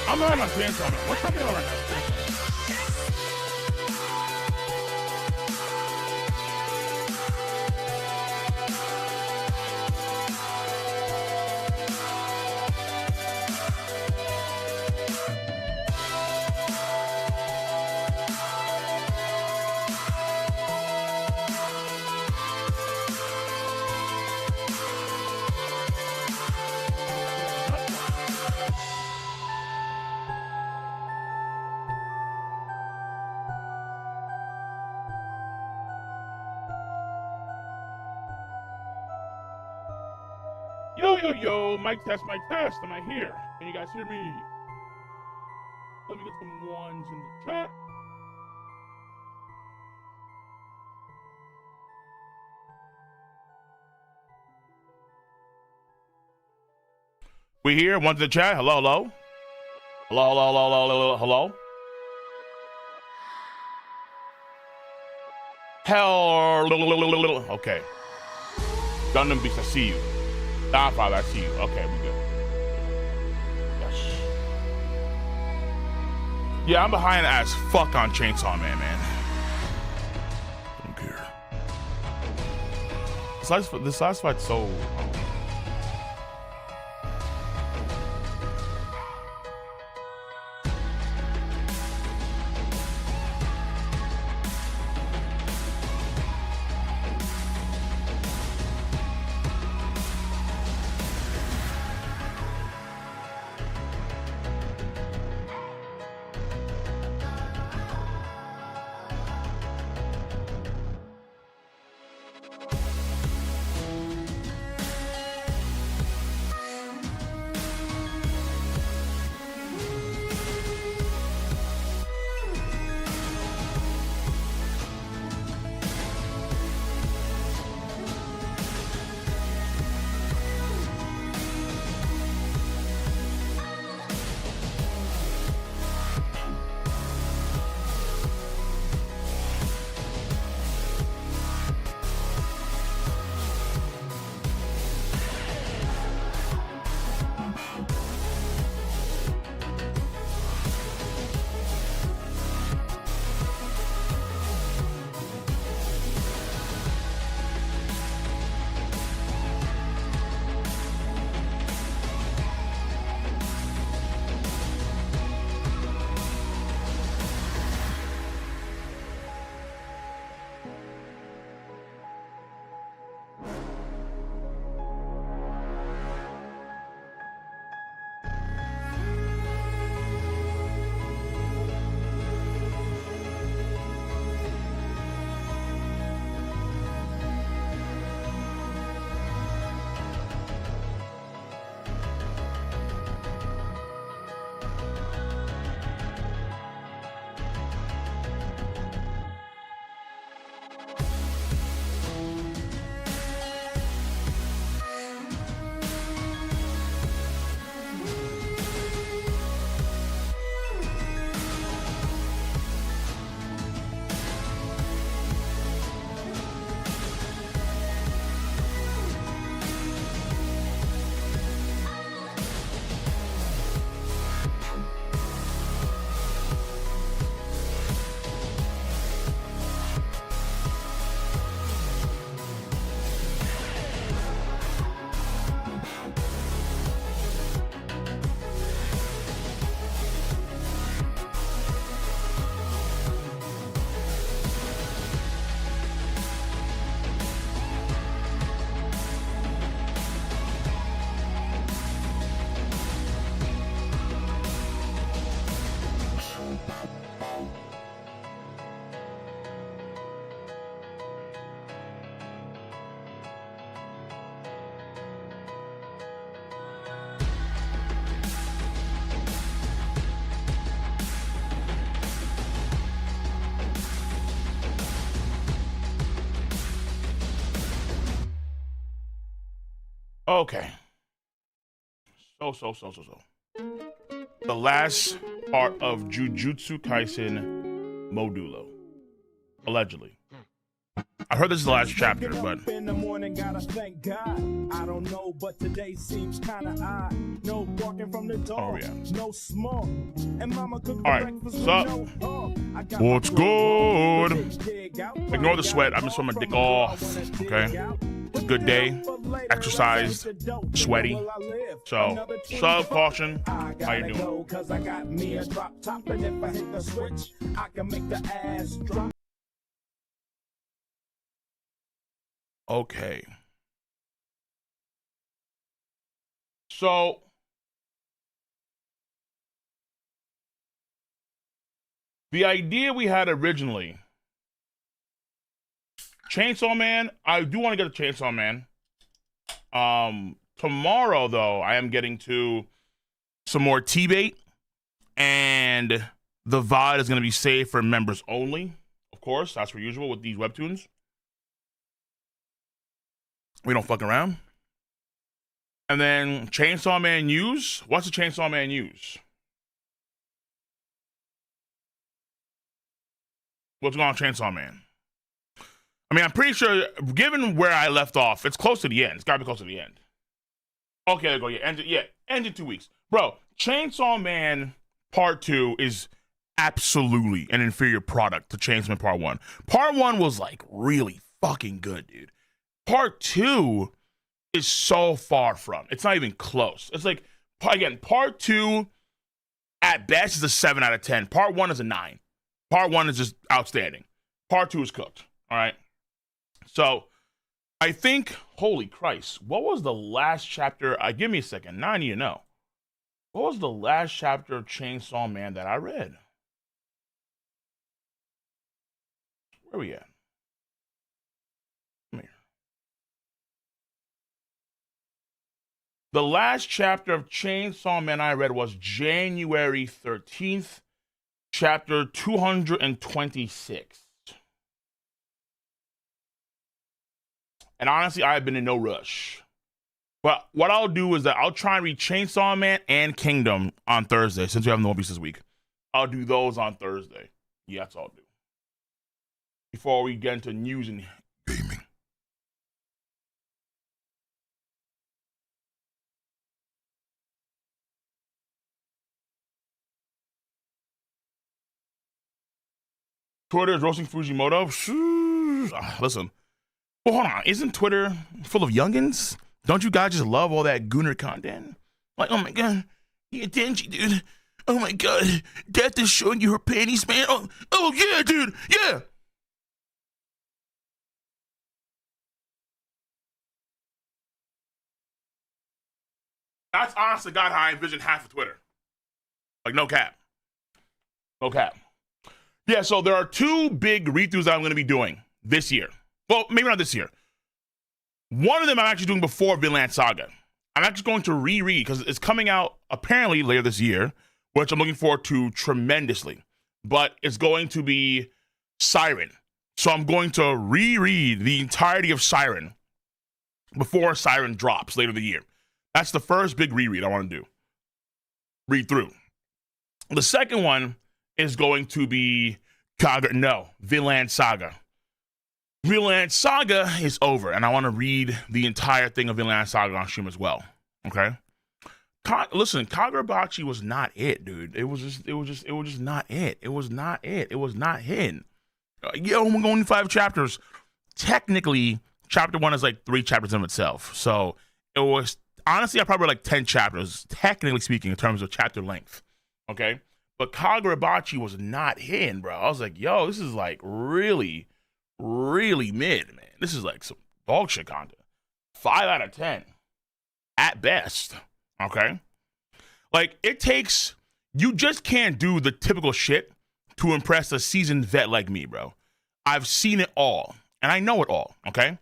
I'm not on Chainsaw Man. What's happening right now? Yo, mic test, am I here? Can you guys hear me? Let me get some ones in the chat. We here, ones in the chat, hello, hello? Hello? Hell, okay. Gundam Beast, I see you. Father, I see you. Okay, we good. Yes. Yeah, I'm behind as fuck on Chainsaw Man, man. Don't care. This last fight's so. Okay. So. The last part of Jujutsu Kaisen Modulo. Allegedly. I heard this is the last chapter, but in the morning, gotta thank God. I don't know, but today seems kind of odd. No walking from the door, no smoke, and mama cooked breakfast with no pork. What's good? Ignore the sweat. I've been sweating my dick off. Okay, it's a good day. Exercised, sweaty. So, sub caution. How you doing? Cause I got me a drop top, and if I hit the switch, I can make the ass drop. Okay. So the idea we had originally, Chainsaw Man, I do want to get a Chainsaw Man. Tomorrow though, I am getting to some more T-bait, and the VOD is going to be saved for members only. Of course, that's per usual with these webtoons. We don't fuck around. And then Chainsaw Man news. What's the Chainsaw Man news? What's going on, Chainsaw Man? I mean, I'm pretty sure, given where I left off, it's close to the end. It's gotta be close to the end. Okay, there we go. End in 2 weeks. Bro, Chainsaw Man Part 2 is absolutely an inferior product to Chainsaw Man Part 1. Part 1 was like really fucking good, dude. Part 2 is so far from. It's not even close. It's like, again, Part 2 at best is a 7 out of 10. Part 1 is a 9. Part 1 is just outstanding. Part 2 is cooked. All right. So I think, holy Christ, what was the last chapter? Give me a second. Now I need to know. What was the last chapter of Chainsaw Man that I read? Where are we at? Come here. The last chapter of Chainsaw Man I read was January 13th, chapter 226. And honestly, I've been in no rush. But what I'll do is that I'll try and read Chainsaw Man and Kingdom on Thursday, since we have no One Piece this week. I'll do those on Thursday. Yeah, that's all I'll do. Before we get into news and gaming. Twitter is roasting Fujimoto. Listen. Well, hold on. Isn't Twitter full of youngins? Don't you guys just love all that gooner content? Like, oh my god, yeah, Denji, dude. Oh my god, Death is showing you her panties, man. Oh yeah, dude, yeah. That's honestly God how I envision half of Twitter. Like, no cap. No cap. Yeah, so there are two big read-throughs that I'm going to be doing this year. Well, maybe not this year. One of them I'm actually doing before Vinland Saga. I'm actually going to reread because it's coming out apparently later this year, which I'm looking forward to tremendously. But it's going to be Siren. So I'm going to reread the entirety of Siren before Siren drops later the year. That's the first big reread I want to do. Read through. The second one is going to be Vinland Saga. Vinland Saga is over, and I want to read the entire thing of Vinland Saga on stream as well. Okay. Listen, Kagurabachi was not it, dude. It was just not it. It was not it. It was not hidden. We're going 5 chapters. Technically, chapter 1 is like 3 chapters in itself. So it was honestly, I probably read like 10 chapters, technically speaking, in terms of chapter length. Okay. But Kagurabachi was not hidden, bro. I was like, yo, this is like really, really mid, man. This is like some dog shit content. 5 out of 10 at best. Okay. Like, it takes, you just can't do the typical shit to impress a seasoned vet like me, bro. I've seen it all, and I know it all. Okay.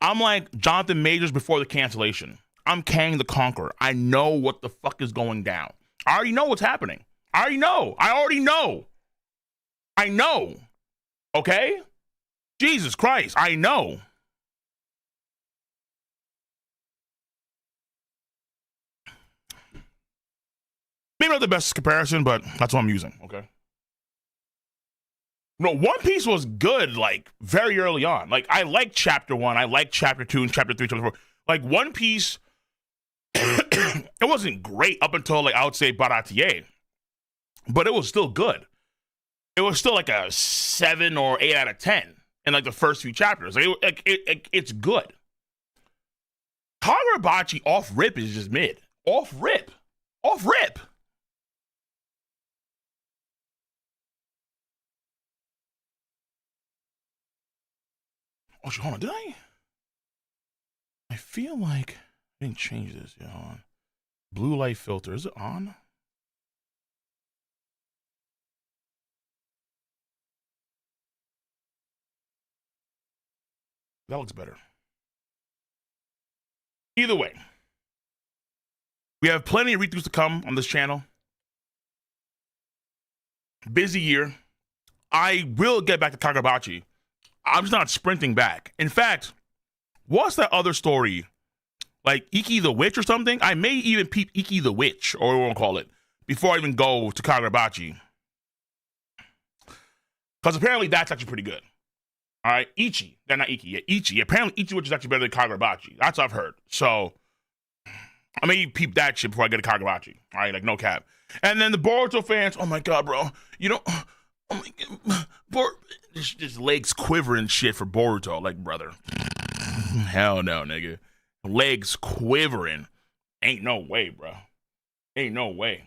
I'm like Jonathan Majors before the cancellation. I'm Kang the Conqueror. I know what the fuck is going down. I already know what's happening. I already know. I know. Okay? Jesus Christ, I know. Maybe not the best comparison, but that's what I'm using, okay? No, One Piece was good, like, very early on. Like, I liked chapter 1, I liked chapter 2, and chapter 3, chapter 4. Like, One Piece, it wasn't great up until, like, I would say Baratier. But it was still good. It was still like a 7 or 8 out of 10 in, like, the first few chapters. Like, it's good. Kagurabachi off rip is just mid. Off rip. Off rip. Oh, hold on. Did I feel like I didn't change this. Yeah, hold on. Blue light filter. Is it on? That looks better. Either way, we have plenty of read-throughs to come on this channel. Busy year. I will get back to Kagurabachi. I'm just not sprinting back. In fact, what's that other story? Like Iki the Witch or something? I may even peep Iki the Witch, or what we'll call it, before I even go to Kagurabachi. Because apparently that's actually pretty good. All right, Ichi. They're not Iki. Yeah, Ichi. Apparently Ichi Witch is actually better than Kagurabachi. That's what I've heard. So I may peep that shit before I get to Kagurabachi. All right, like no cap. And then the Boruto fans, oh my god, bro. You know, oh my god, just legs quivering shit for Boruto. Like, brother. Hell no, nigga. Legs quivering. Ain't no way, bro. Ain't no way.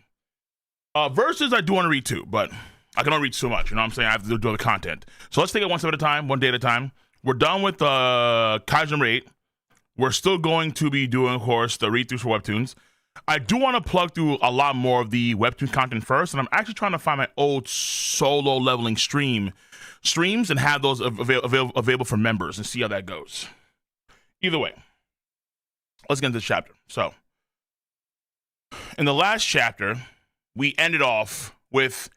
Verses I do want to read too, but I can only read so much. You know what I'm saying? I have to do the content. So let's take it one step at a time, one day at a time. We're done with Kaisen 8. We're still going to be doing, of course, the read-throughs for Webtoons. I do want to plug through a lot more of the Webtoon content first, and I'm actually trying to find my old solo leveling streams and have those available for members and see how that goes. Either way, let's get into this chapter. So, in the last chapter, we ended off with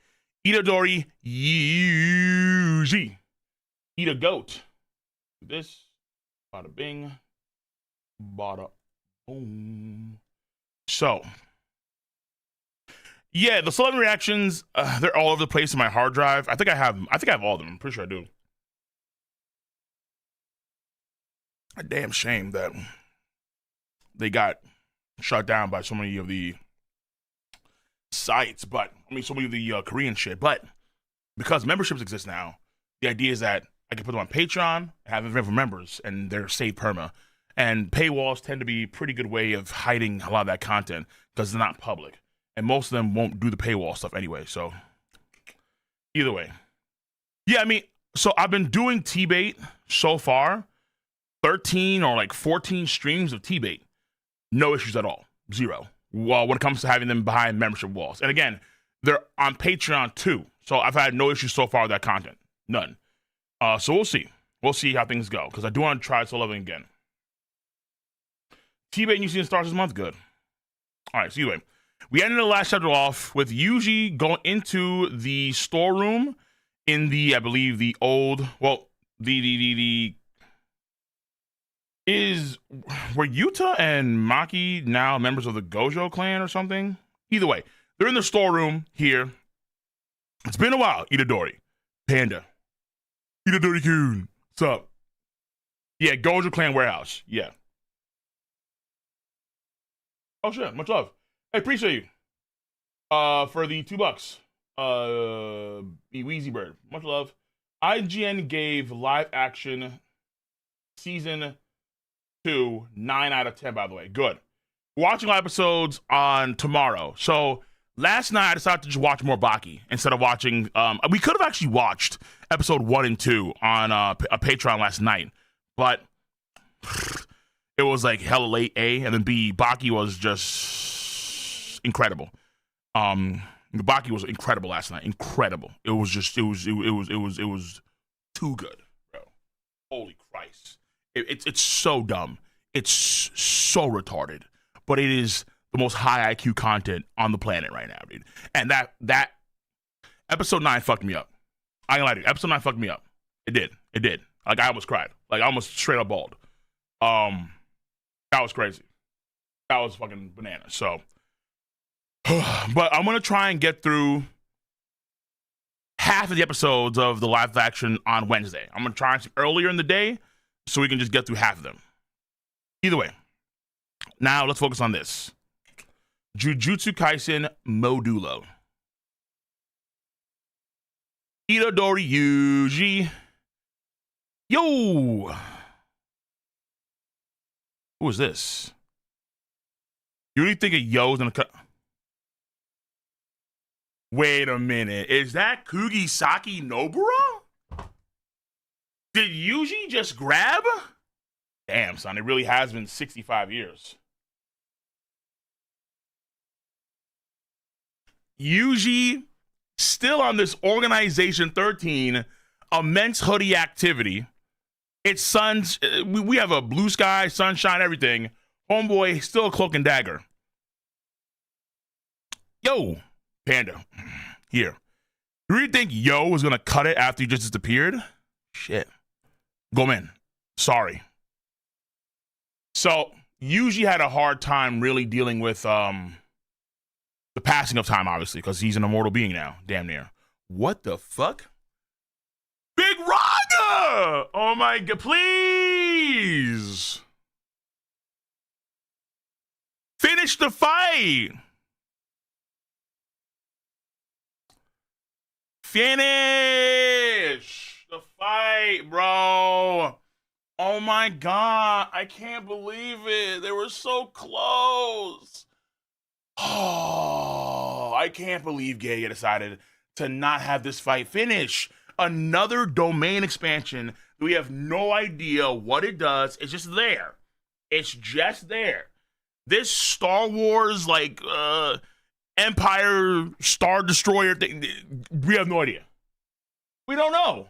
Itadori Yuji. Eat a goat. This, bada bing, bada boom. So, yeah, the celebrity reactions, they're all over the place in my hard drive. I think I have all of them. I'm pretty sure I do. A damn shame that they got shut down by so many of the sites, but I mean so many of the Korean shit. But because memberships exist now, the idea is that I can put them on Patreon, have them for members, and they're saved perma. And paywalls tend to be a pretty good way of hiding a lot of that content because they're not public. And most of them won't do the paywall stuff anyway. So either way. Yeah, I mean, so I've been doing T-Bait so far. 13 or like 14 streams of T-Bait. No issues at all. Zero. Well, when it comes to having them behind membership walls. And again, they're on Patreon too. So I've had no issues so far with that content. None. So we'll see. We'll see how things go. Because I do want to try solo leveling again. T-Bait New Season starts this month. Good. All right, so anyway. We ended the last chapter off with Yuji going into the storeroom in the, I believe, the old, well, were Yuta and Maki now members of the Gojo clan or something? Either way, they're in the storeroom here. It's been a while. Itadori. Panda. Itadori-kun. What's up? Yeah, Gojo clan warehouse. Yeah. Oh shit, much love. Hey, appreciate you. For the $2. Wheezy Bird. Much love. IGN gave live action season 2 9 out of 10, by the way. Good. Watching all episodes on tomorrow. So last night I decided to just watch more Baki instead of watching we could have actually watched episode 1 and 2 on a Patreon last night, but it was like hella late, A, and then B, Baki was just incredible. Baki was incredible last night. Incredible. It was too good, bro. Holy Christ. It's so dumb. It's so retarded. But it is the most high IQ content on the planet right now, dude. And that episode 9 fucked me up. I ain't gonna lie to you. Episode 9 fucked me up. It did. Like I almost cried. Like I almost straight up bawled. That was crazy. That was fucking bananas. So but I'm gonna try and get through half of the episodes of the live action on Wednesday. I'm gonna try earlier in the day so we can just get through half of them. Either way, now let's focus on this. Jujutsu Kaisen Modulo. Itadori Yuji. Yo! Who is this? You really think a Yo's gonna cut? Wait a minute. Is that Kugisaki Nobara? Did Yuji just grab? Damn, son, it really has been 65 years. Yuji still on this Organization 13 immense hoodie activity. It's suns. We have a blue sky, sunshine, everything. Homeboy, still a cloak and dagger. Yo, Panda, here. You really think Yo was gonna cut it after he just disappeared? Shit. Gomen, sorry. So, Yuji had a hard time really dealing with the passing of time, obviously, because he's an immortal being now, damn near. What the fuck? Big Raga! Oh my god, please! Finish the fight! Finish the fight, bro! Oh my god, I can't believe it. They were so close. Oh, I can't believe Gege decided to not have this fight finish. Another domain expansion. We have no idea what it does. It's just there. It's just there. This Star Wars, like, Empire Star Destroyer thing, we have no idea. We don't know.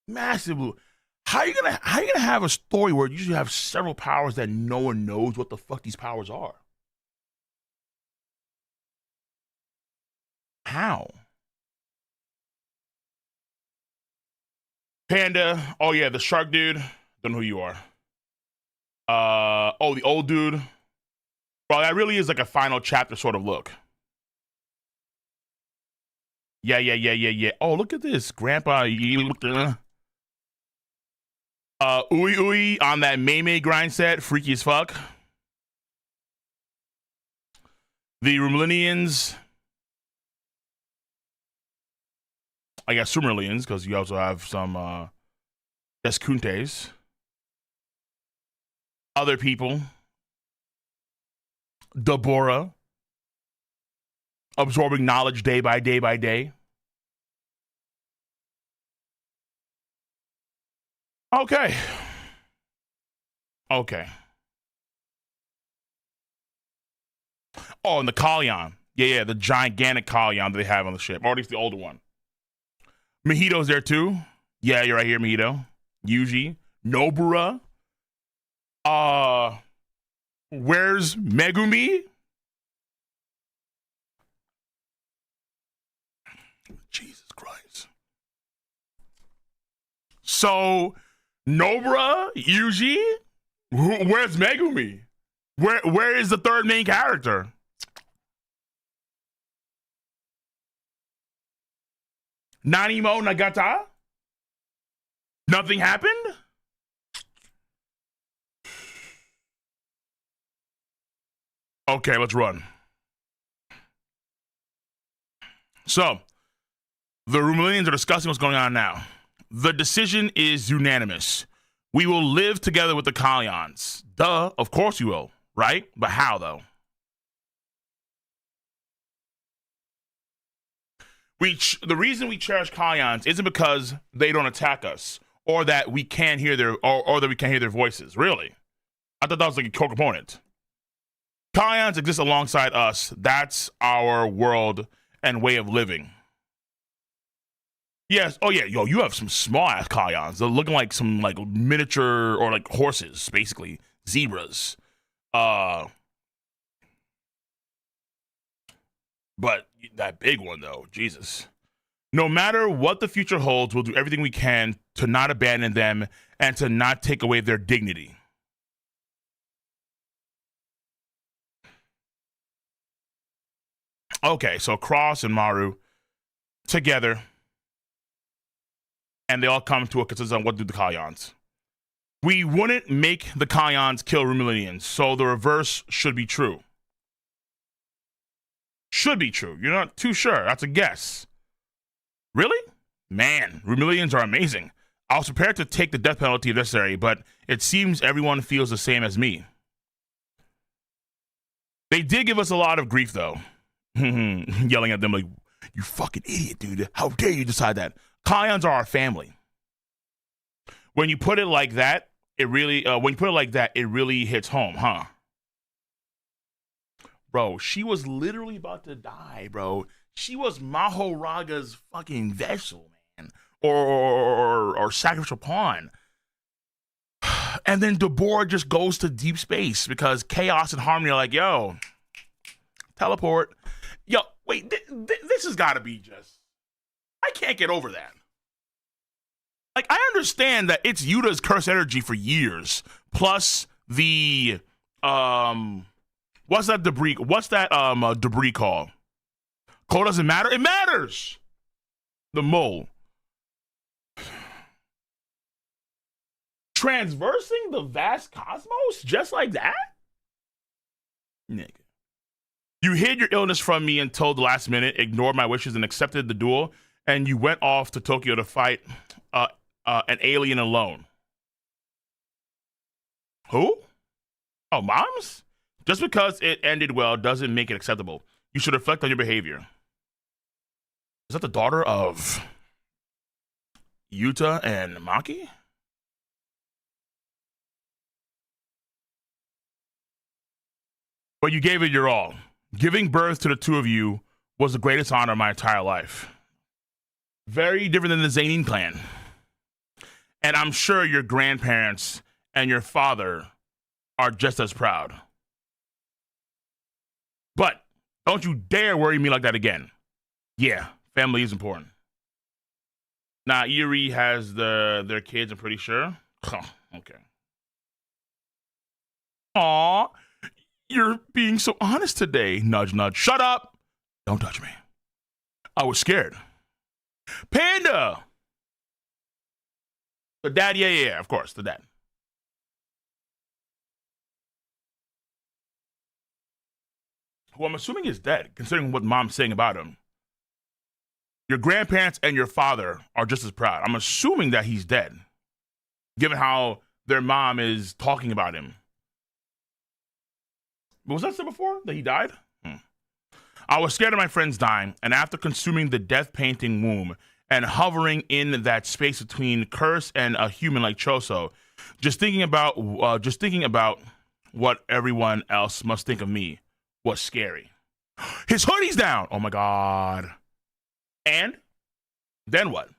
Massive blue. How you gonna have a story where you usually have several powers that no one knows what the fuck these powers are? How? Panda. Oh yeah, the shark dude. Don't know who you are. Oh, the old dude. Bro, that really is like a final chapter sort of look. Yeah. Oh, look at this. Grandpa. Ui on that Mei grind set, freaky as fuck. The Rumelians, I guess Sumerlians, because you also have some Deskuntes. Other people. Deborah. Absorbing knowledge day by day by day. Okay. Oh, and the Kalyan. Yeah, the gigantic Kalyan that they have on the ship. Or at least the older one. Mahito's there too. Yeah, you're right here, Mahito. Yuji. Nobara. Where's Megumi? Jesus Christ. So, Nobara, Yuji, where's Megumi? Where is the third main character? Nanimo Nagata? Nothing happened? Okay, let's run. So, the Rumelians are discussing what's going on now. The decision is unanimous. We will live together with the Kalyans. Duh, of course you will, right? But how, though? The reason we cherish Kalyans isn't because they don't attack us, or that we can't hear or that we can't hear their voices. Really? I thought that was like a core component. Kalyans exist alongside us. That's our world and way of living. Yes. Oh yeah. Yo, you have some small ass Kalyans. They're looking like some like miniature or like horses, basically zebras. But that big one though, Jesus. No matter what the future holds, we'll do everything we can to not abandon them and to not take away their dignity. Okay, so Cross and Maru. together, and they all come to a consensus on what to do the Kayans. We wouldn't make the Kayans kill Rumilians, so the reverse should be true. Should be true. You're not too sure. That's a guess. Really? Man, Rumilians are amazing. I was prepared to take the death penalty if necessary, but it seems everyone feels the same as me. They did give us a lot of grief, though. Yelling at them like, you fucking idiot, dude. How dare you decide that? Kayans are our family. When you put it like that, it really hits home, huh? Bro, she was literally about to die, bro. She was Mahoraga's fucking vessel, man. Or sacrificial pawn. And then Deborah just goes to deep space because Chaos and Harmony are like, yo, teleport. Yo, wait, this has got to be just... I can't get over that. Like, I understand that it's Yuta's curse energy for years, plus the what's that debris called? Code doesn't matter. It matters. The mole transversing the vast cosmos just like that, nigga. You hid your illness from me until the last minute, ignored my wishes, and accepted the duel, and you went off to Tokyo to fight an alien alone. Who? Oh, moms? Just because it ended well doesn't make it acceptable. You should reflect on your behavior. Is that the daughter of Yuta and Maki? But you gave it your all. Giving birth to the two of you was the greatest honor of my entire life. Very different than the Zanin clan. And I'm sure your grandparents and your father are just as proud. But don't you dare worry me like that again. Yeah, family is important. Now, Yuri has their kids, I'm pretty sure. Huh, okay. Aw, you're being so honest today. Nudge, nudge. Shut up. Don't touch me. I was scared. Panda. The dad, yeah, of course, the dad. Who I'm assuming is dead, considering what mom's saying about him. Your grandparents and your father are just as proud. I'm assuming that he's dead, given how their mom is talking about him. But was that said before, that he died? I was scared of my friends dying, and after consuming the death painting womb and hovering in that space between curse and a human like Choso, just thinking about what everyone else must think of me was scary. His hoodie's down. Oh my God. And then what?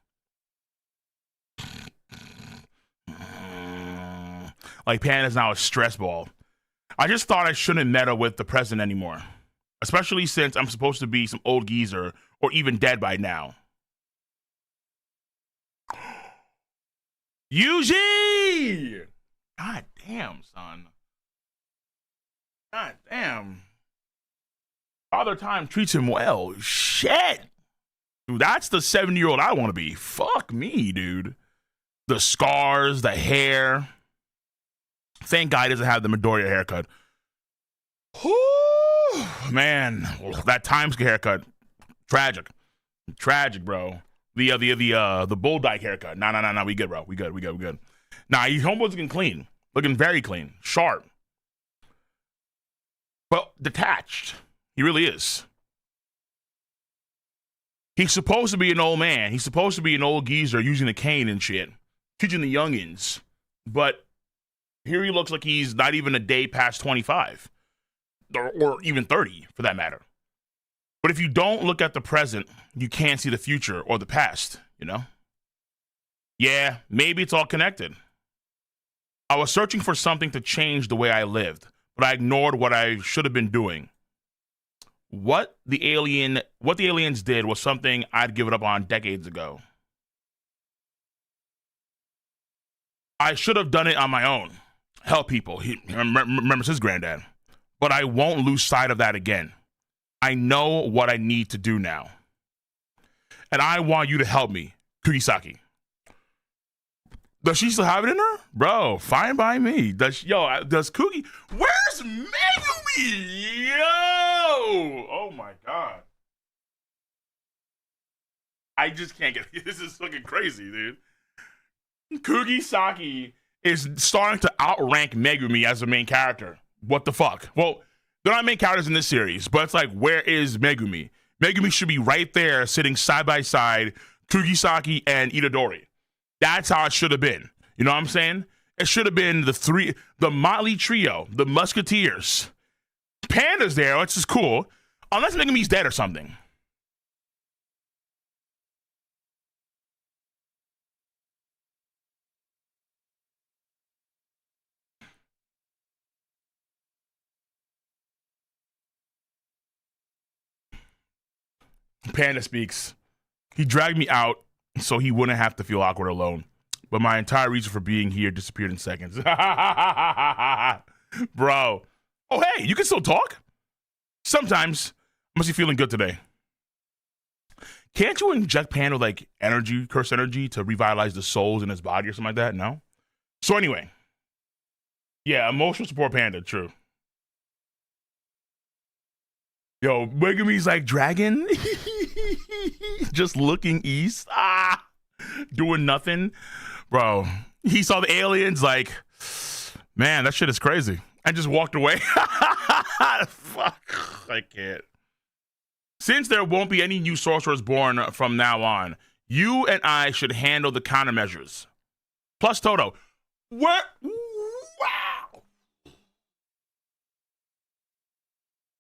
Like Panda's now a stress ball. I just thought I shouldn't meddle with the present anymore, especially since I'm supposed to be some old geezer or even dead by now. Yuji! God damn, son. God damn. Father Time treats him well. Shit. Dude, that's the 70-year-old I want to be. Fuck me, dude. The scars, the hair. Thank God he doesn't have the Midoriya haircut. Whew, man, that Times haircut, tragic, bro. The bull dyke haircut. Nah. We good, bro. We good. Nah, he's almost looking very clean, sharp, but detached. He really is. He's supposed to be an old man. He's supposed to be an old geezer using a cane and shit, teaching the youngins. But here he looks like he's not even a day past 25, or even 30, for that matter. But if you don't look at the present, you can't see the future or the past, you know? Yeah, maybe it's all connected. I was searching for something to change the way I lived, but I ignored what I should have been doing. What the aliens did was something I'd given up on decades ago. I should have done it on my own. Help people. He remembers his granddad. But I won't lose sight of that again. I know what I need to do now. and I want you to help me, Kugisaki. Does she still have it in her? Bro, fine by me. Does Kugi... Where's Megumi? Yo! Oh my god. I just can't get... This is fucking crazy, dude. Kugisaki is starting to outrank Megumi as the main character. What the fuck? Well, they're not main characters in this series, but it's like, where is Megumi? Megumi should be right there, sitting side by side, Kugisaki and Itadori. That's how it should have been. You know what I'm saying? It should have been the Motley Trio, the Musketeers. Panda's there, which is cool. Unless Megumi's dead or something. Panda speaks. He dragged me out so he wouldn't have to feel awkward alone. But my entire reason for being here disappeared in seconds. Bro. Oh, hey, you can still talk? Sometimes. Must be feeling good today. Can't you inject Panda with, like, energy, curse energy, to revitalize the souls in his body or something like that? No? So anyway. Yeah, emotional support Panda, true. Yo, Megumi's like, dragon? Just looking east. Doing nothing. Bro, he saw the aliens like, man, that shit is crazy. And just walked away. Fuck, I can't. Since there won't be any new sorcerers born from now on, you and I should handle the countermeasures. Plus Toto. What? Wow.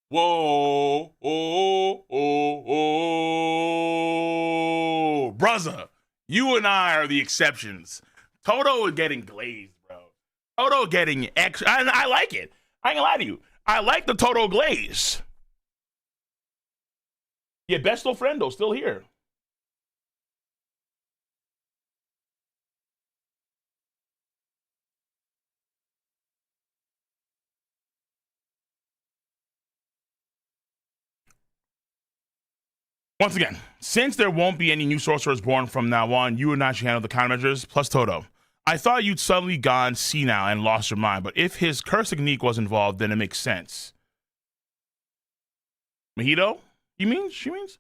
Whoa. Oh. Brother. You and I are the exceptions. Toto is getting glazed, bro. Toto getting extra. I like it. I ain't gonna lie to you. I like the Toto glaze. Yeah, Besto Friendo still here. Once again, since there won't be any new sorcerers born from now on, you and I should handle the countermeasures, plus Toto. I thought you'd suddenly gone senile and lost your mind, but if his curse technique was involved, then it makes sense. Mojito? She means?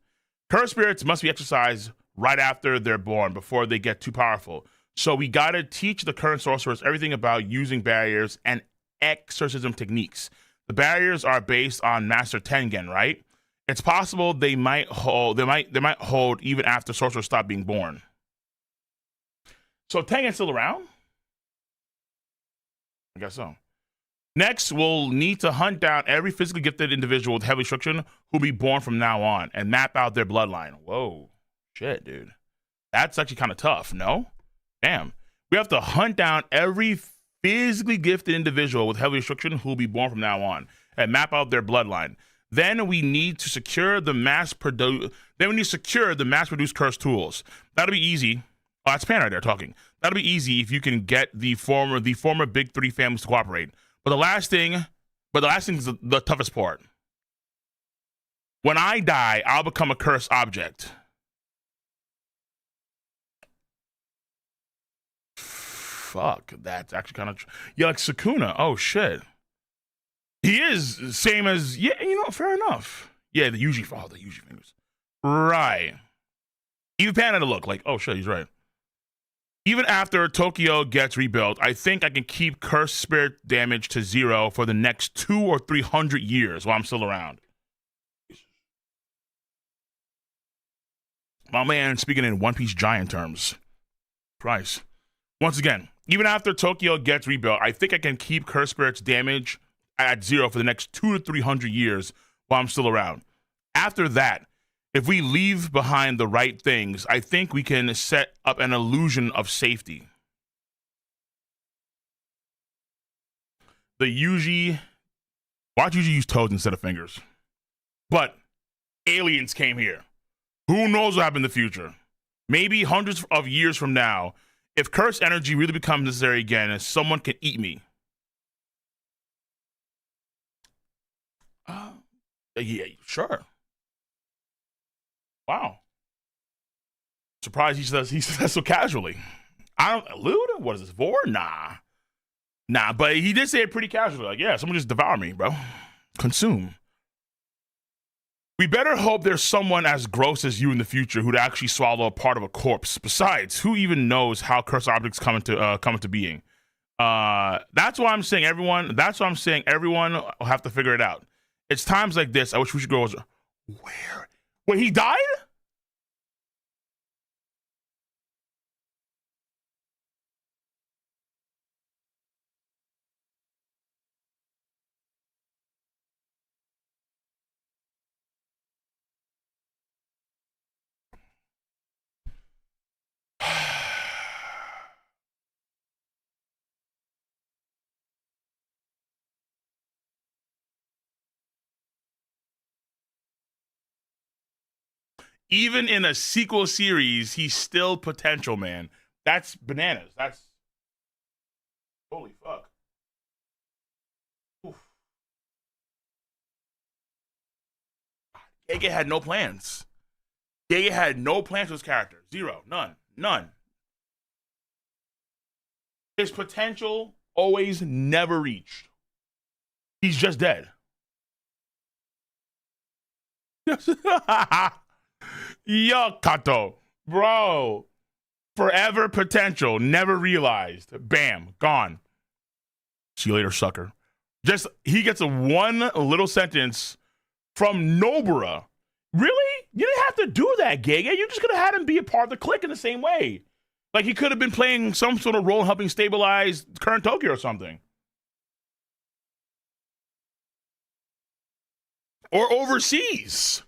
Curse spirits must be exercised right after they're born, before they get too powerful. So we gotta teach the current sorcerers everything about using barriers and exorcism techniques. The barriers are based on Master Tengen, right? It's possible they might hold even after sorcerers stop being born. So Tengen's still around? I guess so. Next, we'll need to hunt down every physically gifted individual with heavy restriction who'll be born from now on and map out their bloodline. Whoa. Shit, dude. That's actually kind of tough, no? Damn. We have to hunt down every physically gifted individual with heavy restriction who'll be born from now on and map out their bloodline. Then we need to secure the mass-produced cursed tools. That'll be easy. Oh, that's Pan right there talking. That'll be easy if you can get the former big three families to cooperate. But the last thing is the toughest part. When I die, I'll become a cursed object. Fuck, that's actually kind of... Yeah, like Sukuna. Oh, shit. He is same as... Yeah, you know, fair enough. Yeah, the Yuji fingers. Right. Even Pan had a look like, oh, shit, he's right. Even after Tokyo gets rebuilt, I think I can keep cursed spirit damage to 0 for the next 200 or 300 years while I'm still around. My man speaking in One Piece giant terms. Christ. Once again, even after Tokyo gets rebuilt, I think I can keep cursed spirits damage at 0 for the next 200 to 300 years while I'm still around. After that, if we leave behind the right things, I think we can set up an illusion of safety. Why don't you use toes instead of fingers? But aliens came here. Who knows what happened in the future? Maybe hundreds of years from now, if cursed energy really becomes necessary again, someone can eat me. Yeah, sure. Wow. Surprised he says that so casually. I don't allude. What is this for? Nah. But he did say it pretty casually. Like, yeah, someone just devour me, bro. Consume. We better hope there's someone as gross as you in the future who'd actually swallow a part of a corpse. Besides, who even knows how cursed objects come into being? That's why I'm saying everyone. That's why I'm saying everyone will have to figure it out. It's times like this. I wish we should go. Where? Wait, he died? Even in a sequel series, he's still potential, man. That's bananas. That's holy fuck. Oof. JJK had no plans. JJK had no plans for his character. Zero. None. His potential always never reached. He's just dead. Yo, Kato, bro, forever potential, never realized. Bam, gone. See you later, sucker. Just he gets a one little sentence from Nobara. Really? You didn't have to do that, Gege. You just could have had him be a part of the clique in the same way. Like he could have been playing some sort of role in helping stabilize current Tokyo or something. Or overseas.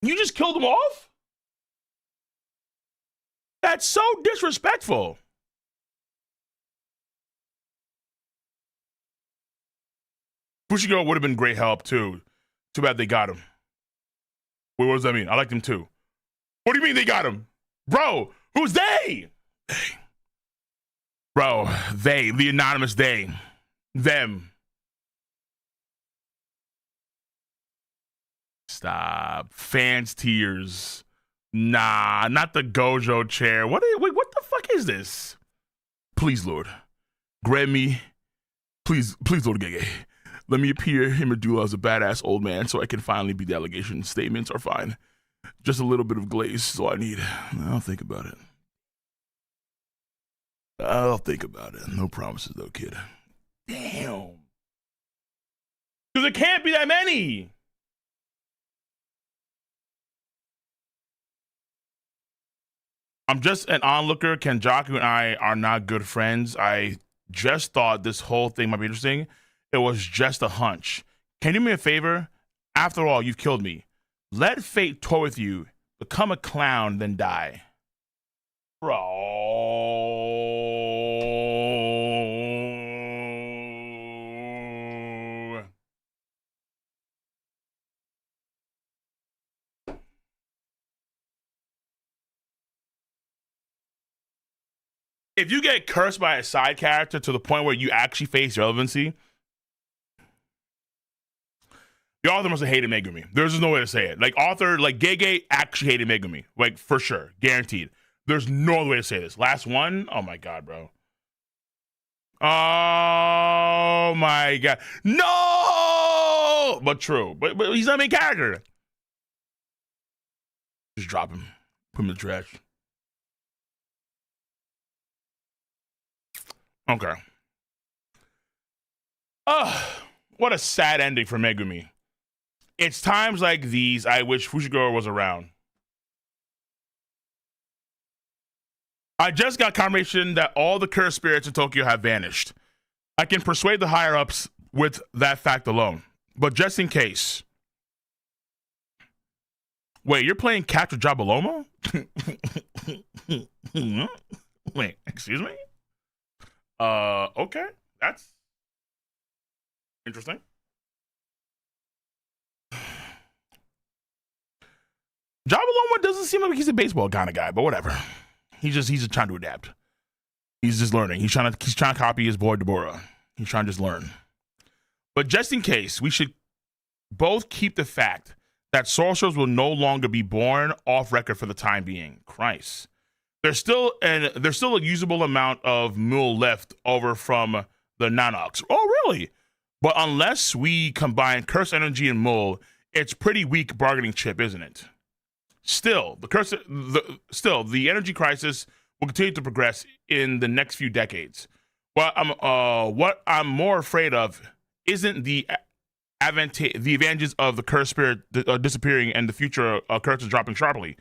You just killed him off? That's so disrespectful. Fushiguro would have been great help too. Too bad they got him. Wait, what does that mean? I liked him too. What do you mean they got him? Bro, who's they? Bro, they, the anonymous they. Them. Stop. Fans tears. Nah, not the Gojo chair. Wait, what the fuck is this? Please, Lord. Grant me. Please, Lord Gege. Let me appear in Modulo as a badass old man so I can finally be delegation. Statements are fine. Just a little bit of glaze is all I need. I'll think about it. No promises though, kid. Damn. Because there can't be that many. I'm just an onlooker. Kenjaku and I are not good friends. I just thought this whole thing might be interesting. It was just a hunch. Can you do me a favor? After all, you've killed me. Let fate toy with you. Become a clown, then die. Bro. If you get cursed by a side character to the point where you actually face relevancy, the author must have hated Megumi. There's just no way to say it. Like, Gege actually hated Megumi. Like, for sure. Guaranteed. There's no other way to say this. Last one? Oh, my God, bro. Oh, my God. No! But true. But he's not a main character. Just drop him. Put him in the trash. Okay. What a sad ending for Megumi. It's times like these I wish Fushiguro was around. I just got confirmation that all the cursed spirits in Tokyo have vanished. I can persuade the higher-ups with that fact alone. But just in case. Wait, you're playing Capture Jabalomo? Wait, excuse me? Okay. That's interesting. Jabalomo doesn't seem like he's a baseball kind of guy, but whatever. He's just trying to adapt. He's just learning. He's trying to copy his boy Deborah. He's trying to just learn. But just in case, we should both keep the fact that sorcerers will no longer be born off record for the time being. Christ. There's still a usable amount of mul left over from the Nanox. Oh, really? But unless we combine curse energy and mul, it's pretty weak bargaining chip, isn't it? Still, the energy crisis will continue to progress in the next few decades. What I'm more afraid of isn't the advantages of the curse spirit disappearing and the future curses dropping sharply.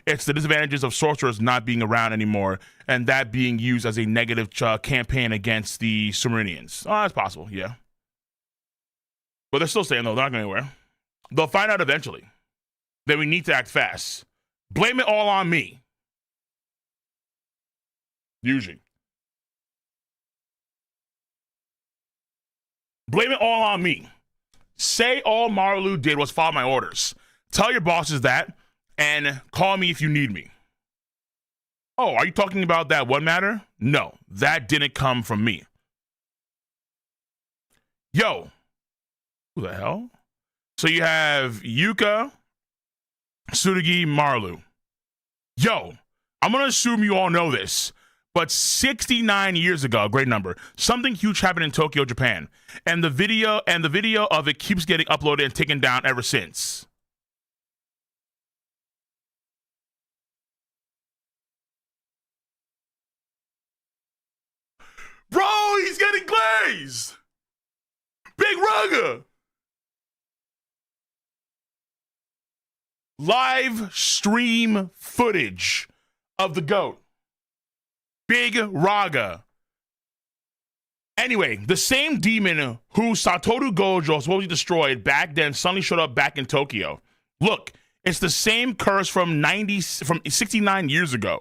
It's the disadvantages of sorcerers not being around anymore and that being used as a negative campaign against the Sumerians. Oh, that's possible, yeah. But they're still staying, though. They're not going anywhere. They'll find out eventually that we need to act fast. Blame it all on me. Usually. Blame it all on me. Say all Marlu did was follow my orders. Tell your bosses that and call me if you need me. Oh, are you talking about that one matter? No, that didn't come from me. Yo. Who the hell? So you have Yuka, Tsurugi, Marlu. Yo, I'm going to assume you all know this, but 69 years ago, great number, something huge happened in Tokyo, Japan, and the video of it keeps getting uploaded and taken down ever since. Bro, he's getting glazed. Big Rugger. Live stream footage of the GOAT. Big Raga. Anyway, the same demon who Satoru Gojo supposedly destroyed back then suddenly showed up back in Tokyo. Look, it's the same curse from 69 years ago.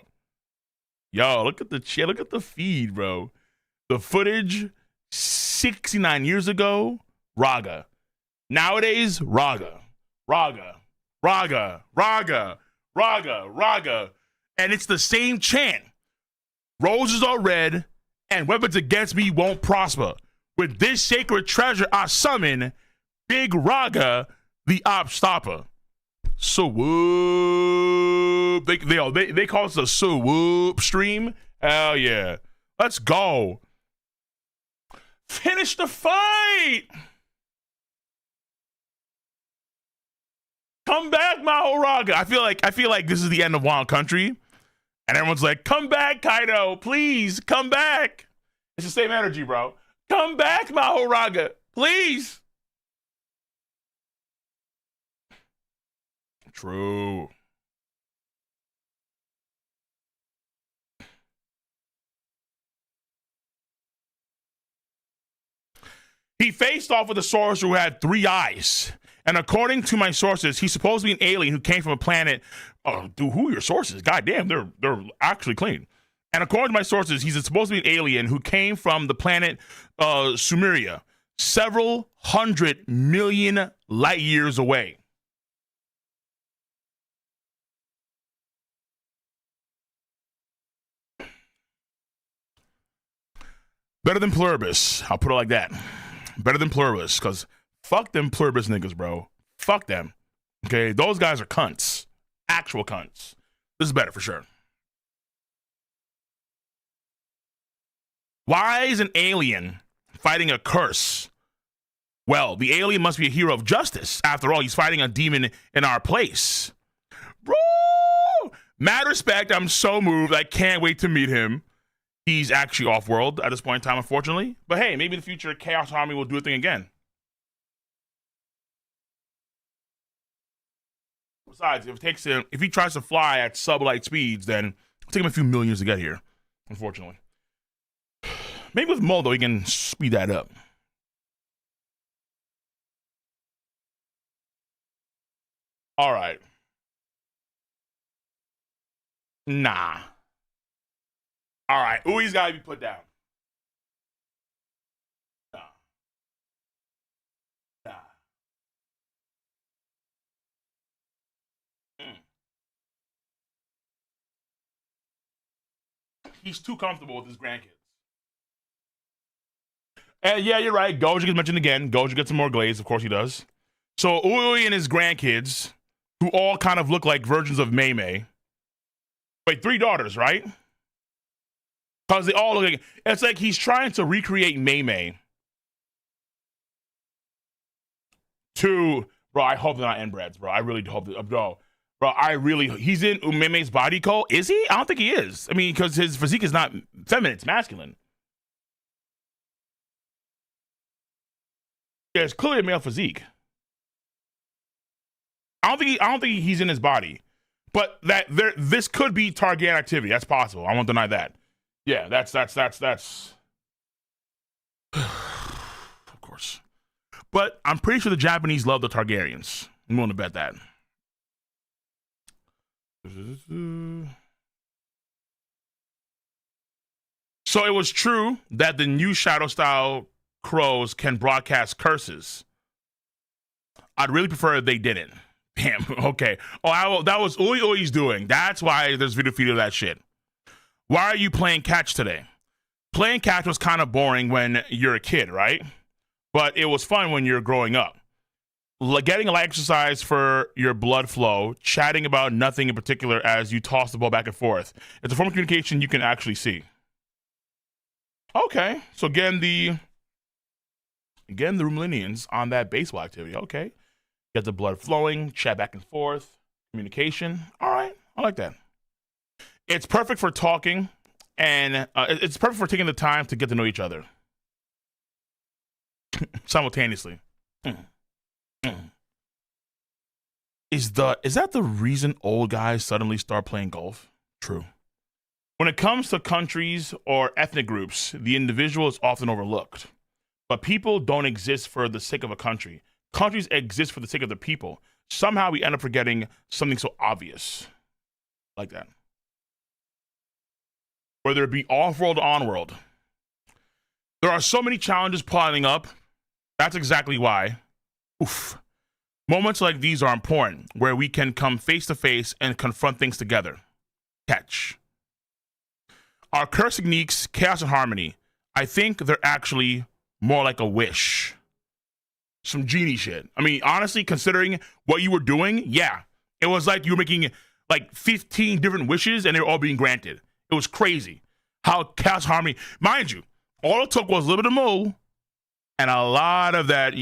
Yo, look at the feed, bro. The footage 69 years ago, Raga. Nowadays, Raga. And it's the same chant. Roses are red, and weapons against me won't prosper. With this sacred treasure, I summon Big Raga, the Op Stopper. So whoop. They call us a so whoop stream. Hell yeah. Let's go. Finish the fight. Come back, Mahoraga. I feel like this is the end of Wild Country. And everyone's like, come back, Kaido. Please, come back. It's the same energy, bro. Come back, Mahoraga. Please. True. He faced off with a sorcerer who had 3 eyes. And according to my sources, he's supposed to be an alien who came from a planet. Oh, dude, who are your sources? God damn, they're actually clean. And according to my sources, he's supposed to be an alien who came from the planet Sumeria, several 100 million light years away. Better than Pluribus. I'll put it like that. Better than Pluribus, because fuck them Pluribus niggas, bro. Fuck them. Okay, those guys are cunts. Actual cunts. This is better for sure. Why is an alien fighting a curse? Well, the alien must be a hero of justice. After all, he's fighting a demon in our place. Bro! Mad respect. I'm so moved. I can't wait to meet him. He's actually off-world at this point in time, unfortunately. But hey, maybe in the future, Chaos Army will do a thing again. Besides, if he tries to fly at sublight speeds, then it'll take him a few million years to get here, unfortunately. Maybe with Modo, he can speed that up. All right. Nah. All right. Ui's got to be put down. Nah. Nah. He's too comfortable with his grandkids. And yeah, you're right. Gojo gets mentioned again. Gojo gets some more glaze. Of course he does. So Ui and his grandkids who all kind of look like versions of Mei Mei. Wait, 3 daughters, right? Because they all look like, it's like he's trying to recreate Mei Mei to, bro, I hope they're not inbreds, bro. I really hope that, bro, he's in Mei Mei's body code. Is he? I don't think he is. I mean, because his physique is not feminine, it's masculine. Yeah, it's clearly a male physique. I don't think he's in his body. But this could be Targaryen activity. That's possible. I won't deny that. Yeah, that's of course. But I'm pretty sure the Japanese love the Targaryens. I'm willing to bet that. So it was true that the new Shadow style crows can broadcast curses. I'd really prefer if they didn't. Damn, okay. Oh, that was Ui Ui's doing. That's why there's video feed of that shit. Why are you playing catch today? Playing catch was kind of boring when you're a kid, right? But it was fun when you're growing up. Getting a light exercise for your blood flow, chatting about nothing in particular as you toss the ball back and forth. It's a form of communication you can actually see. Okay, so again, the Rumelians on that baseball activity. Okay, get the blood flowing, chat back and forth, communication. All right, I like that. It's perfect for talking, and it's perfect for taking the time to get to know each other simultaneously. Is that the reason old guys suddenly start playing golf? True. When it comes to countries or ethnic groups, the individual is often overlooked. But people don't exist for the sake of a country. Countries exist for the sake of the people. Somehow we end up forgetting something so obvious. Like that. Whether it be off-world or on-world. There are so many challenges piling up. That's exactly why. Oof. Moments like these are important, where we can come face to face and confront things together. Catch. Our curse techniques, chaos and harmony, I think they're actually more like a wish. Some genie shit. I mean, honestly, considering what you were doing, yeah. It was like you were making like 15 different wishes and they were all being granted. It was crazy. How chaos harmony, mind you, all it took was a little bit of mo and a lot of that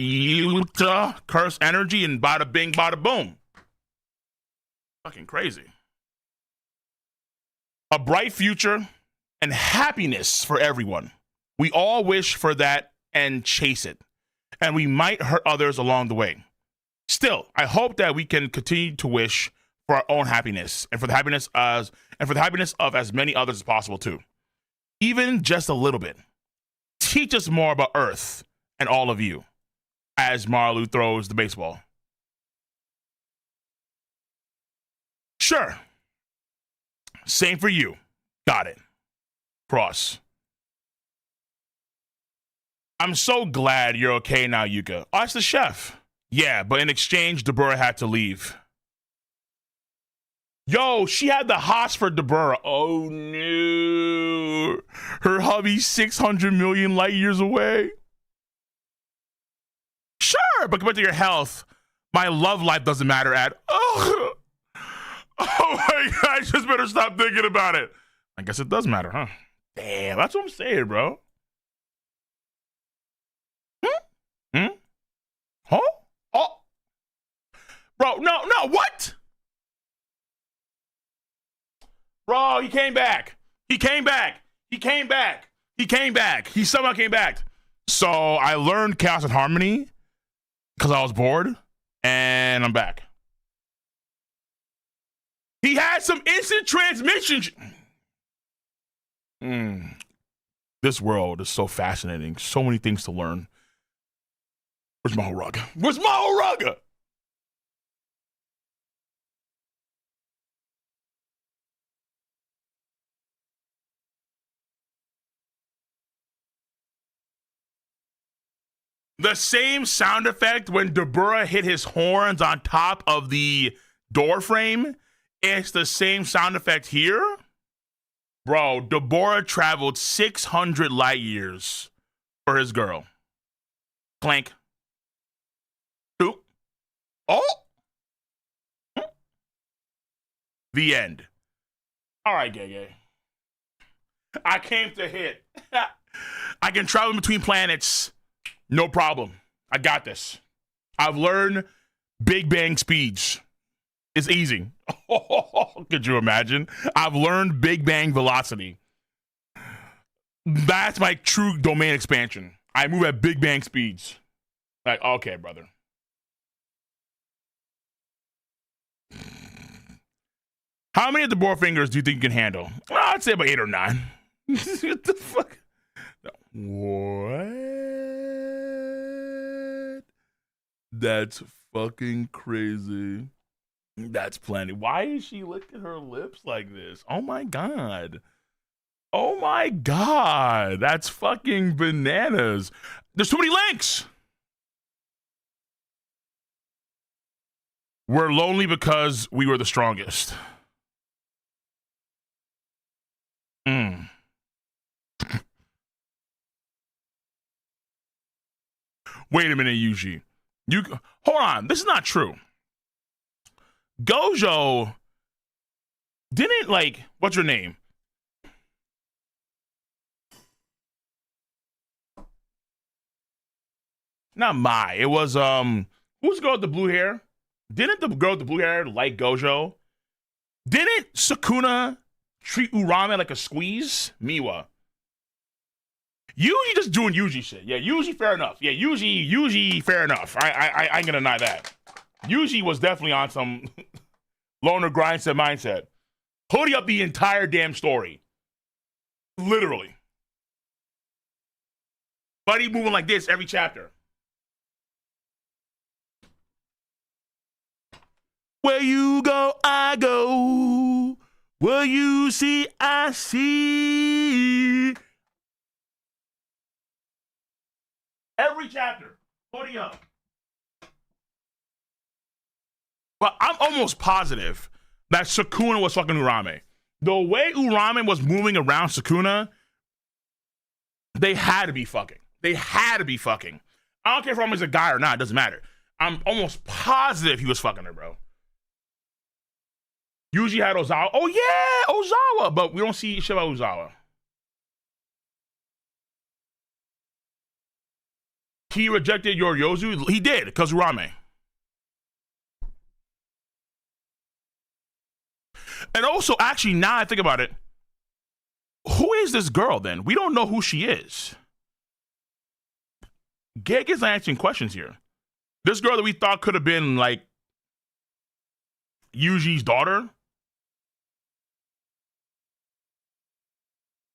curse energy and bada bing, bada boom. Fucking crazy. A bright future and happiness for everyone. We all wish for that and chase it. And we might hurt others along the way. Still, I hope that we can continue to wish for our own happiness and for the happiness of as many others as possible too. Even just a little bit. Teach us more about Earth and all of you as Marlu throws the baseball. Sure. Same for you. Got it. Cross. I'm so glad you're okay now, Yuka. Oh, it's the chef. Yeah, but in exchange, Deborah had to leave. Yo, she had the hots for Deborah. Oh, no. Her hubby's 600 million light years away. Sure, but compared to your health, my love life doesn't matter at... Oh, my God, I just better stop thinking about it. I guess it does matter, huh? Damn, that's what I'm saying, bro. Huh? Oh. Bro, no, what? Bro, he came back. He somehow came back. So I learned Chaos and Harmony because I was bored, and I'm back. He had some instant transmission. This world is so fascinating. So many things to learn. Where's Mahoraga? The same sound effect when Deborah hit his horns on top of the door frame, it's the same sound effect here. Bro, Deborah traveled 600 light years for his girl. Clank. Two. Oh. The end. All right, Gege. I came to hit. I can travel between planets. No problem. I got this. I've learned Big Bang speeds. It's easy. Could you imagine? I've learned Big Bang velocity. That's my true domain expansion. I move at Big Bang speeds. Like, okay, brother. How many of the boar fingers do you think you can handle? Well, I'd say about 8 or 9. What the fuck? What? That's fucking crazy. That's plenty. Why is she licking her lips like this? Oh my god. Oh my god. That's fucking bananas. There's too many links. We're lonely because we were the strongest. Wait a minute, Yuji. Hold on. This is not true. Gojo didn't like, what's your name? Not Mai. It was who's the girl with the blue hair? Didn't the girl with the blue hair like Gojo? Didn't Sukuna treat Urame like a squeeze? Miwa. Yuji just doing Yuji shit. Yeah, Yuji fair enough. Yeah, Yuji fair enough. I ain't gonna deny that. Yuji was definitely on some loner grindset mindset. Hoodie up the entire damn story. Literally. Buddy moving like this every chapter. Where you go, I go. Where you see, I see. Every chapter. Hoodie up. But I'm almost positive that Sukuna was fucking Urame. The way Urame was moving around Sukuna, they had to be fucking. They had to be fucking. I don't care if Urame's a guy or not. It doesn't matter. I'm almost positive he was fucking her, bro. Yuji had Ozawa. Oh, yeah, Ozawa. But we don't see shit about Ozawa. He rejected Yoryozu. He did, because Urame. And also, actually, now I think about it, who is this girl then? We don't know who she is. Geg is answering questions here. This girl that we thought could have been like Yuji's daughter?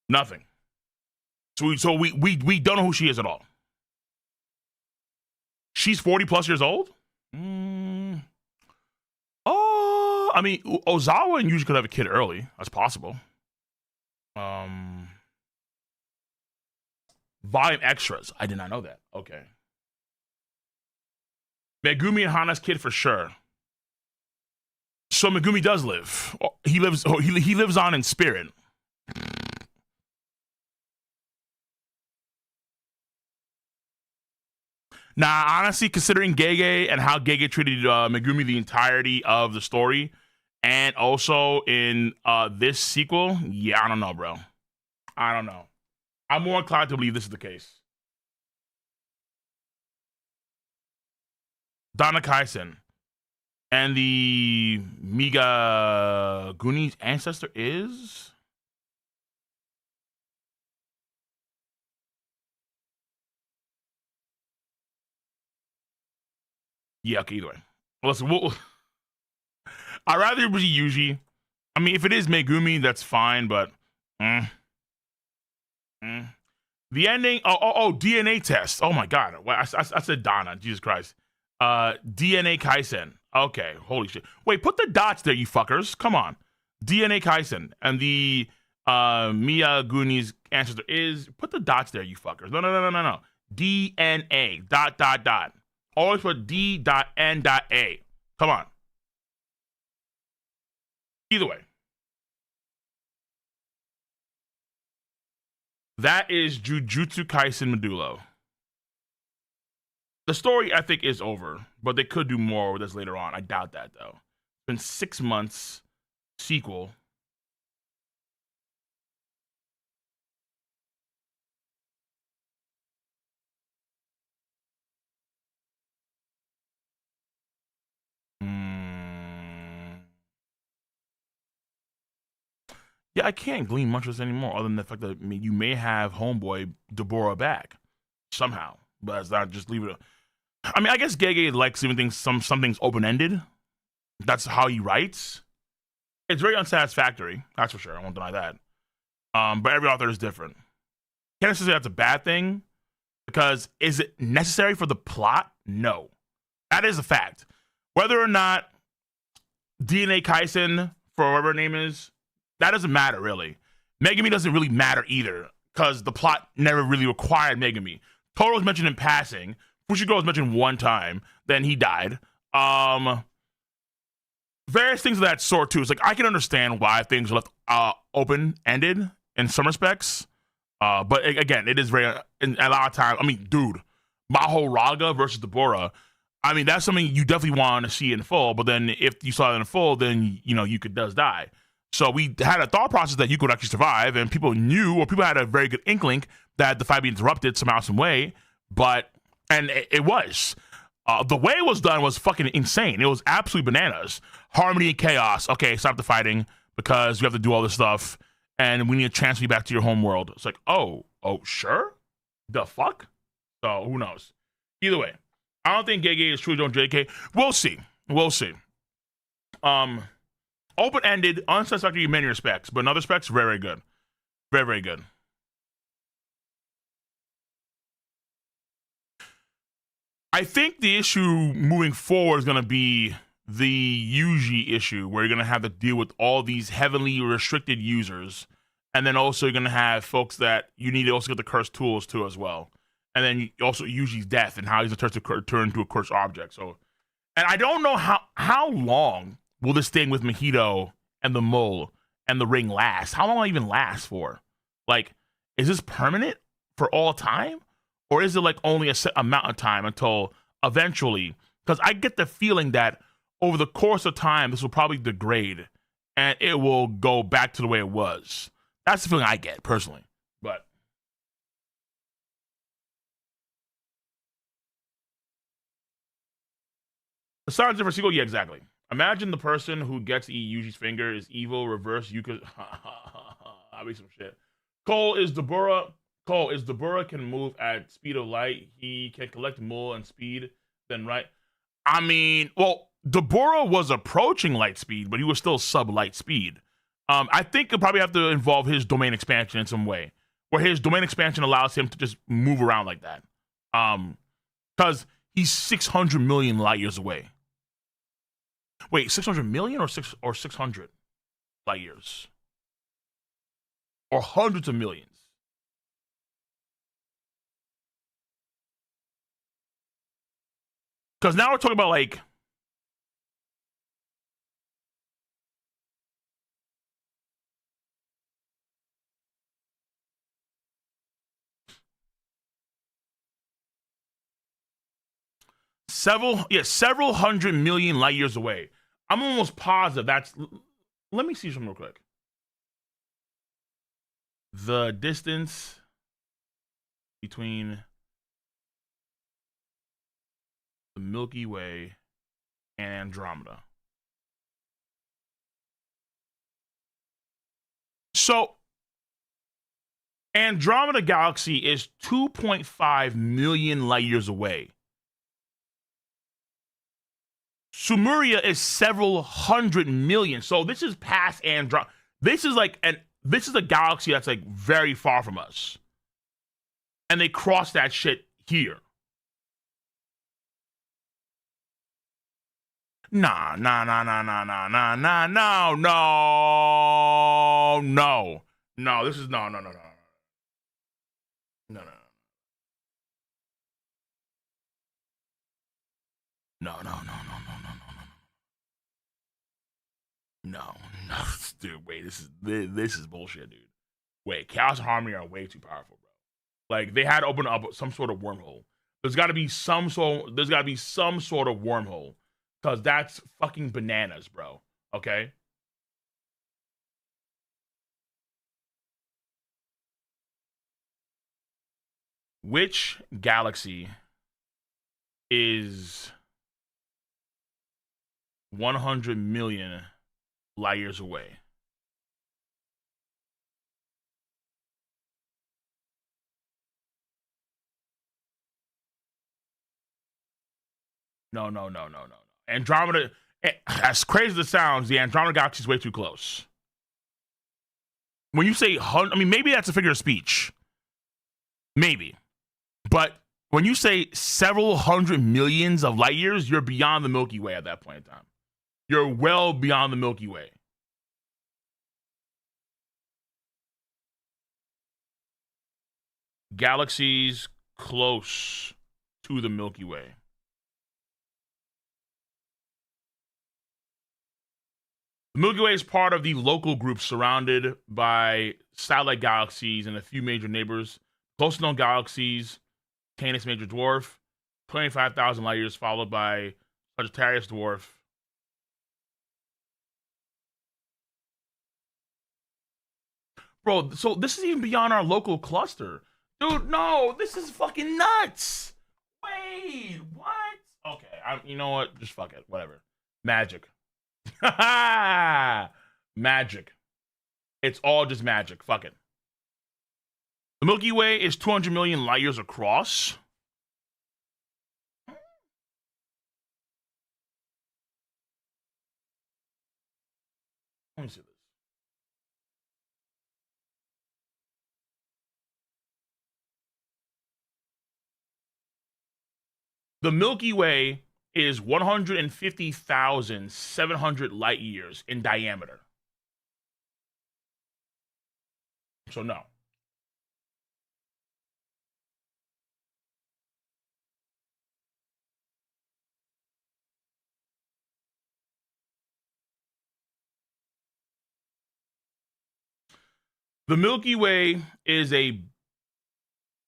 Nothing. So we don't know who she is at all. She's 40 plus years old? Oh, I mean, Ozawa and Yuji could have a kid early. That's possible. Volume extras. I did not know that. Okay. Megumi and Hana's kid for sure. So Megumi does live. He lives on in spirit. Nah, honestly, considering Gege and how Gege treated Megumi the entirety of the story, and also in this sequel, yeah, I don't know, bro. I don't know. I'm more inclined to believe this is the case. Dana Kaisen and the Miga Guni's ancestor is... Yeah, okay, either way. Listen, I'd rather it be Yuji. I mean, if it is Megumi, that's fine, but... The ending... Oh, DNA test. Oh, my God. I said Dana. Jesus Christ. DNA Kaisen. Okay, holy shit. Wait, put the dots there, you fuckers. Come on. DNA Kaisen. And the Miyaguni's ancestor is... Put the dots there, you fuckers. No. DNA. ... Always put D.N.A. Come on. Either way. That is Jujutsu Kaisen Modulo. The story, I think, is over, but they could do more with this later on. I doubt that, though. It's been 6 months sequel. Yeah, I can't glean much of this anymore, other than the fact that you may have Homeboy Deborah back somehow, but it's not just leave it. I mean, I guess Gege likes leaving things some things open ended. That's how he writes. It's very unsatisfactory, that's for sure. I won't deny that. But every author is different. Can't necessarily say that's a bad thing, because is it necessary for the plot? No, that is a fact. Whether or not DNA Kaisen, for whatever her name is, that doesn't matter, really. Megami doesn't really matter either, because the plot never really required Megami. Toro was mentioned in passing. Fushiguro was mentioned one time, then he died. Various things of that sort, too. It's like, I can understand why things are left open-ended in some respects. But again, it is very, in a lot of times, I mean, dude, Maho Raga versus Deborah, I mean, that's something you definitely want to see in full, but then if you saw it in full, then, Yuka does die. So we had a thought process that Yuka would actually survive, and people knew, or people had a very good inkling that the fight be interrupted somehow, some way, and it was. The way it was done was fucking insane. It was absolutely bananas. Harmony and chaos. Okay, stop the fighting, because you have to do all this stuff, and we need to transfer you back to your home world. It's like, oh, sure? The fuck? So, who knows? Either way, I don't think Gege is truly doing JK. We'll see. Open-ended, unsatisfactory in many respects, but in other respects, very, very good. Very, very good. I think the issue moving forward is going to be the Yuji issue, where you're going to have to deal with all these heavily restricted users, and then also you're going to have folks that you need to also get the cursed tools too as well. And then also Yuji's death and how he's turn into a cursed object. So, and I don't know how long will this thing with Mahito and the mole and the ring last? How long will it even last for? Like, is this permanent for all time? Or is it like only a set amount of time until eventually? Because I get the feeling that over the course of time, this will probably degrade and it will go back to the way it was. That's the feeling I get personally. But the Silent Difference sequel, yeah, exactly. Imagine the person who gets to eat Yuji's finger is evil, reverse Yuka. I'll be some shit. Cole is Deborah can move at speed of light. He can collect more and speed than right. I mean, well, Deborah was approaching light speed, but he was still sub-light speed. I think it'll probably have to involve his domain expansion in some way, where his domain expansion allows him to just move around like that. Because he's 600 million light years away. Wait, 600 million or 600 light years? Or hundreds of millions? Because now we're talking about like several hundred million light years away. I'm almost positive that's. Let me see something real quick. The distance between the Milky Way and Andromeda. So, Andromeda Galaxy is 2.5 million light years away. Sumeria is several hundred million. So this is past Andromeda. This is a galaxy that's like very far from us. And they cross that shit here. No. This is no. No, dude. Wait, this is bullshit, dude. Wait, Chaos and Harmony are way too powerful, bro. Like they had to open up some sort of wormhole. There's got to be some sort of wormhole, because that's fucking bananas, bro. Okay. Which galaxy is 100 million light years away? No. Andromeda, as crazy as it sounds, the Andromeda galaxy is way too close. When you say, I mean, maybe that's a figure of speech. Maybe. But when you say several hundred millions of light years, you're beyond the Milky Way at that point in time. You're well beyond the Milky Way. Galaxies close to the Milky Way. The Milky Way is part of the local group surrounded by satellite galaxies and a few major neighbors. Closest known galaxies: Canis Major Dwarf, 25,000 light years, followed by Sagittarius Dwarf. Bro, so this is even beyond our local cluster. Dude, no, this is fucking nuts. Wait, what? Okay, you know what? Just fuck it. Whatever. Magic. Magic. It's all just magic. Fuck it. The Milky Way is 200 million light years across. Let me see this. The Milky Way is 150,700 light years in diameter. So no. The Milky Way is a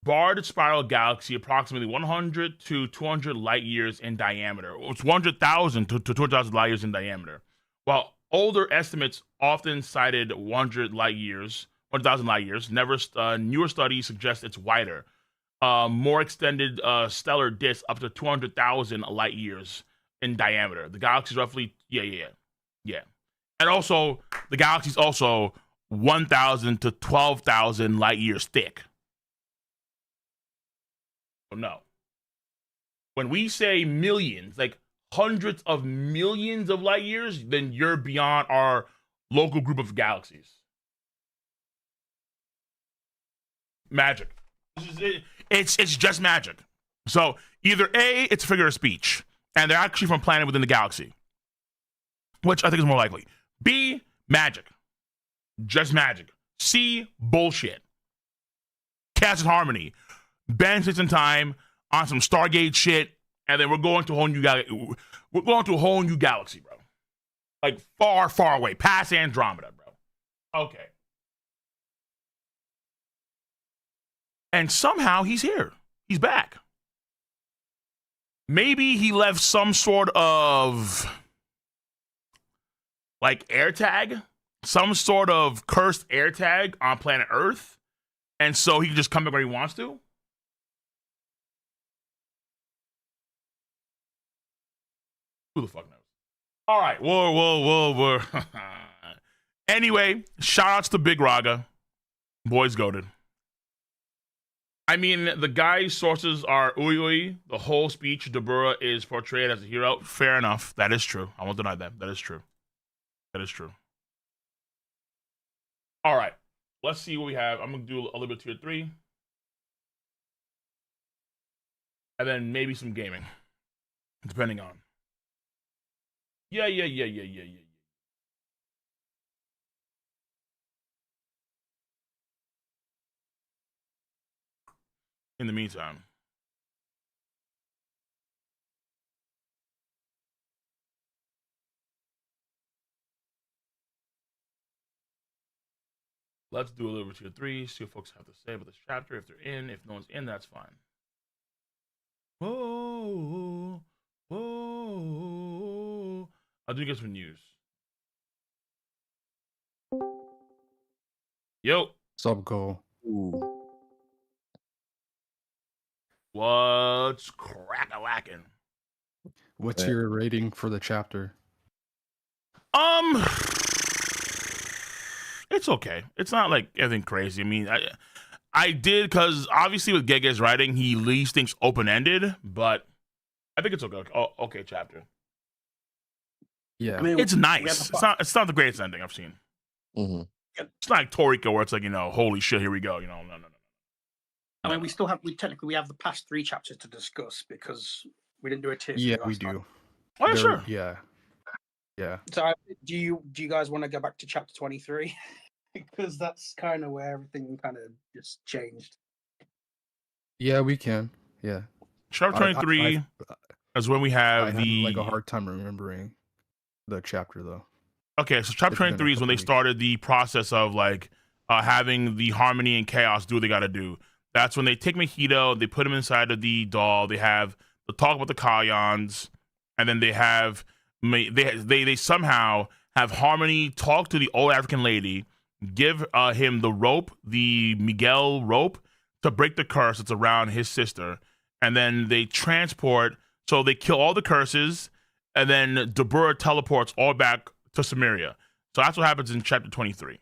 barred spiral galaxy approximately 100 to 200 light years in diameter. It's 100,000 to 200,000 light years in diameter. While older estimates often cited 100,000 light years, newer studies suggest it's wider. More extended stellar disk up to 200,000 light years in diameter. The galaxy is roughly, yeah. And also, the galaxy is also 1,000 to 12,000 light years thick. No. When we say millions, like hundreds of millions of light years, then you're beyond our local group of galaxies. Magic. It's just magic. So either A, it's a figure of speech, and they're actually from a planet within the galaxy, which I think is more likely. B, magic. Just magic. C, bullshit. Chaos and harmony. Bend space and time on some Stargate shit, and then we're going to a whole new galaxy. We're going to a whole new galaxy, bro. Like far, far away, past Andromeda, bro. Okay. And somehow he's here. He's back. Maybe he left some sort of like air tag, some sort of cursed air tag on planet Earth, and so he can just come back where he wants to. Who the fuck knows? All right. Whoa. Anyway, shout outs to Big Raga. Boys goated. I mean, the guy's sources are Uyui. The whole speech, Dabura is portrayed as a hero. Fair enough. That is true. I won't deny that. That is true. All right. Let's see what we have. I'm going to do a little bit of tier 3. And then maybe some gaming. Depending on. Yeah. In the meantime. Let's do a little bit of tier 3, see what folks have to say about this chapter. If they're in, if no one's in, that's fine. Whoa. I'll do get some news. Yo. Sub go. What's crack-a-lacking? What's your rating for the chapter? It's okay. It's not like anything crazy. I mean, I did, because obviously with Gege's writing, he leaves things open-ended, but I think it's okay. Oh, okay, chapter. Yeah, I mean, it's nice. It's not the greatest ending I've seen. Mm-hmm. It's not like Toriko where it's like, holy shit, here we go. No. I mean, we technically have the past 3 chapters to discuss because we didn't do a tier. Yeah, we do. Oh, yeah, sure. Yeah. So, do you guys want to go back to chapter 23? Because that's kind of where everything kind of just changed. Yeah, we can. Yeah. Chapter 23 is when we have like a hard time remembering the chapter though. Okay, so chapter 23 is when they started the process of like having the harmony and chaos do what they got to do. That's when they take Mahito, they put him inside of the doll. They have the talk about the Kalyans, and then they have they somehow have Harmony talk to the old African lady, give him the rope, the Miguel rope, to break the curse that's around his sister, and then they transport. So they kill all the curses, and then Dabura teleports all back to Samaria. So that's what happens in chapter 23.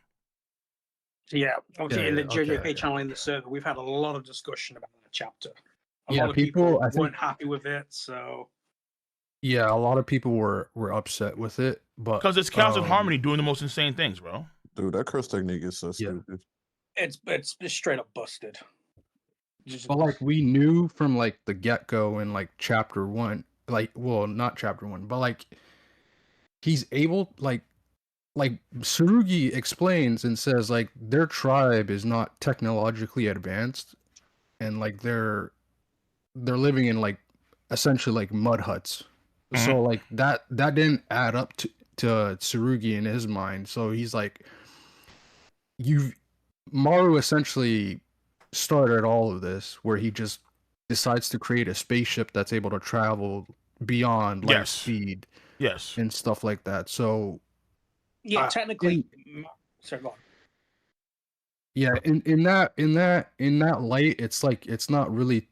So yeah, obviously in the JJK channel in the server, we've had a lot of discussion about that chapter. A lot of people weren't happy with it, so yeah, a lot of people were upset with it, but because it's Chaos and Harmony doing the most insane things, bro. Dude, that curse technique is so stupid. It's straight up busted. But like we knew from like the get-go in like chapter 1, like, well, not chapter 1, but like he's able, like Tsurugi explains and says like their tribe is not technologically advanced, and like they're living in like essentially like mud huts. Mm-hmm. So like that didn't add up to Tsurugi in his mind. So he's like, Maru essentially started all of this, where he just decides to create a spaceship that's able to travel beyond light speed, and stuff like that. So yeah, technically, sorry, go on. Yeah, in that light, it's like it's not really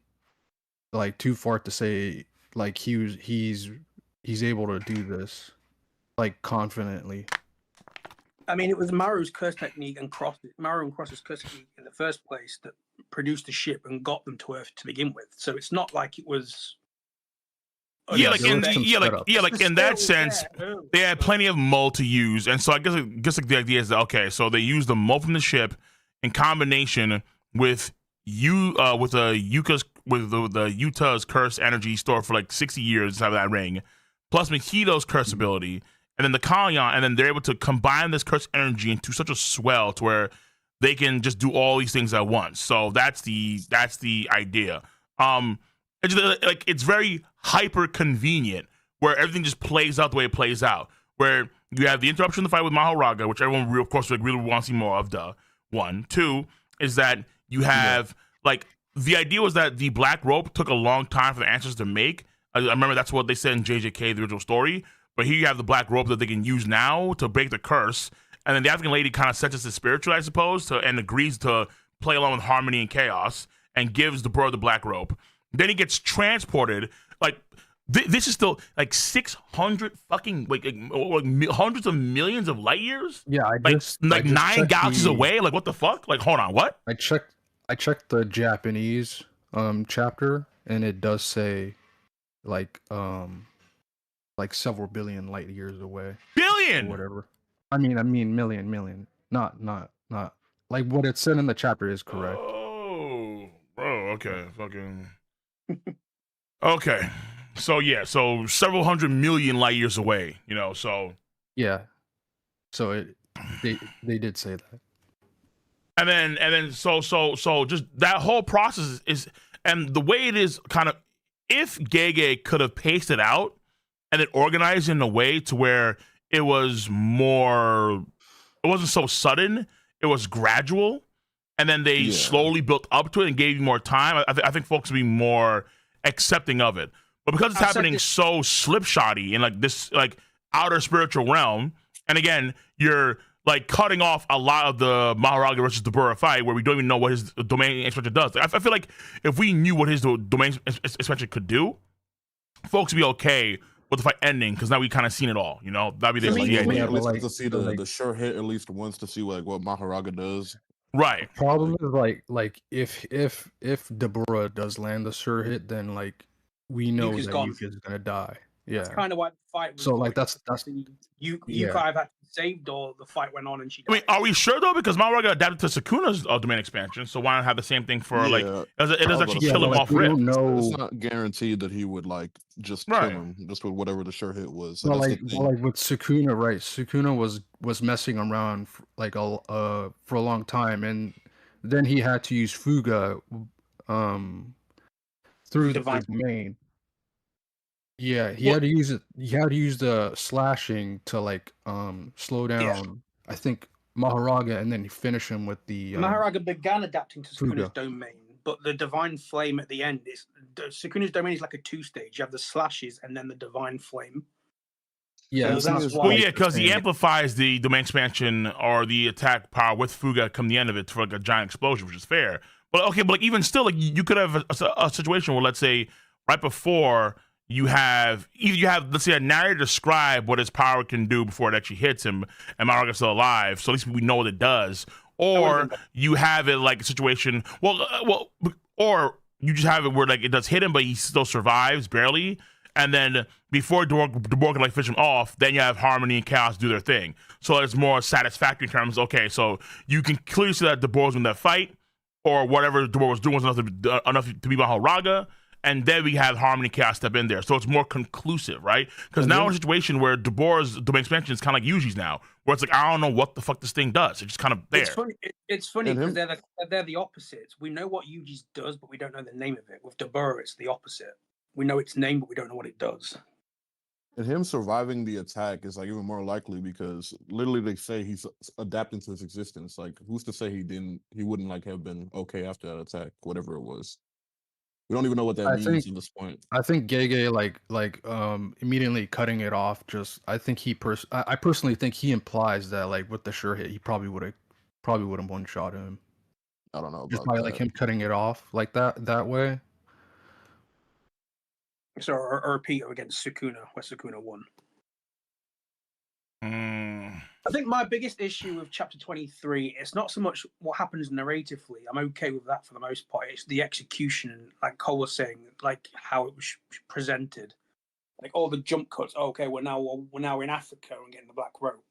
like too far to say like he's able to do this like confidently. I mean, it was Maru's curse technique and Maru and Cross's curse technique in the first place that produced the ship and got them to Earth to begin with. So it's not like it was. In that sense, they had plenty of mold to use, and so I guess like the idea is that so they used the mold from the ship in combination with the Yuta's curse energy stored for like 60 years inside of that ring, plus Mahito's curse ability, and then the Kalyan, and then they're able to combine this curse energy into such a swell to where they can just do all these things at once. So that's the idea. It's very hyper convenient where everything just plays out the way it plays out. Where you have the interruption of the fight with Mahoraga, which everyone of course really wants to see more of. 1, 2 is that you have like the idea was that the black rope took a long time for the answers to make. I remember that's what they said in JJK, the original story. But here you have the black rope that they can use now to break the curse. And then the African lady kind of sets us to spiritual, I suppose, and agrees to play along with Harmony and Chaos and gives the bro the black rope. Then he gets transported. Like this is still like 600 fucking like hundreds of millions of light years. Yeah, I just 9 galaxies away. Like what the fuck? Like hold on, what? I checked the Japanese chapter, and it does say like several billion light years away. Billion. Or whatever. I mean million. Not like what it said in the chapter is correct. Oh, bro. Okay, fucking. Okay, so several hundred million light years away, so yeah, so they did say that, and then so just that whole process is, and the way it is kind of, if Gege could have paced it out and then organized in a way to where it wasn't so sudden, it was gradual, and then they slowly built up to it and gave you more time, I think folks would be more accepting of it. But because it's happening so slipshotty in like this like outer spiritual realm, and again, you're like cutting off a lot of the Maharaga versus Dabura fight where we don't even know what his domain expansion does. I feel like if we knew what his domain expansion could do, folks would be okay with the fight ending because now we kind of seen it all. You know, that'd be the idea. At least to see the sure hit at least once to see like what Maharaga does. Right. The problem is like if Dabura does land the sure hit, then like we know that Yuka's gonna die. Yeah, that's kind of why the fight was. So like that's Yuka either had to be saved or the fight went on and she died. I mean, are we sure though? Because Maharaga adapted to Sukuna's domain expansion, so why not have the same thing for like? It does actually kill him off rip. It's not guaranteed that he would like just kill him just with whatever the sure hit was. So like with Sukuna, right? Sukuna was messing around for a long time, and then he had to use Fuga through the domain. Yeah, he had to use it. He had to use the slashing to like slow down. I think Maharaga, and then finish him with the. Maharaga began adapting to Sukuna's domain, but the divine flame at the end is Sukuna's domain is like a 2-stage. You have the slashes and then the divine flame. Yeah, because he amplifies the domain expansion or the attack power with Fuga come the end of it for like a giant explosion, which is fair. But okay, but like even still, like you could have a situation where let's say right before. You have let's say a narrator describe what his power can do before it actually hits him, and Maharaga's still alive, so at least we know what it does. Or you have it like a situation, or you just have it where like it does hit him, but he still survives barely, and then before Dabura can like fish him off, then you have Harmony and Chaos do their thing. So it's more satisfactory in terms. Okay, so you can clearly see that Dabura's in that fight, or whatever Dabura was doing was enough to be Maharaga. And then we have Harmony Chaos step in there. So it's more conclusive, right? Because now we're in a situation where Dabura's domain expansion is kind of like Yuji's now, where it's like, I don't know what the fuck this thing does. It's just kind of there. It's funny because they're the opposites. We know what Yuji's does, but we don't know the name of it. With Dabura, it's the opposite. We know its name, but we don't know what it does. And him surviving the attack is like even more likely because literally they say he's adapting to his existence. Like, who's to say he wouldn't like have been okay after that attack, whatever it was. We don't even know what that means at this point. I think Gege like immediately cutting it off. I think I personally think he implies that like with the sure hit he probably would have one shot him. I don't know. Just by like him cutting it off like that way. So or repeat against Sukuna, where Sukuna won. I think my biggest issue with chapter 23, it's not so much what happens narratively. I'm okay with that for the most part. It's the execution, like Cole was saying, like how it was presented, like all the jump cuts. Oh, okay, we're now in Africa and getting the black rope,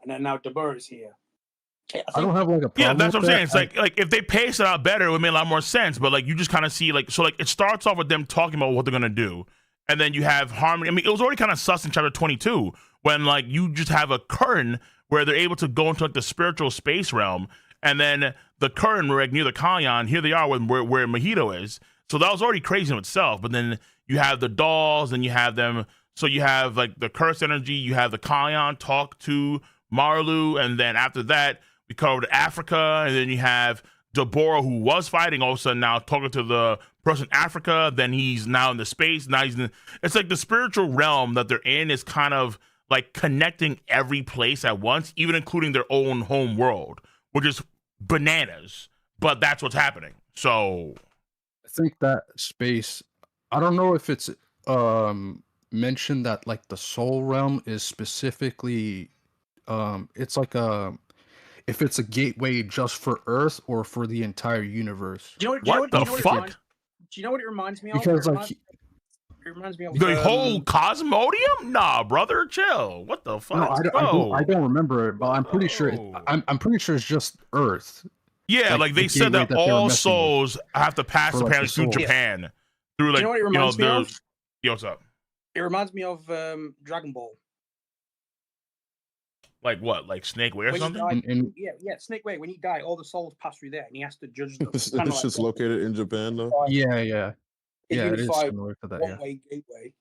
and then now Dabura is here. I don't have like a problem. Yeah, that's what I'm saying. It's like if they pace it out better, it would make a lot more sense. But like you just kind of see like it starts off with them talking about what they're gonna do, and then you have Harmony. I mean, it was already kind of sus in chapter 22 when like you just have a current where they're able to go into like the spiritual space realm, and then the current where like near the Kalyan, here they are where Mahito is. So that was already crazy in itself. But then you have the dolls, and you have them. So you have like the cursed energy. You have the Kalyan talk to Marlu, and then after that we covered Africa, and then you have Dabura who was fighting all of a sudden now talking to the person in Africa. Then he's now in the space. Now it's like the spiritual realm that they're in is kind of like connecting every place at once, even including their own home world, which is bananas, but that's what's happening. So I think that space, I don't know if it's mentioned that like the soul realm is specifically it's like if it's a gateway just for Earth or for the entire universe. What the fuck? Do you know what it reminds me of? Because like it reminds me of the whole Cosmodium. Nah, brother, chill. What the fuck? No, I don't remember it, but I'm pretty sure. I'm pretty sure it's just Earth. Yeah, like they said that all souls have to pass apparently through Japan. Through like you know what it reminds me of? Yo, what's up? It reminds me of Dragon Ball. Like what? Like Snake Way or something? Yeah, Snake Way. When he died, all the souls pass through there, and he has to judge them. It's just located in Japan, though. Yeah, it is similar to that. One-way gateway.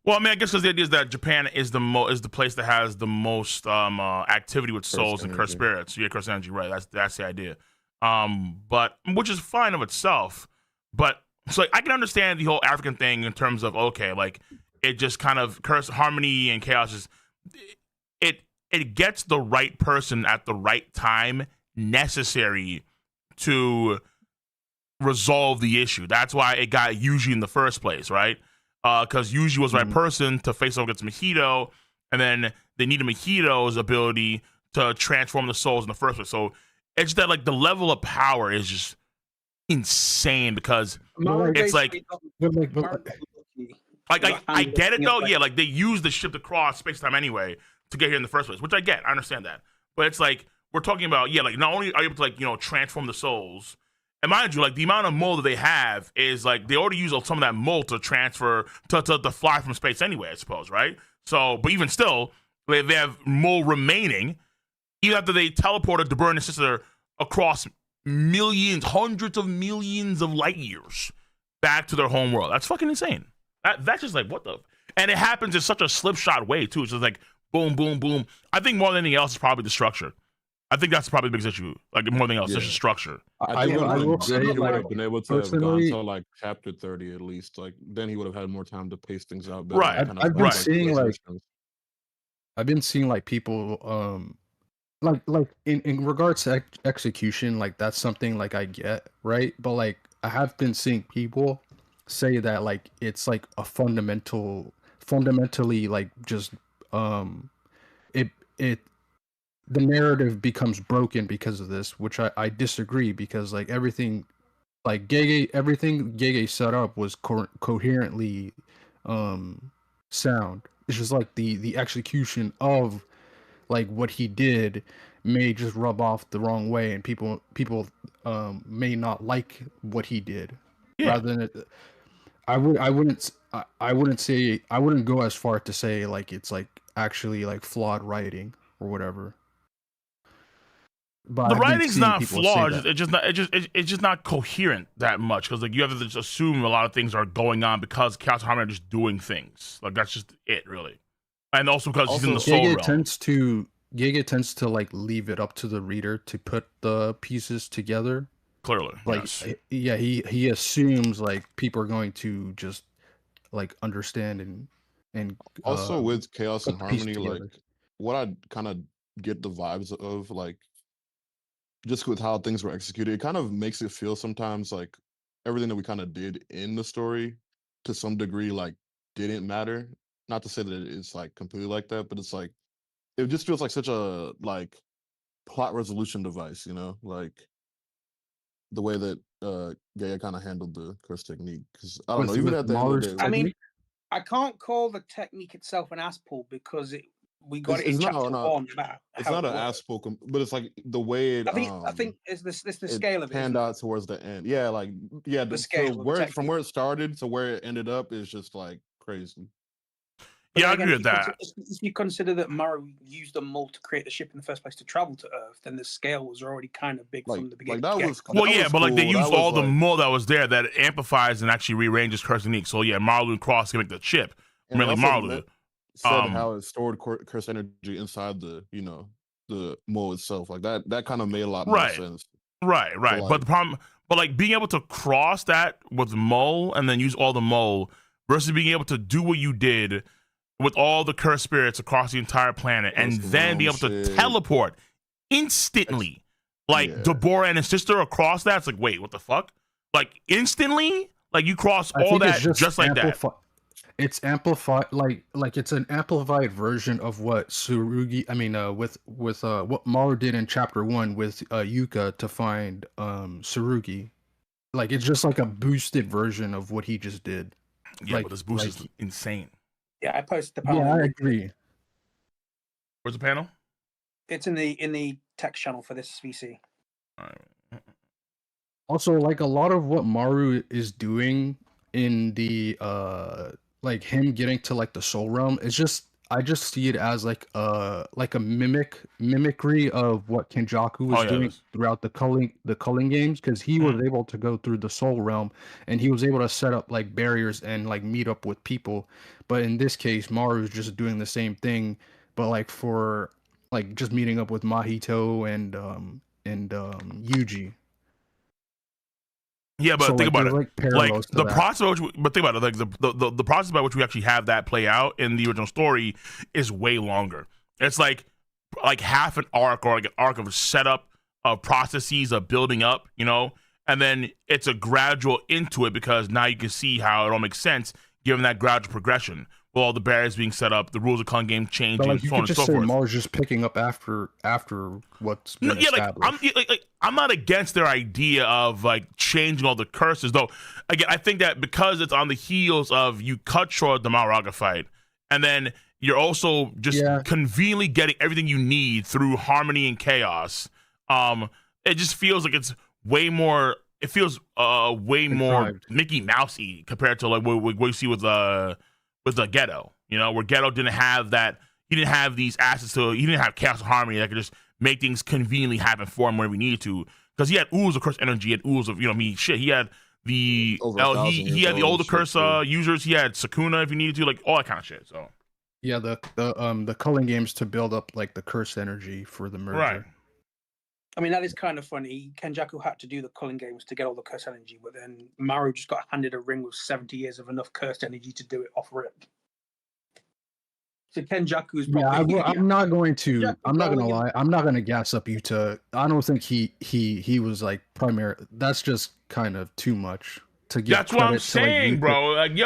Well, I mean, I guess because the idea is that Japan is the place that has the most activity with souls and cursed spirits. Yeah, cursed energy, right? That's the idea. But which is fine of itself. But so like, I can understand the whole African thing in terms of okay, like it just kind of cursed harmony and chaos. it gets the right person at the right time necessary to resolve the issue. That's why it got Yuji in the first place, right? Because Yuji was the right person to face off against Mahito, and then they needed Mahito's ability to transform the souls in the first place. So it's just that like the level of power is just insane because it's like I get it though. Yeah, like they use the ship to cross space time anyway to get here in the first place, which I get. I understand that. But it's like we're talking about, yeah, like not only are you able to like, you know, transform the souls, and mind you, like the amount of mold that they have is like they already use some of that mold to transfer to fly from space anyway, I suppose, right? So, but even still, they have mold remaining, even after they teleported Debur and his sister across millions, hundreds of millions of light years back to their home world. That's fucking insane. That's just like, what the? And it happens in such a slipshod way, too. It's just like, boom, boom, boom. I think more than anything else is probably the structure. I think that's probably the biggest issue. Like, more than anything else, just the structure. I will say he would like, have been able to have gone to like chapter 30 at least. Like, then he would have had more time to pace things out better. Right. I've been seeing like people like in regards to execution, like that's something like I get, right? But like I have been seeing people say that like it's like a fundamentally like just it the narrative becomes broken because of this, which I disagree, because like everything Gege set up was coherently sound. It's just like the execution of like what he did may just rub off the wrong way, and people may not like what he did. Yeah. Rather than I wouldn't go as far to say like it's like actually like flawed writing or whatever. But the writing's not flawed. It's just not coherent that much, because like you have to just assume a lot of things are going on because Chaos and Harmony are just doing things. Like that's just it, really. And also because he's in the soul realm. Gege tends to like leave it up to the reader to put the pieces together. Clearly, like yes. Yeah, he assumes like people are going to just like understand and also with Chaos and Harmony, like what I kind of get the vibes of, like just with how things were executed, it kind of makes it feel sometimes like everything that we kind of did in the story to some degree like didn't matter. Not to say that it's like completely like that, but it's like it just feels like such a like plot resolution device, you know, like the way that Gaia kind of handled the curse technique. Because I don't know, even at the end of the day, I mean, I can't call the technique itself an ass pull because we got it in chapter 1. It's not an ass pull, but it's like the way it. I think it's the scale of it. Panned out towards the end, yeah, like the scale from where it started to where it ended up is just like crazy. Yeah, I agree with that. If you consider that Maru used a mold to create the ship in the first place to travel to Earth, then the scale was already kind of big from the beginning. But like they used all the mold that was there that amplifies and actually rearranges curse technique. So yeah, Marlu and Cross can make the chip. Mainly Marlu said how it stored curse energy inside the the mold itself. Like that kind of made a lot more sense. Right. But the problem, like being able to cross that with mole and then use all the mole versus being able to do what you did with all the cursed spirits across the entire planet, and then be able to teleport instantly, like Deborah and his sister across that. It's like, wait, what the fuck? Like instantly, like you cross all that just like that. It's amplified, like it's an amplified version of what Tsurugi. I mean, with what Maru did in chapter 1 with Yuka to find Tsurugi. Like it's just like a boosted version of what he just did. Yeah, but this boost is insane. Yeah, I posted the panel. Yeah, I agree. Where's the panel? It's in the text channel for this VC. All right. Also, like a lot of what Maru is doing in the like him getting to like the soul realm, it's just I just see it as like a mimicry of what Kenjaku was doing throughout the culling games, because he was able to go through the soul realm and he was able to set up like barriers and like meet up with people. But in this case, Maru is just doing the same thing, but like for like just meeting up with Mahito and Yuji. Yeah, but so, think about it. Like the process, but think about it. Like the process by which we actually have that play out in the original story is way longer. It's like like half an arc or like an arc of setup of processes of building up, you know, and then it's a gradual into it because now you can see how it all makes sense given that gradual progression. With all the barriers being set up, the rules of Kung game changing, But like you so on could and just so say forth. Mars just picking up after what's been established. I'm not against their idea of like changing all the curses, though. Again, I think that because it's on the heels of you cut short the Malraga fight, and then you're also just conveniently getting everything you need through harmony and chaos. It just feels like it's way more. It feels way more Mickey Mousey compared to like what you see with the Ghetto. You know, where Ghetto didn't have that. He didn't have these assets, so he didn't have chaos and harmony that could just make things conveniently happen for him whenever we needed to. Because he had ooze of curse energy and ooze of, you know, shit. He had the he had the older curse users. He had Sakuna if he needed to, like all that kind of shit. So yeah, the culling games to build up like the curse energy for the merger. Right. I mean, that is kind of funny. Kenjaku had to do the culling games to get all the curse energy, but then Maru just got handed a ring with 70 years of enough cursed energy to do it off rip. So Kenjaku is probably. I'm not going to. I'm not gonna lie. I'm not gonna gas up Yuta. I don't think he was like primary. That's just kind of too much to give. That's what I'm saying, bro. Like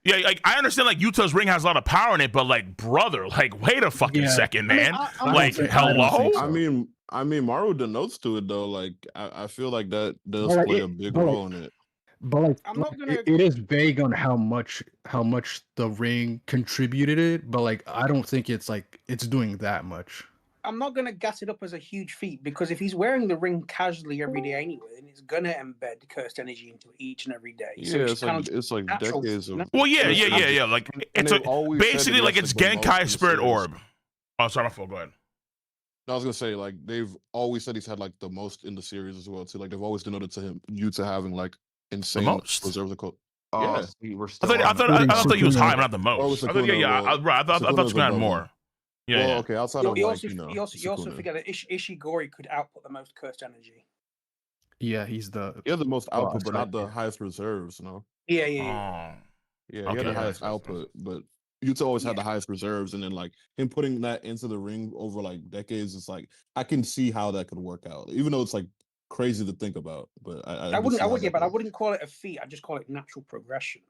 like I understand like Yuta's ring has a lot of power in it, but like brother, like wait a fucking second, man. Like hello. So. I mean, Maru denotes to it though. Like I feel like that does play a big role in it. But like, it is vague on how much the ring contributed it, but like I don't think it's doing that much. I'm not gonna gas it up as a huge feat because if he's wearing the ring casually every day anyway, then it's gonna embed cursed energy into it each and every day. So it's like decades of. Well, yeah. Like it's basically like it's Genkai Spirit Orb. Oh, sorry, my fault. Go ahead. I was gonna say like they've always said he's had like the most in the series as well too. Like they've always denoted to him Yuta having like insane reserves of code. Yeah, we're still. I thought he was high, but not the most. I thought Sakuna had more. Yeah. Well, okay. Outside of you also forget that Ishigori could output the most cursed energy. Yeah, he's the most output, but not the highest reserves. No. Yeah. He had the highest output, but Yuta always had the highest reserves, and then like him putting that into the ring over like decades, it's like I can see how that could work out, even though it's like crazy to think about. But I wouldn't call it a feat. I just call it natural progression.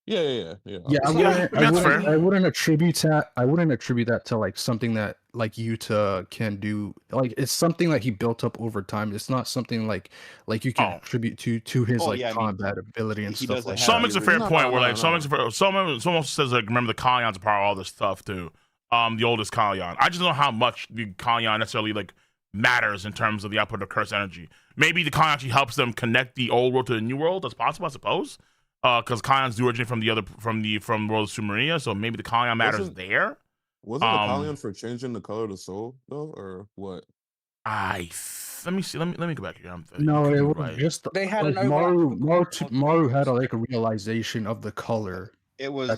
Yeah. I wouldn't attribute that to like something that like Yuta can do. Like it's something that he built up over time. It's not something like you can attribute to his combat ability and stuff like that. Some makes a fair point where like someone says like remember the Kalyan's a part of all this stuff too. The oldest Kalyan. I just don't know how much the Kalyan necessarily like matters in terms of the output of curse energy. Maybe the Kalyan actually helps them connect the old world to the new world. That's possible, I suppose. Because Kalyans do originate from the world of Sumeria, so maybe the Kalyan matters there. Wasn't the Kalyan for changing the color of the soul though, or what? Let me see. Let me go back here. No, it was just they had like, Maru had like a realization of the color. It was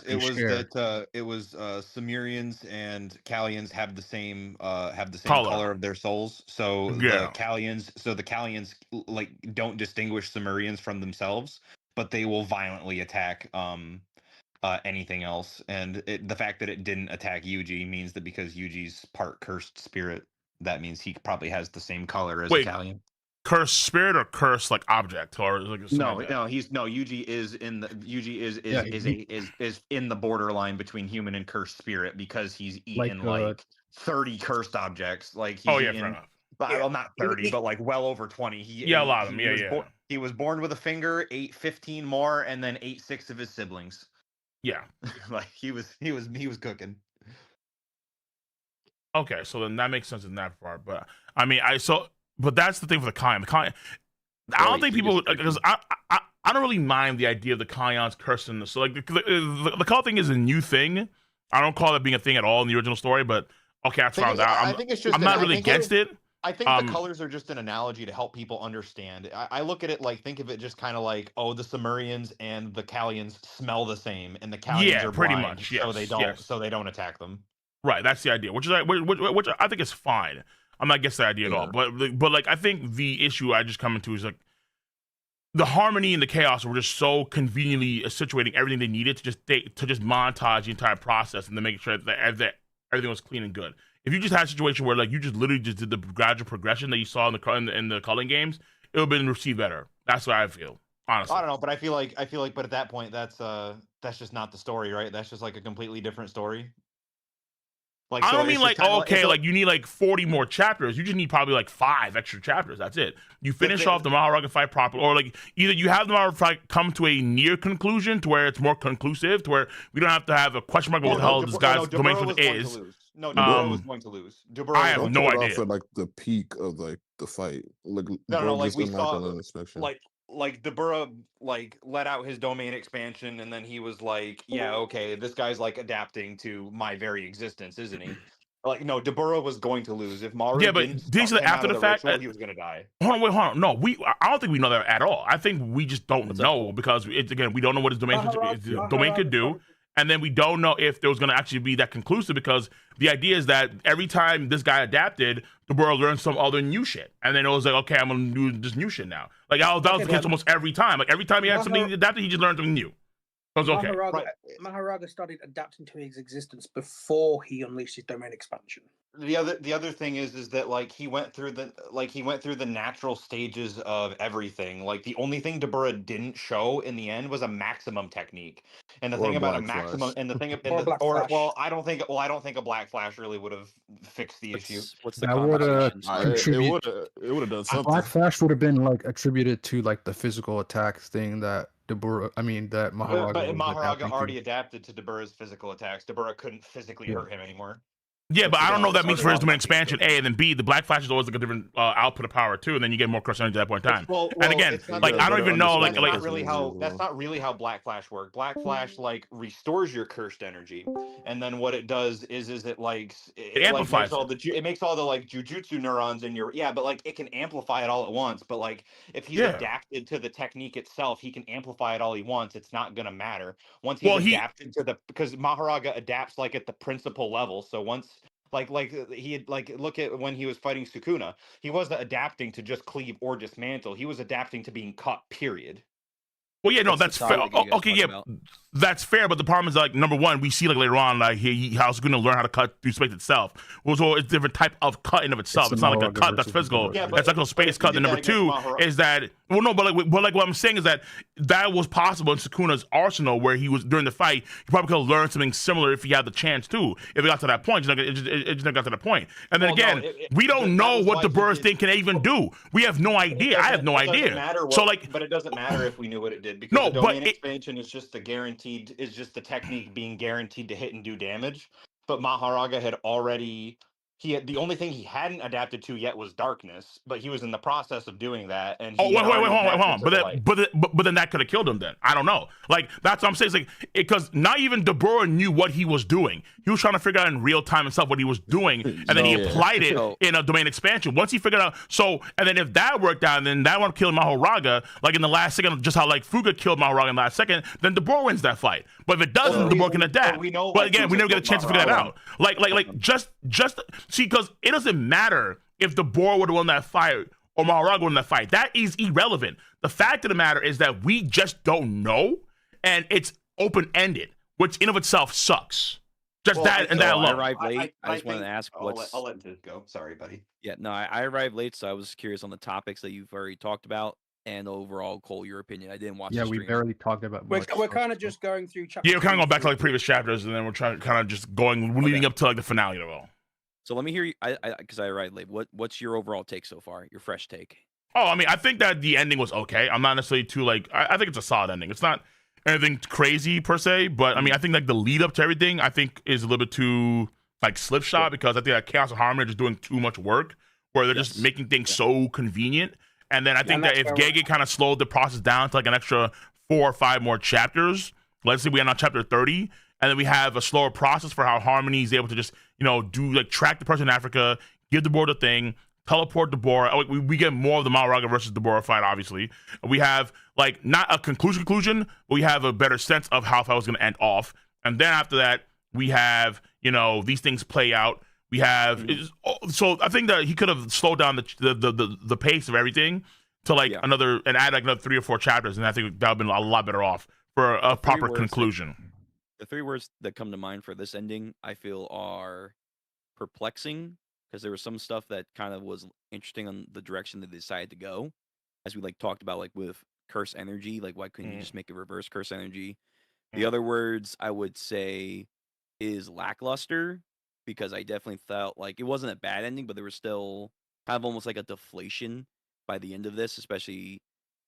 Sumerians and Kalyans have the same color of their souls. So the Kalyans like don't distinguish Sumerians from themselves, but they will violently attack anything else. And the fact that it didn't attack Yuji means that because Yuji's part cursed spirit, that means he probably has the same color as Kalyan. Cursed spirit or cursed like object or like Yuji is in the borderline between human and cursed spirit because he's eaten like 30 cursed objects. Like he's fair enough. Well, not 30, but like well over 20. A lot of them. He was born with a finger, ate 15 more, and then ate 6 of his siblings. Yeah, like he was cooking. Okay, so then that makes sense in that part. But I mean, but that's the thing for the Kalyan. I don't think people because I don't really mind the idea of the Kalyans cursing. So like the color thing is a new thing. I don't call it being a thing at all in the original story, but okay, I found out. I'm not really against it. I think the colors are just an analogy to help people understand. I look at it like, think of it just kind of like, the Sumerians and the Kalyans smell the same, and the Kalyans are pretty blind, much, yes, so they don't attack them. Right, that's the idea, which I think is fine. I'm not against the idea at all, but like I think the issue I just come into is like the harmony and the chaos were just so conveniently situating everything they needed to just montage the entire process and to make sure that everything was clean and good. If you just had a situation where like you just literally just did the gradual progression that you saw in the culling games, it would have been received better. That's what I feel. Honestly. I don't know, but I feel like, but at that point, that's just not the story, right? That's just like a completely different story. Like, I don't mean like, okay, like you need like 40 more chapters. You just need probably like 5 extra chapters. That's it. You finish off the Mahoraga fight properly, or like either you have the Mahoraga fight come to a near conclusion to where it's more conclusive, to where we don't have to have a question mark about what the hell this guy's domain is. No, Debura was going to lose. I have no idea. Off at like the peak of like the fight. Like, no, like we saw, like Debura like let out his domain expansion, and then he was like, yeah, okay, this guy's like adapting to my very existence, isn't he? Like, no, Debura was going to lose if Maru. Yeah, but these are after the fact. He was gonna die. Hold on. No, I don't think we know that at all. I think we just don't know because again, we don't know what his domain could do. And then we don't know if there was going to actually be that conclusive, because the idea is that every time this guy adapted, the world learned some other new shit. And then it was like, okay, I'm going to do this new shit now. Like, that was the case almost every time. Like, every time he had something adapted, he just learned something new. So it's okay. Mahoraga started adapting to his existence before he unleashed his domain expansion. The other thing is that like he went through the natural stages of everything. Like the only thing Debura didn't show in the end was a maximum technique. And the thing about a maximum and the thing I don't think a Black Flash really would have fixed the issue. What's the contribution? It would have done something. Black Flash would have been like attributed to like the physical attacks thing that that Mahoraga. But Mahoraga already adapted to Debura's physical attacks. Debura couldn't physically hurt him anymore. Yeah, but I don't know what that means for his domain expansion, A, and then B, the Black Flash is always like a different output of power too, and then you get more crush energy at that point in time. And again, like I don't even know, like that's not really how Black Flash works. Black Flash like restores your cursed energy, and then what it does is it like it amplifies it makes all the like jujutsu neurons in your but like it can amplify it all at once. But like if he's adapted to the technique itself, he can amplify it all he wants. It's not gonna matter once he's adapted to because Mahoraga adapts like at the principal level. So once like he had like look at when he was fighting Sukuna, he wasn't adapting to just cleave or dismantle. He was adapting to being cut, period. Well, yeah, no, that's fair. Okay, yeah, that's fair. But the problem is, like, number one, we see like later on, like how it's going to learn how to cut through space itself. Well, so it's a different type of cut in of itself. It's not like a cut that's physical. Yeah, it's like a space cut. And number two is that but what I'm saying is that was possible in Sukuna's arsenal, where he was during the fight. He probably could have learned something similar if he had the chance to. If it got to that point, it just got to that point. And then we don't know what the Burst thing can even do. We have no idea. I have no idea. But it doesn't matter if we knew what it did. Because the domain expansion is just the technique being guaranteed to hit and do damage. But Mahoraga had already the only thing he hadn't adapted to yet was darkness, but he was in the process of doing that. And hold on. But then that could have killed him. Then I don't know. Like that's what I'm saying. It's like because not even Debura knew what he was doing. He was trying to figure out in real time himself what he was doing, and then he applied it in a domain expansion. Once he figured out, and then if that worked out, then that one killed Mahoraga. Like in the last second, just how like Fuga killed Mahoraga in the last second, then Debura wins that fight. But if it doesn't, Debura can adapt. But again, we never get a chance to figure that out. Just. See, because it doesn't matter if Debura would have won that fight or Mahoraga won that fight. That is irrelevant. The fact of the matter is that we just don't know, and it's open-ended, which in of itself sucks. That alone. I arrived late. I just wanted to ask I'll let this go. Sorry, buddy. Yeah, no, I arrived late, so I was curious on the topics that you've already talked about. And overall, Cole, your opinion. I didn't watch the stream. We barely talked about We're kind of just going through chapters. Yeah, we're kind of going back to like previous chapters, and then we're trying to kind of just leading up to like the finale of it all. So let me hear you, because I arrived late. What's your overall take so far? Your fresh take? Oh, I mean, I think that the ending was okay. I'm not necessarily too like. I think it's a solid ending. It's not anything crazy per se, but I mean, I think like the lead up to everything, I think is a little bit too like slipshod because I think that Chaos and Harmony are just doing too much work, where they're just making things so convenient. And then I think that if Gege kind of slowed the process down to like an extra 4 or 5 more chapters, let's say we end on chapter 30. And then we have a slower process for how Harmony is able to just, do like track the person in Africa, give Debura the thing, teleport Debura. We get more of the Mahoraga versus Debura fight, obviously. We have like not a conclusion, but we have a better sense of how the fight was going to end off. And then after that, we have, these things play out. We have so I think that he could have slowed down the pace of everything to like add another 3 or 4 chapters, and I think that would have been a lot better off for a proper conclusion. The 3 words that come to mind for this ending, I feel, are perplexing because there was some stuff that kind of was interesting on the direction that they decided to go, as we like talked about, like with curse energy. Like, why couldn't you just make a reverse curse energy? The other words I would say is lackluster, because I definitely felt like it wasn't a bad ending, but there was still kind of almost like a deflation by the end of this, especially,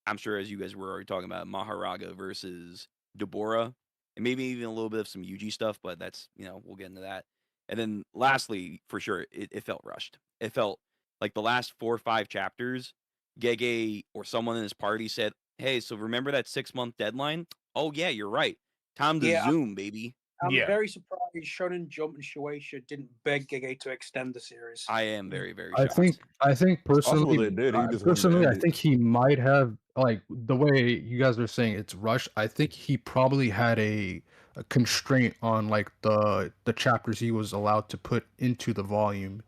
I'm sure, as you guys were already talking about, Maharaga versus Deborah, and maybe even a little bit of some Yuji stuff, but that's, we'll get into that. And then lastly, for sure, it felt rushed. It felt like the last 4 or 5 chapters, Gege or someone in his party said, hey, so remember that 6-month deadline? Oh, yeah, you're right. Time to zoom, baby. I'm very surprised Shonen Jump and Shueisha didn't beg Gege to extend the series. I am very, very shocked. I think personally, they did. He just personally, I think he might have, like, the way you guys are saying it's rushed. I think he probably had a constraint on like the chapters he was allowed to put into the volume.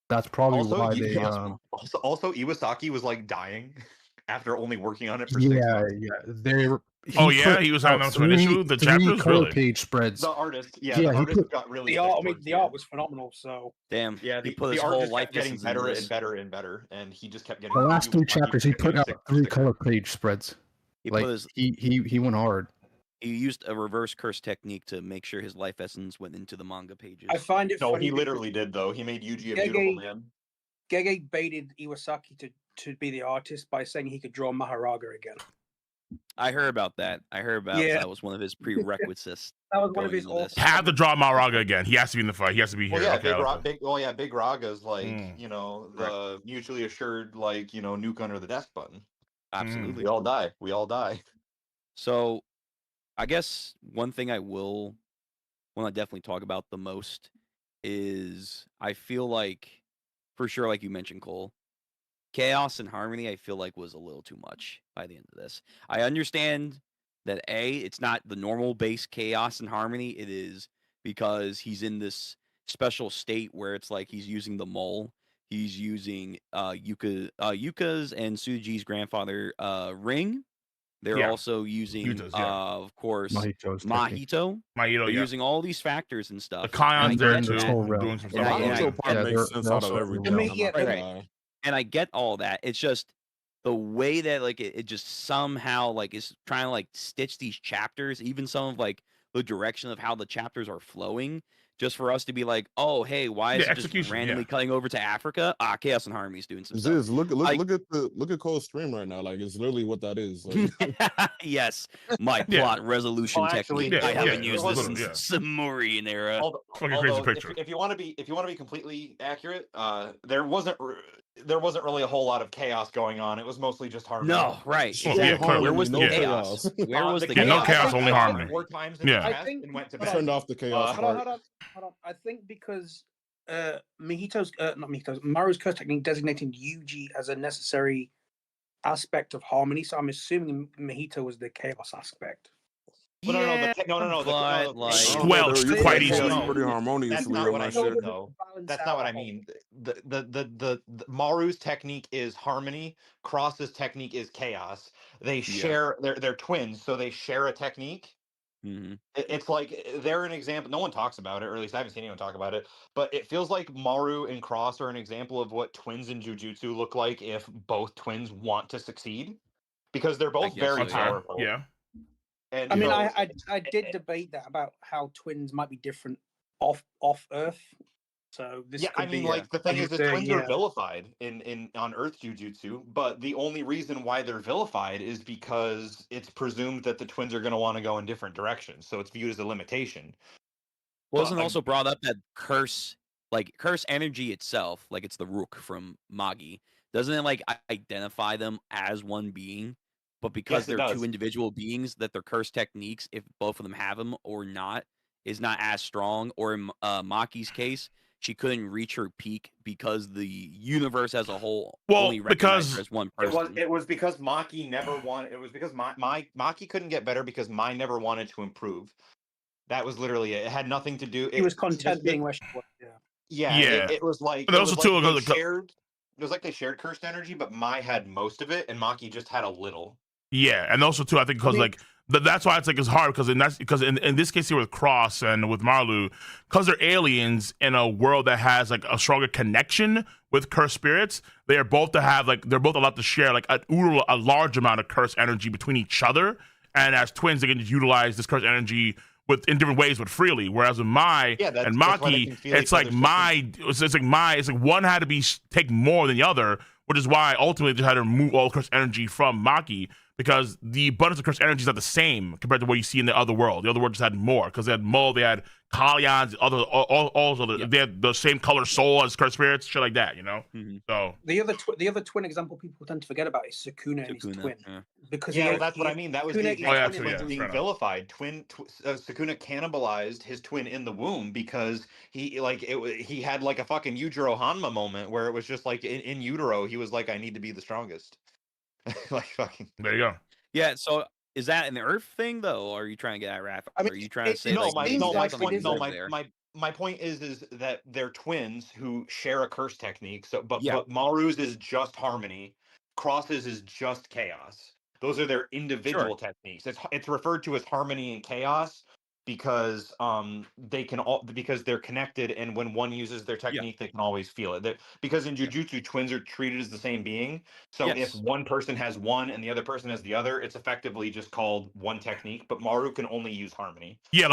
That's probably why they. Also, Iwasaki was like dying after only working on it for 6 months. He was having some issue. The chapters color really. page spreads. The artist, the artist got really. The art was phenomenal. So damn, he put his art whole just life kept getting better and better and better, and he just kept getting. The last 3 chapters, he put out 3 color page spreads. He like put his, he went hard. He used a reverse curse technique to make sure his life essence went into the manga pages. I find it funny. No, he literally did though. He made Yuji a beautiful man. Gege baited Iwasaki to be the artist by saying he could draw Maharaga again. I heard about that. That was one of his prerequisites. That was one of his. Have to draw Maharaga again. He has to be in the fight. He has to be here. Big Raga's like the mutually assured nuke under the desk button. Absolutely, we all die. So, I guess one thing I will want to definitely talk about the most is I feel like, for sure, like you mentioned, Cole, chaos and harmony, I feel like was a little too much by the end of this. I understand that it's not the normal base chaos and harmony. It is because he's in this special state where it's like he's using the mole. He's using Yuka's and Tsuji's grandfather ring. They're also using, of course, Mahito. They're using all these factors and stuff. The Kion's there too, doing some stuff. Mahito part makes sense out of everything. And I get all that. It's just the way that it just somehow is trying to stitch these chapters, even some of the direction of how the chapters are flowing, just for us to be like, oh, hey, why is it just randomly cutting over to Africa? Chaos and Harmony's doing some stuff. Look at Cole's stream right now. Like, it's literally what that is. Yes, my plot resolution technique. I haven't used this since Samurian era. Crazy picture. If you want to be completely accurate, there wasn't really a whole lot of chaos going on. It was mostly just harmony. No, right. Where was the chaos? Where was the chaos? No chaos, only harmony. 4 times and went to bed. Turned off the chaos. Hold on. I think because Maru's curse technique designated Yuji as a necessary aspect of harmony, so I'm assuming Mahito was the chaos aspect. Squelched quite easily. Pretty harmoniously. That's not what I mean, though. That's not what I mean. The Maru's technique is harmony. Cross's technique is chaos. They share. They're twins, so they share a technique. Mm-hmm. It's like they're an example. No one talks about it, or at least I haven't seen anyone talk about it. But it feels like Maru and Cross are an example of what twins in Jujutsu look like if both twins want to succeed, because they're both very powerful. Yeah. And I mean, I did debate that about how twins might be different off Earth. So this the thing is, the twins are vilified on Earth Jujutsu, but the only reason why they're vilified is because it's presumed that the twins are going to want to go in different directions, so it's viewed as a limitation. Wasn't also brought up that curse energy itself, it's the Rook from Magi, doesn't it identify them as one being? But because they're 2 individual beings, that their curse techniques, if both of them have them or not, is not as strong. Or in Maki's case, she couldn't reach her peak because the universe as a whole only recognized her as one person. It was because Maki never wanted. It was because Maki couldn't get better because Mai never wanted to improve. That was literally it. It had nothing to do. He was content being where she was. It was like. But also too, it was like they shared cursed energy, but Mai had most of it, and Maki just had a little. Yeah, and also too, I think because That's why it's like it's hard because in this case here with Cross and with Maru, because they're aliens in a world that has like a stronger connection with cursed spirits, they are both to have like they're both allowed to share like a large amount of cursed energy between each other, and as twins they can just utilize this cursed energy in different ways but freely. Whereas with Mai and Maki, it's like one had to take more than the other, which is why ultimately they had to remove all cursed energy from Maki. Because the abundance of cursed energy is not the same compared to what you see in the other world. The other world just had more because they had Mo, they had Kalyans, they had the same color soul as cursed spirits, shit like that, you know. Mm-hmm. So the other twin example people tend to forget about is Sukuna and his twin, because that's what I mean. That was being vilified. Sukuna cannibalized his twin in the womb because he had like a fucking Yujiro Hanma moment where it was just like in utero he was like, I need to be the strongest. Like fucking. There you go. Yeah. So is that an Earth thing though, or are you trying to get at Raph? I mean, are you trying to say my point is that they're twins who share a curse technique. So, but Maru's is just harmony, Cross's is just chaos. Those are their individual techniques. It's referred to as harmony and chaos because because they're connected, and when one uses their technique they can always feel it. Because in Jujutsu twins are treated as the same being, so if one person has one and the other person has the other, it's effectively just called one technique. But Maru can only use harmony. In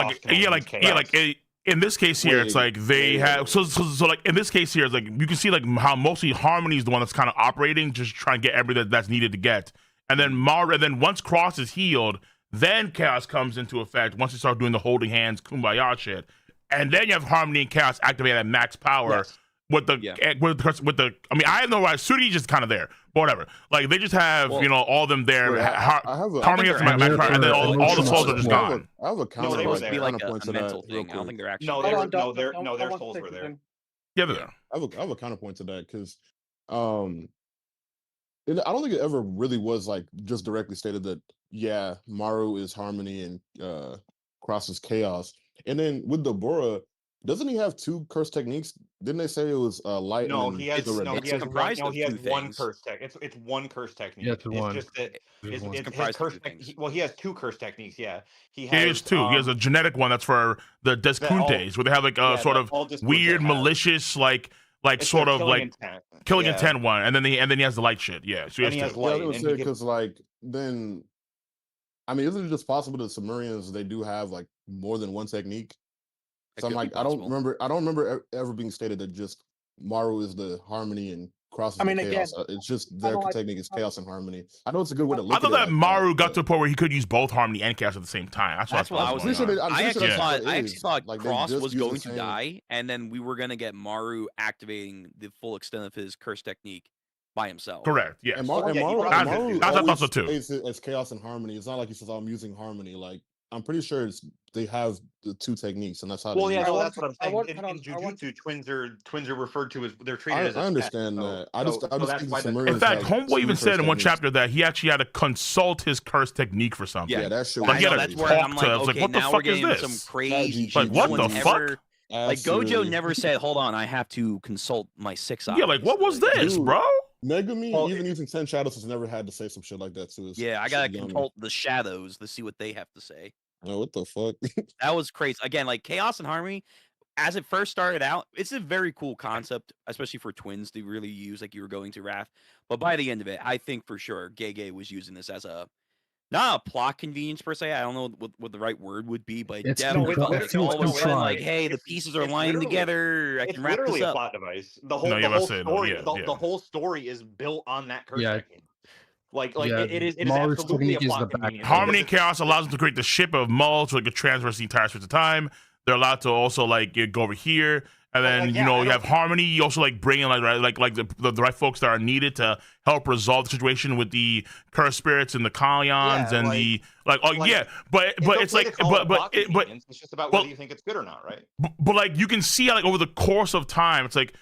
this case here, it's like they have so like in this case here, it's like you can see like how mostly harmony is the one that's kind of operating, just trying to get everything that's needed to get, and then once Cross is healed, then chaos comes into effect once you start doing the holding hands, kumbaya shit, and then you have harmony and chaos activated at max power with the. I mean, I have no right. Suri just kind of there, but whatever. Like they just have all of them there. Harmony at max power, and then all the souls are just gone. I have a counterpoint to mental thing. I don't think they're actually. Their souls were there. Yeah, they're there. I have a counterpoint to that because, I don't think it ever really was like just directly stated that Maru is harmony and Cross is chaos. And then with the Bora, doesn't he have two curse techniques? Didn't they say it was light? No, and he has one curse tech. It's one curse technique. Yeah, it's one. Just that his curse. He has two curse techniques. Yeah, he has two. He has a genetic one that's for the Deskuntes, where they have like a sort of weird, malicious, sort of like killing intent one, and then he has the light shit. Yeah, so he has two. I was saying because then, I mean, isn't it just possible that Sumerians they do have like more than one technique? So I'm like, I don't remember ever being stated that just Maru is the harmony and Cross is the chaos. It's just their technique is chaos and harmony. I know it's a good way to look at it. I thought that Maru got to a point where he could use both harmony and chaos at the same time. That's what I was thinking. I actually thought Cross was going to die, and then we were going to get Maru activating the full extent of his curse technique by himself. Correct. Yeah. And Maru I thought so too. It's chaos and harmony. It's not like he says, "I'm using harmony." Like I'm pretty sure they have the two techniques, and that's how. That's what I'm saying. In Jujutsu, twins are referred to as they're treated as. I understand that. I just in fact, Homeboy even said in one chapter that he actually had to consult his curse technique for something. Yeah, that shit. Like he had to talk to. I was like, what the fuck is this? Some crazy. Like what the fuck? Like Gojo never said, "Hold on, I have to consult my 6 eyes." Yeah, like what was this, bro? Megumi, even using 10 shadows, has never had to say some shit like that to us. Yeah, I gotta consult the shadows to see what they have to say. Oh, what the fuck? That was crazy. Again, like chaos and harmony, as it first started out, it's a very cool concept, especially for twins to really use, like you were going to Raph. But by the end of it, I think for sure Gege was using this as not a plot convenience per se. I don't know what the right word would be, but it's definitely like, hey, the pieces are lining together. I can wrap this up. A plot device. The whole story is built on that curse technique. It is absolutely a plot convenience. Harmony and chaos allows them to create the ship of Mull, so it can traverse the entire space of time. They're allowed to also go over here. And then you have harmony. You also bring in the right folks that are needed to help resolve the situation with the cursed spirits and the Kalyans and it's just about whether you think it's good or not, right? But you can see over the course of time, it's like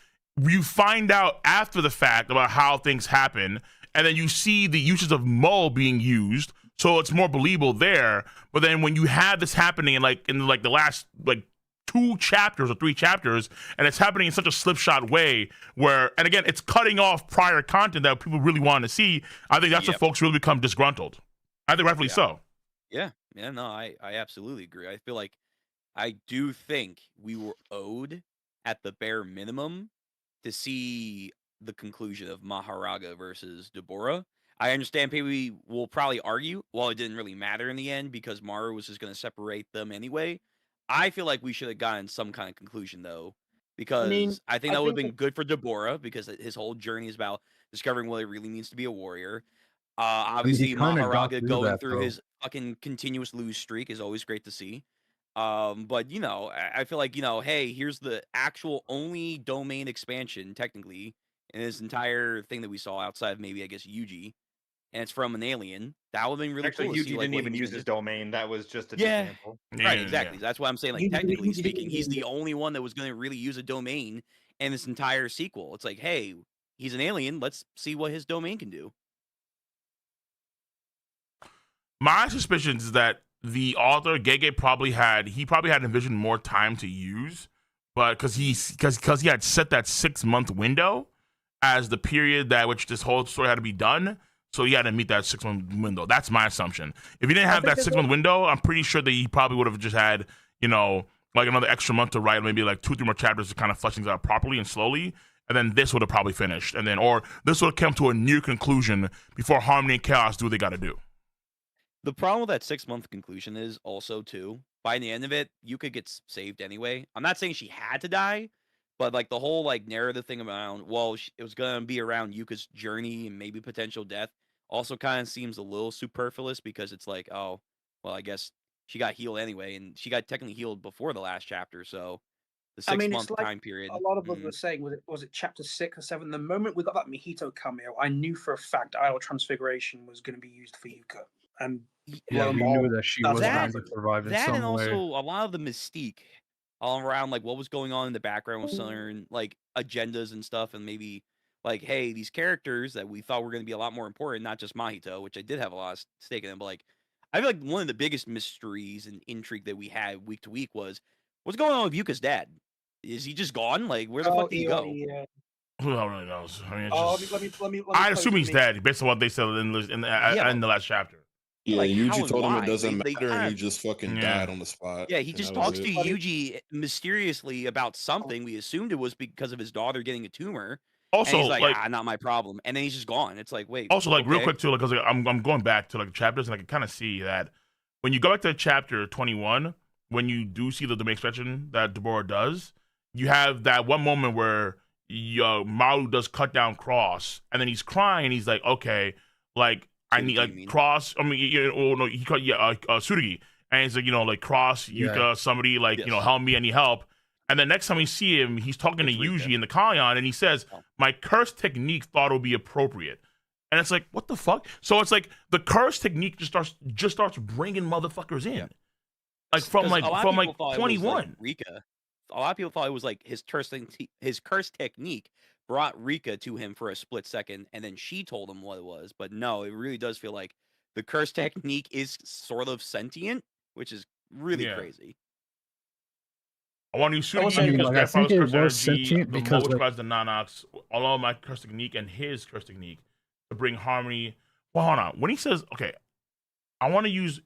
you find out after the fact about how things happen, and then you see the uses of Mull being used, so it's more believable there. But then when you have this happening in the last 2 chapters or 3 chapters, and it's happening in such a slipshod way where, and again, it's cutting off prior content that people really want to see. I think that's when folks really become disgruntled. I think rightfully so. Yeah, Yeah, no, I absolutely agree. I feel like I do think we were owed at the bare minimum to see the conclusion of Maharaga versus Deborah. I understand people will probably argue, well, it didn't really matter in the end because Maru was just going to separate them anyway. I feel like we should have gotten some kind of conclusion though, because I think that would have been good for Deborah because his whole journey is about discovering what it really means to be a warrior. Obviously, Maharaga going through his fucking continuous lose streak is always great to see. But you know, I feel like, you know, hey, here's the actual only domain expansion technically in this entire thing that we saw outside of maybe I guess Yuji, and it's from an alien. That would have been really Actually, cool. Yuji to see, like, didn't even use his domain. That was just a yeah, dismantle. right, exactly. That's why I'm saying, like, technically speaking, he's the only one that was going to really use a domain in this entire sequel. It's like, hey, he's an alien. Let's see what his domain can do. My suspicion is that the author Gege probably had envisioned more time to use, but because he had set that 6-month window as the period that which this whole story had to be done, so he had to meet that 6-month window. That's my assumption. If he didn't have that 6-month window, I'm pretty sure that he probably would have just had, you know, like another extra month to write, maybe like 2-3 more chapters to kind of flesh things out properly and slowly. And then this would have probably finished, and then or this would have come to a near conclusion before Harmony and Chaos do what they got to do. The problem with that 6-month conclusion is also, too, by the end of it, Yuka gets saved anyway. I'm not saying she had to die, but, like, the whole, like, narrative thing around, well, it was going to be around Yuka's journey and maybe potential death also kind of seems a little superfluous because it's like, oh, well, I guess she got healed anyway, and she got technically healed before the last chapter, so the 6-month like time period. A lot of us were saying, was it chapter 6 or 7? The moment we got that Mahito cameo, I knew for a fact Idol Transfiguration was going to be used for Yuka. And yeah, we knew that she was going to survive in some way. And also a lot of the mystique all around, like, what was going on in the background with certain, like, agendas and stuff, and maybe, like, hey, these characters that we thought were going to be a lot more important, not just Mahito, which I did have a lot of stake in them, but, like, I feel like one of the biggest mysteries and intrigue that we had week to week was, what's going on with Yuka's dad? Is he just gone? Like, where the fuck did he go? Who really knows? I mean, let me I assume he's dead based on what they said in the last chapter. Yeah, like, Yuji told him it doesn't matter, and he just fucking died on the spot. Yeah, he just talks to Yuji mysteriously about something. We assumed it was because of his daughter getting a tumor. Also, and he's like, not my problem. And then he's just gone. It's like, wait. Also, like, real quick too, because I'm going back to like chapters, and I can kind of see that when you go back to chapter 21, when you do see the domain expansion that Deborah does, you have that one moment where Maru does cut down Cross, and then he's crying, and he's like, okay, like, I need like Cross. I mean, he cut Tsurugi, and he's like, like Cross, Yuka, somebody like help me, I need help. And then next time we see him, he's talking to Yuji in the Kalyan, and he says, "My curse technique thought it would be appropriate." And it's like, what the fuck? So it's like the curse technique just starts bringing motherfuckers in, like from 21. Rika. A lot of people thought it was like his curse technique brought Rika to him for a split second, and then she told him what it was. But no, it really does feel like the curse technique is sort of sentient, which is really crazy. I want to use I think it was sentient because which the Nanox, along my curse technique and his curse technique to bring harmony. Well, hold on. When he says, okay, I want to use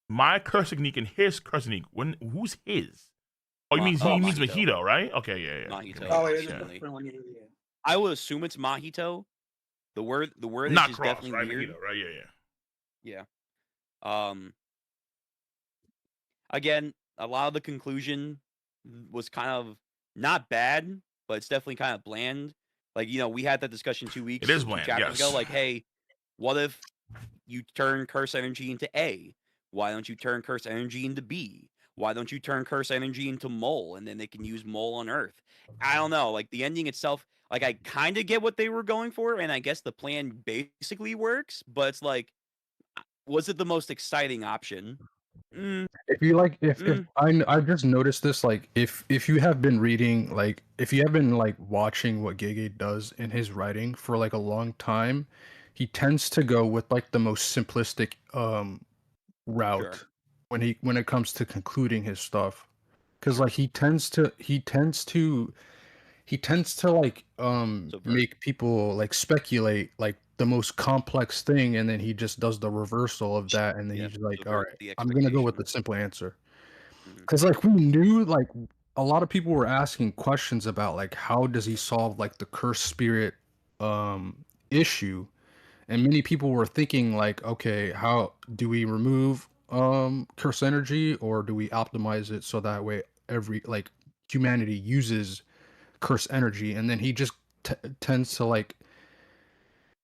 my curse technique and his curse technique. Who's his? Oh, he means Mahito, right? Okay, yeah. Mahito. Okay. I would assume it's Mahito. The word not is Cross, definitely right? weird. Mahito, right? Yeah. Again, a lot of the conclusion was kind of not bad, but it's definitely kind of bland. Like, we had that discussion 2 weeks. It is bland. Chapters ago. Like, hey, what if you turn curse energy into A? Why don't you turn curse energy into B? Why don't you turn curse energy into Mole, and then they can use Mole on Earth? I don't know. Like, the ending itself, like, I kind of get what they were going for, and I guess the plan basically works, but it's like, was it the most exciting option? If you like, if I just noticed this, like, if you have been reading, like, if you have been like watching what Gege does in his writing for like a long time, he tends to go with like the most simplistic route when it comes to concluding his stuff, because like he tends to like make people like speculate like the most complex thing, and then he just does the reversal of that, and then he's like, all right, I'm gonna go with the simple answer. Because like we knew, like a lot of people were asking questions about like how does he solve like the cursed spirit issue, and many people were thinking like, okay, how do we remove curse energy, or do we optimize it so that way every like humanity uses curse energy? And then he just tends to like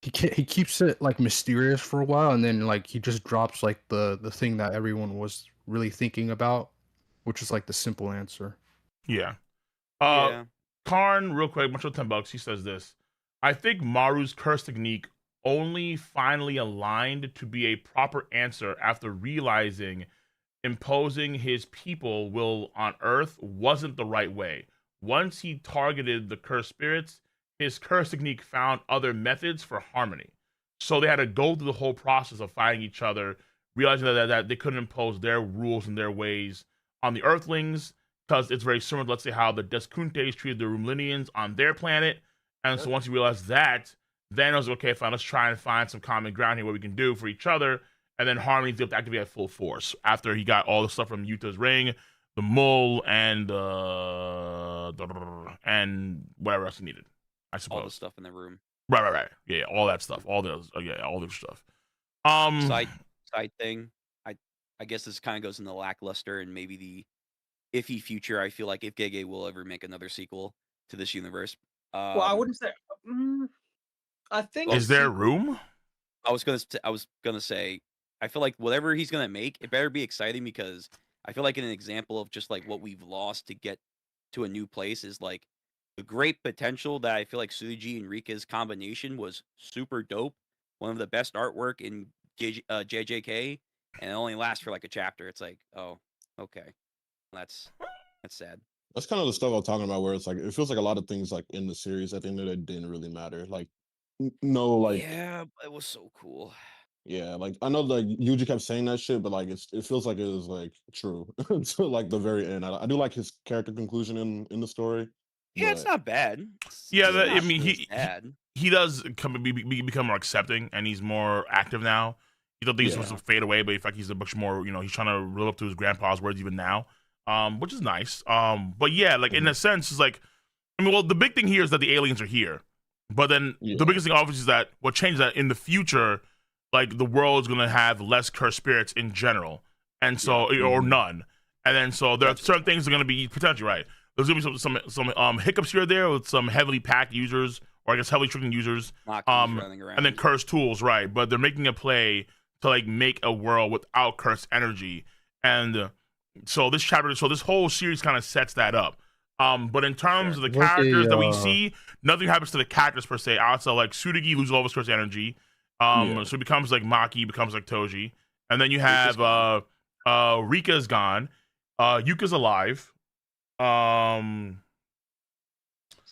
he keeps it like mysterious for a while, and then like he just drops like the thing that everyone was really thinking about, which is like the simple answer. Yeah. Yeah. Karn, real quick, much of $10. He says this: I think Maru's curse technique only finally aligned to be a proper answer after realizing imposing his people will on Earth wasn't the right way. Once he targeted the cursed spirits, his curse technique found other methods for harmony. So they had to go through the whole process of fighting each other, realizing that they couldn't impose their rules and their ways on the Earthlings, because it's very similar to, let's say, how the Deskuntes treated the Rumlinians on their planet. And so once you realize that, then it was okay, fine, let's try and find some common ground here, what we can do for each other. And then Harmony's able to activate at full force after he got all the stuff from Yuta's ring, the mole, and whatever else he needed, I suppose. All the stuff in the room. Right. Yeah, all that stuff. All the stuff. Side thing. I guess this kind of goes in the lackluster and maybe the iffy future. I feel like if Gege will ever make another sequel to this universe. Well, I wouldn't say. I think. Is there room? I was gonna say. I feel like whatever he's gonna make, it better be exciting, because I feel like an example of just like what we've lost to get to a new place is like the great potential that I feel like Tsuji and Rika's combination was super dope. One of the best artwork in JJK, and it only lasts for like a chapter. It's like, oh, okay, that's sad. That's kind of the stuff I'm talking about, where it's like it feels like a lot of things like in the series at the end of the day didn't really matter. Like, no, like yeah, it was so cool. Yeah, like I know like Yuji kept saying that shit, but like it feels like it was like true to like the very end. I do like his character conclusion in the story. Yeah, it's not bad. I mean, he does become more accepting, and he's more active now. You thought things supposed to fade away, but in fact, he's a much more, he's trying to live up to his grandpa's words even now, which is nice. But yeah, like in a sense, it's like, I mean, well, the big thing here is that the aliens are here, but then the biggest thing obviously is that what changes that in the future, like the world is gonna have less cursed spirits in general, and so or none, and then so there are certain things that are gonna be potentially right. There's gonna be some hiccups here or there with some heavily packed users, or I guess heavily tricking users, and then cursed tools, right? But they're making a play to like make a world without cursed energy, and so this whole series kind of sets that up. But in terms of the characters that we see, nothing happens to the characters per se. Outside like Tsurugi loses all of his cursed energy, so it becomes like Maki, becomes like Toji, and then you have Rika's gone, Yuka's alive.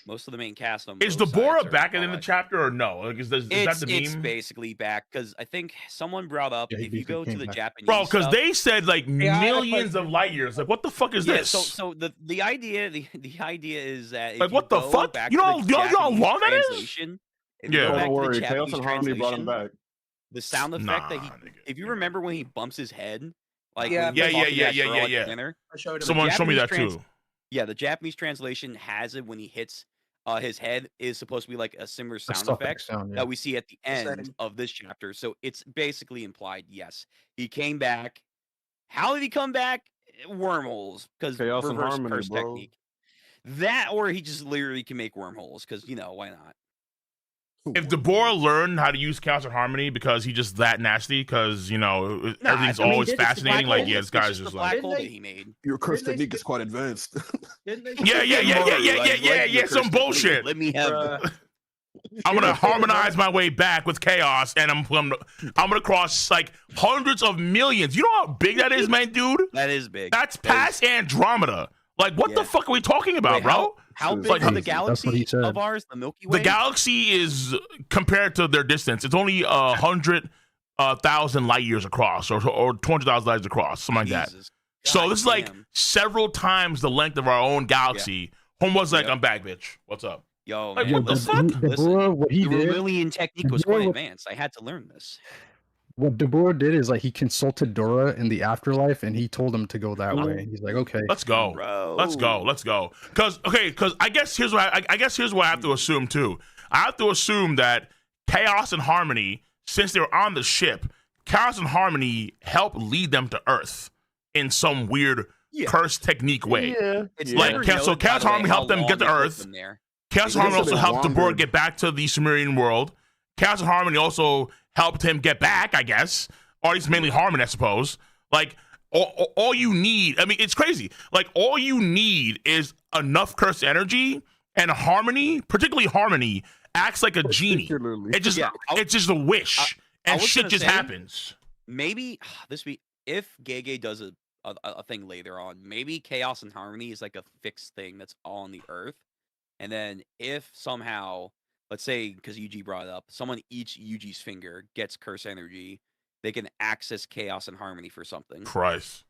Most of the main cast on is Deborah back in the chapter or no? Like, is that the meme? It's basically back, because I think someone brought up if you go to the Japanese, bro, because they said like millions of light years. Like, what the fuck is this? So the idea is that like, what the fuck? You know how long that is? Don't worry, Chaos and Harmony brought him back. The sound effect that if you remember when he bumps his head, like yeah. Someone show me that too. Yeah, the Japanese translation has it when he hits his head is supposed to be like a similar sound effect that we see at the end of this chapter. So it's basically implied, yes, he came back. How did he come back? Wormholes, because reverse curse technique. That, or he just literally can make wormholes, because why not? If Deborah learned how to use Chaos and Harmony because he's just that nasty, because everything's always fascinating. Like, this guy's just like, he made. Your curse technique is quite advanced. Yeah, some bullshit. Let me have. I'm gonna harmonize my way back with Chaos, and I'm gonna cross like hundreds of millions. You know how big that is, man, dude? That is big. That's past Andromeda. Like, what the fuck are we talking about, bro? How big is the galaxy of ours? The Milky Way? The galaxy is, compared to their distance, it's only 100,000 light years across, or 200,000 light years across, something like that. So this is like several times the length of our own galaxy. Home was like, I'm back, bitch. What's up? Yo, Like, man, what the listen, fuck? listen. What he The did, Vermilion technique was quite advanced. I had to learn this. what Deborah did is like he consulted Dora in the afterlife, and he told him to go that way. And he's like, okay, Let's go. Bro. Let's go. Because I guess here's what I guess here's what I have to assume too. I have to assume that Chaos and Harmony, since they were on the ship, Chaos and Harmony help lead them to Earth in some weird curse technique way. Yeah. It's Like never so noted, by Chaos the way, Harmony how helped them long get to it took Earth. them there. Chaos They Harmony said also they helped Deborah wandered. get back to the Sumerian world. Chaos and Harmony also helped him get back, I guess. Or at least mainly Harmony, I suppose. Like, all you need, I mean, it's crazy. Like, all you need is enough cursed energy, and Harmony, particularly Harmony, acts like a genie. It's just a wish, and shit just happens. Maybe this week, if Gege does a thing later on, maybe Chaos and Harmony is like a fixed thing that's all on the Earth. And then if somehow, let's say, because Yuji brought it up, someone eats Yuji's finger, gets curse energy, they can access Chaos and Harmony for something. Christ.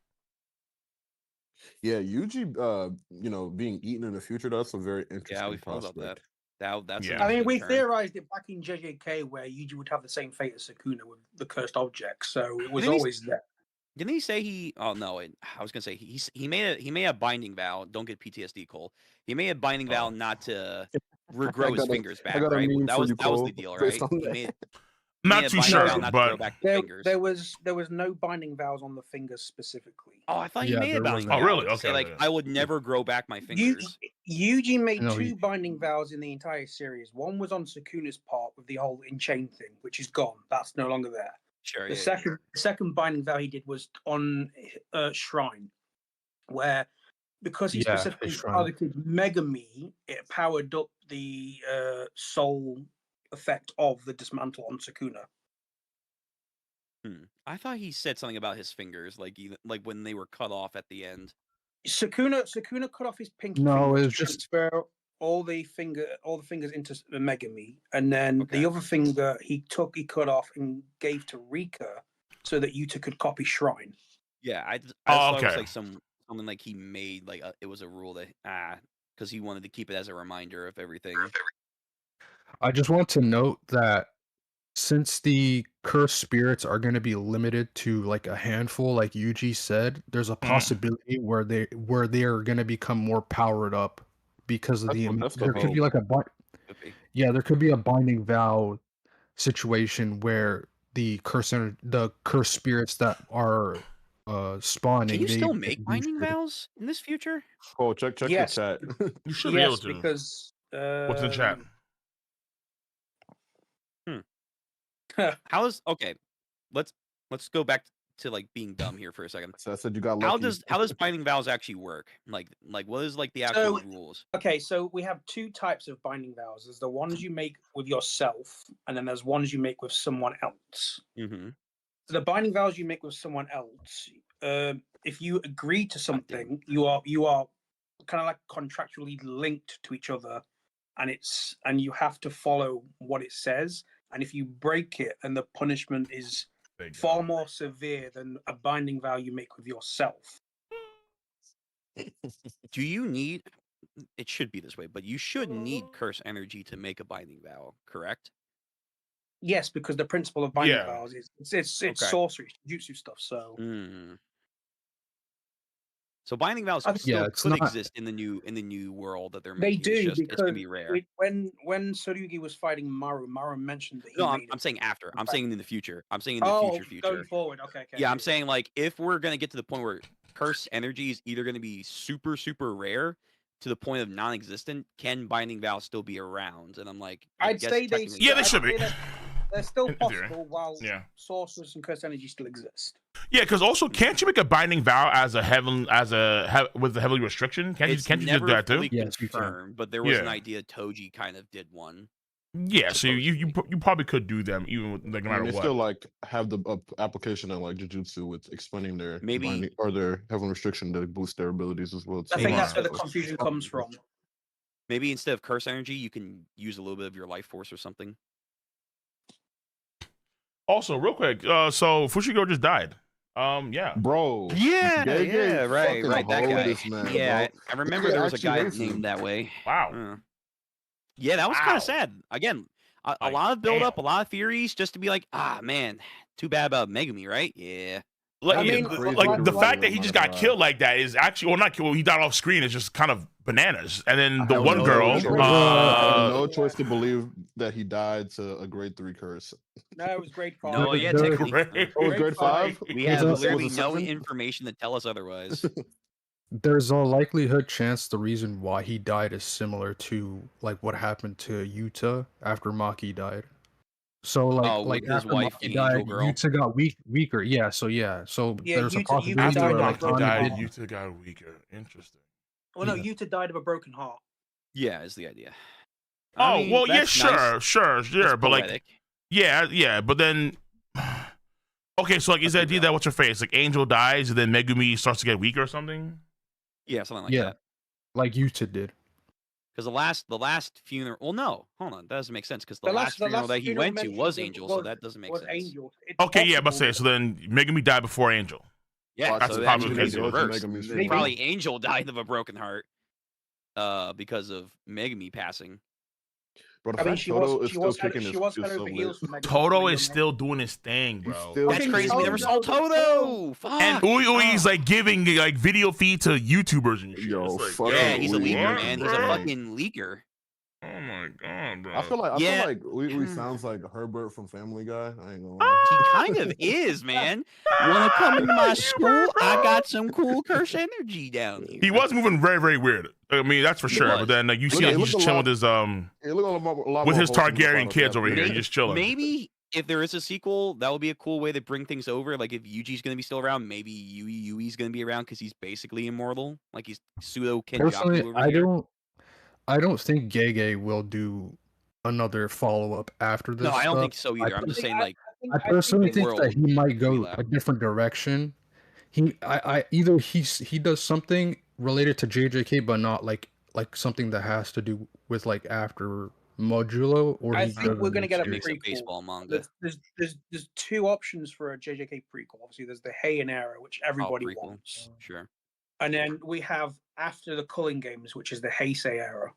Yeah, Yuji, being eaten in the future, that's a very interesting Yeah, we thought prospect. about that. That's Yeah. an I mean, we interesting turn. theorized it back in JJK where Yuji would have the same fate as Sukuna with the cursed object, so it was Didn't he- always there. Didn't he say he? Oh no, I was gonna say he made a binding vow. Don't get PTSD, Cole. He made a binding vow not to regrow his fingers back. Right? That was the deal, right? He made Not a too binding sure, vow not to but grow back the fingers. There was no binding vows on the fingers specifically. Oh, I thought he Yeah, made a there binding wasn't. vow. Oh, really? to say, Okay, like okay. I would never grow back my fingers. Yuji made No, two binding vows in the entire series. One was on Sukuna's part with the whole enchain thing, which is gone. That's no longer there. Sure. The Yeah, second binding vow he did was on Shrine, where because he Yeah, specifically his shrine. targeted Megami, it powered up the soul effect of the dismantle on Sukuna. I thought he said something about his fingers, like when they were cut off at the end. Sukuna cut off his pinky No, finger it to was just- transfer all the fingers into Megami, and then the other finger he cut off and gave to Rika so that Yuta could copy Shrine. Yeah, I just thought it was okay. like something like he made like it was a rule that because he wanted to keep it as a reminder of everything. I just want to note that since the cursed spirits are going to be limited to like a handful, like Yuji said, there's a possibility where they are going to become more powered up because of there could be like there could be a binding vow situation where the cursed spirits that are spawning. Can you still they make get binding boosted. vows in this future? Oh, check Yes. the chat. You should be able to. Because What's in the chat? How is okay? Let's go back to like being dumb here for a second. So I said you got lucky. How does binding vows actually work? Like what is like the actual rules? Okay, so we have two types of binding vows. There's the ones you make with yourself, and then there's ones you make with someone else. Mm-hmm. So the binding vows you make with someone else, if you agree to something, you are kind of like contractually linked to each other, and you have to follow what it says. And if you break it, and the punishment is far more severe than a binding vow you make with yourself. Do you need? It should be this way, but you should need curse energy to make a binding vow, correct? Yes, because the principle of binding vows is it's sorcery, jutsu stuff. So. So binding vows still could exist in the new world that they're making. They do it's gonna be rare. When Tsurugi was fighting Maru mentioned that. I'm saying after. I'm saying in the future. I'm saying in the future. Going forward. Okay. Yeah, I'm saying like if we're gonna get to the point where curse energy is either gonna be super super rare to the point of non-existent, can binding vows still be around? And I'm like, I'd say they should be. They're still possible while sorcerers and curse energy still exist. Yeah, because also, can't you make a binding vow with the heavily restriction? Can't you do that too? Yes, confirmed, but there was an idea Toji kind of did one. Yeah, so you probably could do them even no matter they what. still like have the application in like Jujutsu with explaining their maybe or their heavy restriction to boost their abilities as well. I think that's where the confusion comes from. Maybe instead of curse energy, you can use a little bit of your life force or something. Also, real quick, so Fushigo just died. Yeah. Bro. Yeah, right. That guy. Man, yeah, I remember there was a guy named that way. Wow. Yeah, that was kind of sad. Again, a lot of build up, a lot of theories, just to be like, ah, man, too bad about Megumi, right? Yeah. Like, the fact that he just got killed like that is actually, well, not killed. He died off screen is just kind of bananas. And then the one girl, I have no choice to believe that he died to a grade 3 curse. No, it was grade 5. No, yeah, technically. Oh, grade 5. We have literally no information that tell us otherwise. There's a likelihood chance the reason why he died is similar to like what happened to Yuta after Maki died. So like his after wife Maki and died, Angel Girl. Yuta got weaker. Yeah, so there's a possibility after where Maki died, Yuta got weaker. Interesting. Well, no, Yuta died of a broken heart. Yeah, is the idea. I mean, well, yeah, sure, that's but poetic. like, yeah, but then, okay, so like, is the idea that what's her face? Like, Angel dies and then Megumi starts to get weaker or something? Yeah, something like that. Like Yuta did. Because the last funeral. Well, no, hold on, that doesn't make sense. Because the last funeral that he went to was Angel, so that doesn't make sense. Angel. Okay, yeah, but say so then Megumi died before Angel. Yeah, that's so probably because reversed. Probably Angel died of a broken heart, because of Megumi passing. Bro, I mean, she was kind of heels from Toto is still doing his thing, bro. That's crazy. We never saw Toto. Fuck. And Ui's like giving like video feed to YouTubers and shit. Yo, like, yeah, he's a leaker, man. He's a fucking leaker. Oh my god, bro. I feel like Ui sounds like Herbert from Family Guy. I ain't gonna lie. He kind of is, man. Wanna come into my school? I got some cool curse energy down here. He was moving very, very weird. I mean, that's for sure. But then you see, he's just chilling with his Targaryen kids over here. He's just chilling. Maybe if there is a sequel, that would be a cool way to bring things over. Like if Yuji's gonna be still around, maybe Yui's gonna be around because he's basically immortal. Like he's pseudo Kenjaku. Personally, I don't think Gege will do another follow-up after this. No, I don't think so either. I'm just saying, like, I personally think that he might go a different direction. Either he does something related to JJK, but not like something that has to do with like after Modulo, or I think we're gonna get a prequel. Baseball manga. There's two options for a JJK prequel. Obviously, there's the Heian era, which everybody wants. Sure. And then we have after the Culling Games, which is the Heisei era.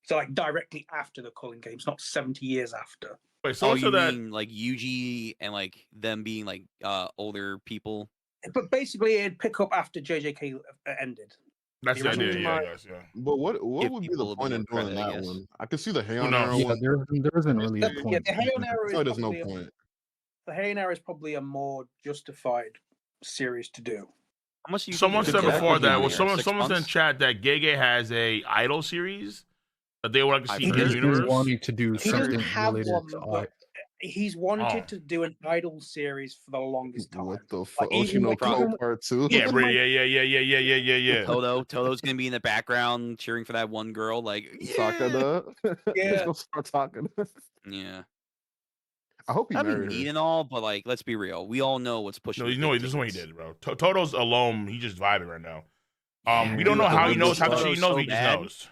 So like directly after the Culling Games, not 70 years after. Wait, so you mean like Yuji and like them being like older people? But basically, it'd pick up after JJK ended. That's the idea, yeah. But what would be the point in doing that one? I could see the Heian era. Yeah, there isn't really a point. Yeah, the Heian era is there's no point. The Heian era is probably a more justified series to do. Someone said before that. Well, someone said in chat that Gege has a idol series that they would like to see in the universe. He's wanting to do something related to he's wanted to do an idol series for the longest time. What the fuck? Oshinoko Part 2? Yeah. Toto's gonna be in the background cheering for that one girl, like Sakada. Yeah. Start talking. Yeah. I hope he married neat and all, but like, let's be real. We all know what's pushing. No, you know, this is what he did, bro. Toto's alone. He just vibing right now. We don't know how he knows how he knows. He just knows.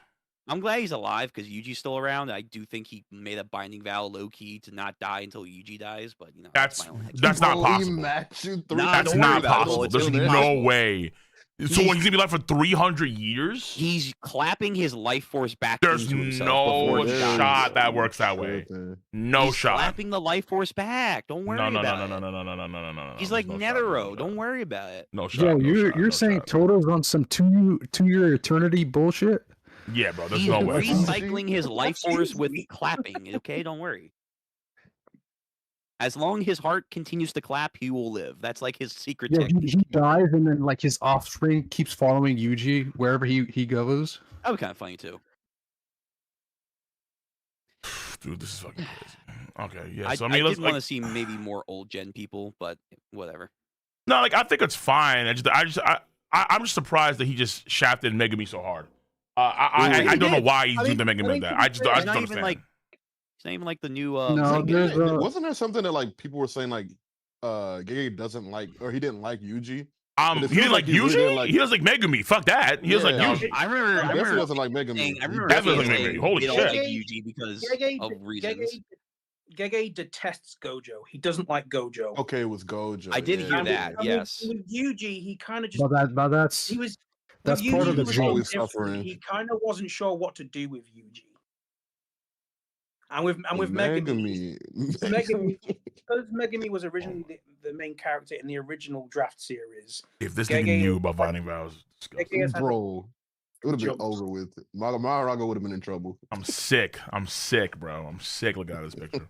I'm glad he's alive because Yuji's still around. I do think he made a binding vow, low key, to not die until Yuji dies. But you know, that's not possible. That's not possible. There's no way. So when he's gonna be alive for 300 years? He's clapping his life force back. There's into himself no shot that works that way. No shot. Clapping the life force back. Don't worry about it. No. He's like Netero. Don't worry about it. No shot. Yo, you're saying Toto's on some two-year eternity bullshit? Yeah, bro. There's no way. He's recycling his life force with clapping. Okay, don't worry. As long as his heart continues to clap, he will live. That's like his secret technique. He dies, and then like his offspring keeps following Yuji wherever he goes. That would be kind of funny too. Dude, this is fucking crazy. Okay, yeah. So I did want to see maybe more old gen people, but whatever. No, like I think it's fine. I'm just surprised that he just shafted Megumi so hard. I don't know why he's doing the Megumi like that. I just don't understand. It's not even like the new. Wasn't there something that like people were saying like Gege doesn't like, or he didn't like Yuji? He didn't like Yuji. He doesn't like Megumi. Fuck that. He doesn't like Yuji. I remember. He doesn't like Megumi. I remember definitely like Megumi. Holy shit. Like Yuji because of reasons. Gege detests Gojo. He doesn't like Gojo. Okay, it was Gojo. I did hear that. Yes. With Yuji, he kind of just. That's part of the joke. He kind of wasn't sure what to do with Yuji. And with Megami, Megami. because Megami was originally the main character in the original draft series. If this nigga knew about Binding Vows, bro, it would have been over with. Maharaga would have been in trouble. I'm sick, bro. I'm sick looking at this picture.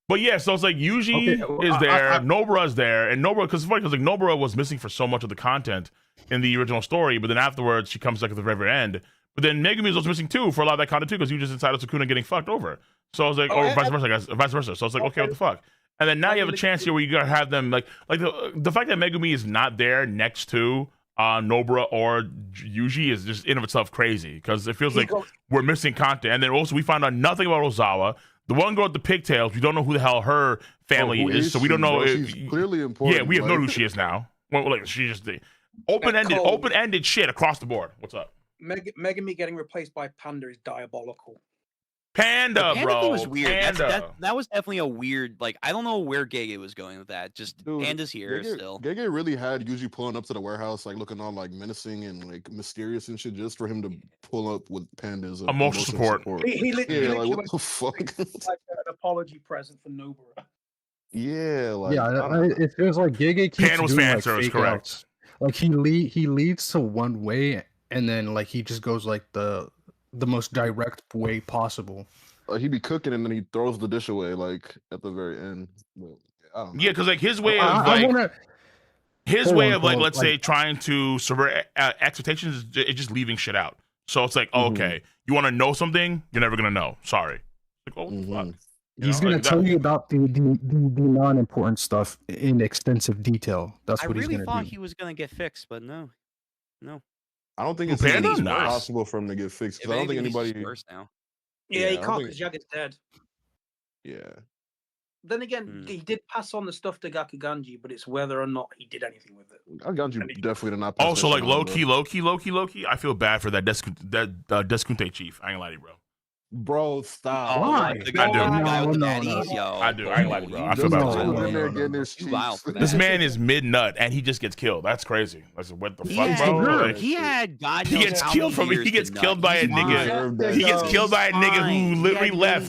But yeah, so it's like Yuji is there, Nobara's there, and Nobara, because it's funny because like Nobara was missing for so much of the content in the original story, but then afterwards she comes back at the very end. But then Megami is also missing too for a lot of that content too, because you just inside of Sukuna getting fucked over. So I was like, vice versa, guys, vice versa. So it's like, okay, what the fuck? And then now you have a chance here where you gotta have them like the fact that Megumi is not there next to Nobara or Yuji is just in of itself crazy because it feels like we're missing content. And then also we found out nothing about Ozawa. The one girl with the pigtails, we don't know who the hell her family is, so we don't know if she's clearly important. Yeah, we have no clue who she is now. Well, like she's just the open-ended shit across the board. What's up? Megami getting replaced by Panda is diabolical. Panda, bro. Was weird. Panda. That was definitely a weird. Like I don't know where Gege was going with that. Just dude, Panda's here still. Gege really had Yuji pulling up to the warehouse, like looking all like menacing and like mysterious and shit, just for him to pull up with Panda's emotional support. He like what the fuck? Like an apology present for Nobara. Yeah, like it feels like Gege keeps Panda was doing fan like service, fake correct? outs. Like he leads to one way, and then like he just goes like the most direct way possible. He'd be cooking and then he throws the dish away like at the very end. But, I don't know. Yeah, because like his way of let's say trying to subvert expectations is just leaving shit out. So it's like, okay, you want to know something, you're never gonna know. Sorry. Like, oh fuck. He's gonna tell you about the non-important stuff in extensive detail. That's what he's gonna do. I really thought he was gonna get fixed, but no. I don't think it's possible for him to get fixed because I don't think anybody. Worse now. Yeah, he can't because Jagged's dead. Yeah. Then again, he did pass on the stuff to Gakuganji, but it's whether or not he did anything with it. Gakuganji definitely did not. Pass also, like low key. I feel bad for that Deskunte chief. I ain't lie to you, bro. Bro, stop. Why? I do. I do. I ain't lie to you, bro. I feel bad for this man is mid nut and he just gets killed. That's crazy. I said, what the fuck, bro? Like, he had God. He gets killed from. He gets killed by a nigga. He gets killed by a nigga who literally left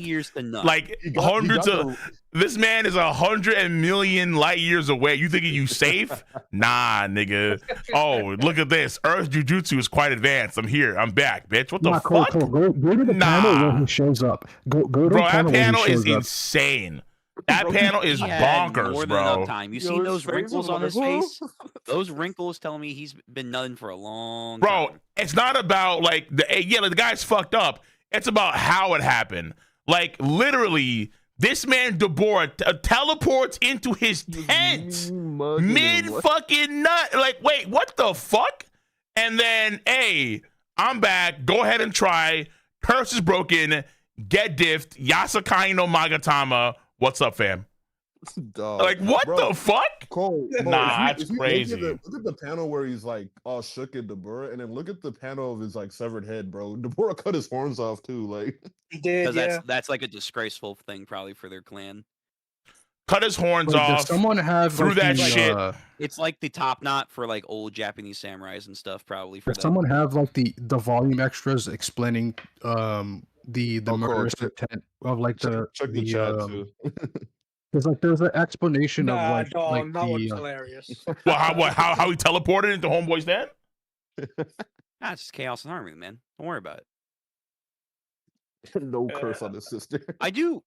like hundreds of. This man is 100 million light years away. You thinking you safe? Nah, nigga. Oh, look at this. Earth Jujutsu is quite advanced. I'm here. I'm back, bitch. What the fuck? Cool. Go to the panel where he shows up. Go to the panel. That panel is insane. That panel is bonkers, bro. Time. You see those wrinkles on his face? Those wrinkles tell me he's been nutting for a long time. Bro, it's not about like the guy's fucked up. It's about how it happened. Like literally. This man, Deborah, teleports into his tent mid fucking nut. Like, wait, what the fuck? And then, hey, I'm back. Go ahead and try. Curse is broken. Get diffed. Yasakai no Magatama. What's up, fam? Dog. Like, what the fuck? Cole, that's crazy. Look at the panel where he's like all shook at Deborah, and then look at the panel of his like severed head, bro. Deborah cut his horns off too. Like he did. Because that's like a disgraceful thing probably for their clan. Cut his horns off. Does someone have through that shit? It's like the top knot for like old Japanese samurais and stuff, probably. For does someone have like the volume extras explaining the murderous intent of like check the chat too. Because like there's an explanation of like that was hilarious. Well, how he teleported into Homeboy's den? Nah, it's just chaos and harmony, man. Don't worry about it. No curse on his sister. I do.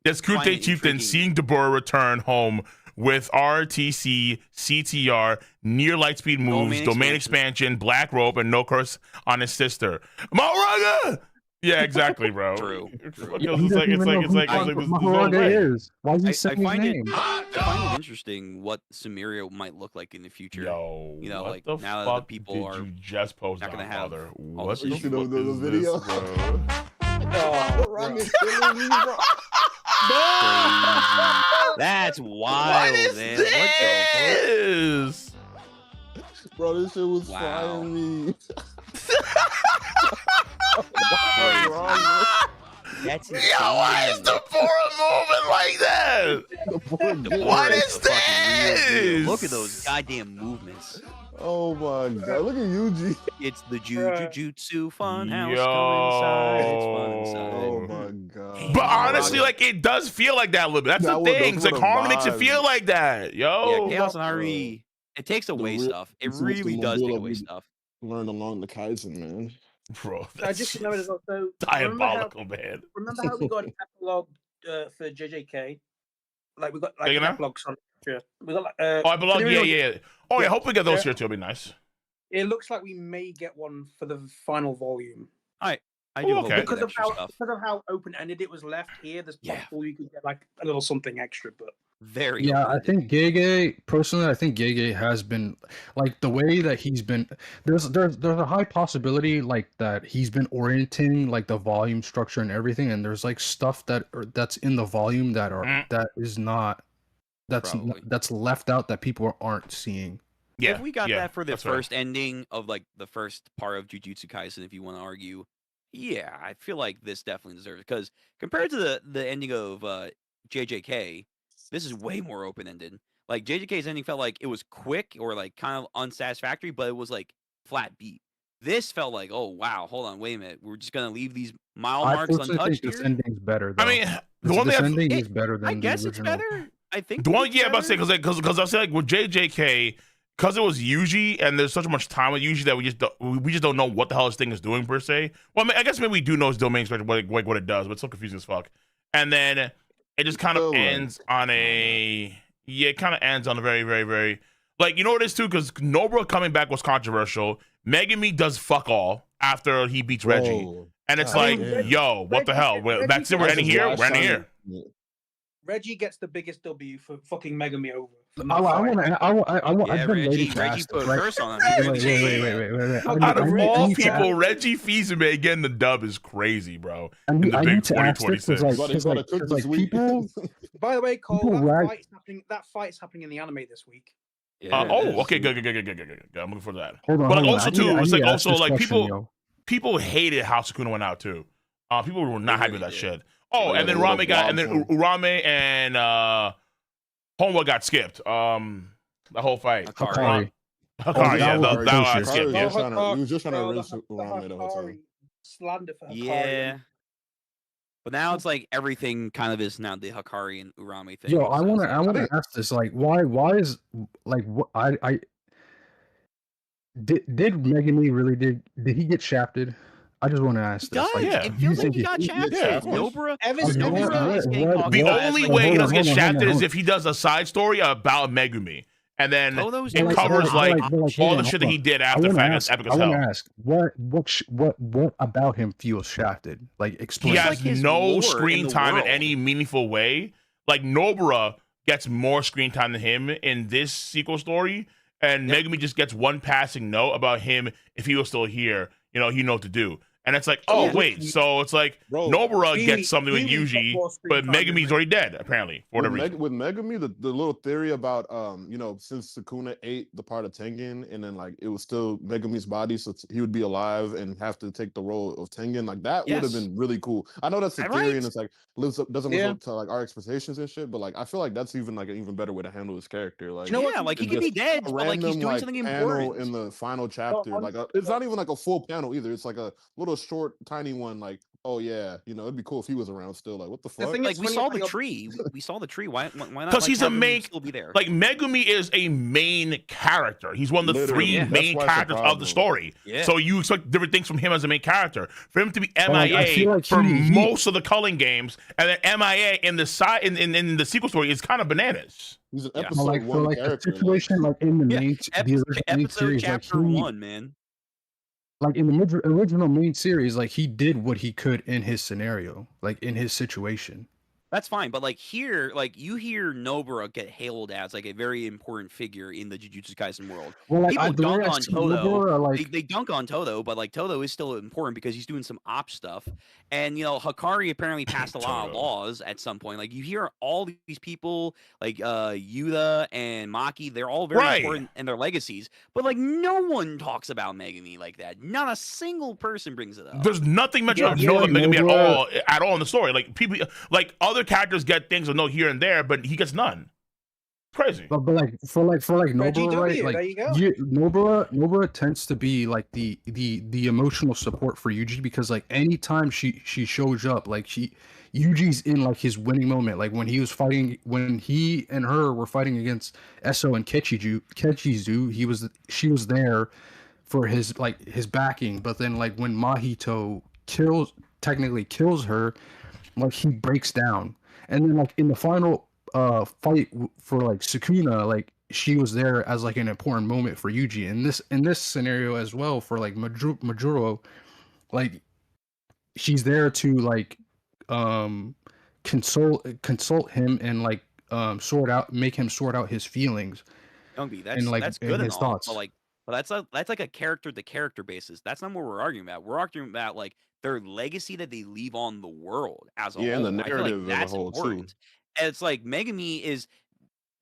This Kute Chieftain seeing Deborah return home with RTC, CTR, near lightspeed moves, domain expansion, black rope, and no curse on his sister. Maharaga! Yeah, exactly, bro. True. It's like Maharaga is. Why is he saying his name? I find it interesting what Samaria might look like in the future. Yo, you know, what like the now fuck that the people are you just post not gonna have what you see the video, bro? That's wild, man. This? Bro, this shit was firing me. That's insane. Yo, why is Deborah moving like that? What is this? Look at those goddamn movements. Oh my god! Look at Yuji. It's the Jujutsu Funhouse. Yo. Come inside. It's fun inside. Oh my god! But honestly, like it does feel like that a little bit. That's the thing. It's like Harmony makes it feel like that. Yo. Yeah, Chaos and Harmony. It takes away stuff. It really does take away stuff. Learn along the Kaisen, man. Bro, I just remembered as well. So diabolical, man. Remember how we got an epilogue for JJK? Like we got like epilogues on. We got like. Epilogue, yeah. Oh yeah, hope we get those here too. It'll be nice. It looks like we may get one for the final volume. I do hope because of how open ended it was left here. There's possible you could get like a little something extra, but very I think Gege personally. I think Gege has been like the way that he's been. There's a high possibility like that he's been orienting like the volume structure and everything, and there's like stuff that's in the volume that is not that's left out that people aren't seeing. Yeah, if we got that for the first ending of like the first part of Jujutsu Kaisen, if you want to argue, yeah, I feel like this definitely deserves it because compared to the ending of JJK, this is way more open ended. Like JJK's ending felt like it was quick or like kind of unsatisfactory, but it was like flat beat. This felt like, oh wow, hold on, wait a minute, we're just gonna leave these mile marks untouched here. This ending's better. Though. I mean, the one ending is better than I guess the it's original. better. I think the one, I'm about to say because I say like with JJK. Because it was Yuji, and there's such much time with Yuji that we just don't know what the hell this thing is doing per se. Well, I mean, I guess maybe we do know its domain structure, what it does, but it's so confusing as fuck. And then it just kind of ends on a very, very, very like you know what it is too, because Nobara coming back was controversial. Megumi does fuck all after he beats Reggie, and it's like, yo, what the hell? That's it. We're ending here. We're ending here. Reggie gets the biggest W for fucking Megumi over. I've been Reggie put a curse on him. Wait. Out of all people, Reggie Fils-Aimé getting the dub is crazy, bro. In the big 2026. By the way, Cole, that fight's happening in the anime this week. Okay, good. I'm looking for that. But like, also too, it's like also like people hated how Sukuna went out too. People were not happy with that shit. Oh, and then Urame and Homeboy got skipped. The whole fight. Hikari. That got skipped. He was just trying to rinse Urame the whole time. Slander for Hikari. Yeah. But now it's like everything kind of is now the Hikari and Urame thing. Yo, I want to ask this, like, why is like what I did Megumi really did he get shafted? I just want to ask this. Like, it feels like he got shafted. Nobara. The only way he doesn't get shafted is if he does a side story about Megumi. And then it covers like all the shit that he did after the fact. That's epic as hell. I want to ask, what about him feels shafted? Like, explain. He has no screen time in any meaningful way. Like Nobara gets more screen time than him in this sequel story, and Megumi just gets one passing note about him. If he was still here, you know what to do. And it's like, oh wait, so it's like Nobara gets something with Yuji, but Megumi's already dead apparently for whatever reason. With Megumi, the little theory about since Sukuna ate the part of Tengen, and then like it was still Megumi's body, so he would be alive and have to take the role of Tengen. Like that would have been really cool. I know that's a theory, and it's like doesn't live up to like our expectations and shit, but like I feel like that's even like an even better way to handle this character. Like like he could be dead, but like he's doing something important in the final chapter. Like it's not even like a full panel either. It's like a little short, tiny one. Like, oh yeah, it'd be cool if he was around still. Like, what the fuck? Like we saw the tree. We saw the tree. Why not? Because he's a main. Still be there. Like Megumi is a main character. He's one of the three main characters of the story. Yeah. So you expect different things from him as a main character. For him to be MIA for most of the culling games, and then MIA in the side in the sequel story is kind of bananas. He's an episode one character. The situation like in the main episode chapter 1, man. Like in the original main series, like he did what he could in his scenario, like in his situation. That's fine, but like here, like you hear Nobara get hailed as like a very important figure in the Jujutsu Kaisen world. Well, like, people dunk on Todo. They dunk on Todo, but like Todo is still important because he's doing some op stuff. And Hikari apparently passed a lot of laws at some point. Like you hear all these people, like Yuta and Maki, they're all very important in their legacies. But like no one talks about Megumi like that. Not a single person brings it up. There's nothing much of Megumi at all in the story. Like people, like other characters get things of note here and there, but he gets none. Crazy. But like for Nobara, GW, right? Like there you go. Nobara tends to be like the emotional support for Yuji, because like anytime she shows up, like Yuji's in like his winning moment. Like when he and her were fighting against Eso and Kechizu, she was there for his backing. But then like when Mahito technically kills her, like he breaks down. And then like in the final fight for like Sukuna, like she was there as like an important moment for Yuji. In this scenario as well for like Majuro, like she's there to like consult him and like make him sort out his feelings. Youngby, and like that's good and and his all, thoughts. but that's like a character to character basis. That's not what we're arguing about. We're arguing about like their legacy that they leave on the world as a whole. And the I feel like narrative as a that's whole important. too. And it's like Megami is.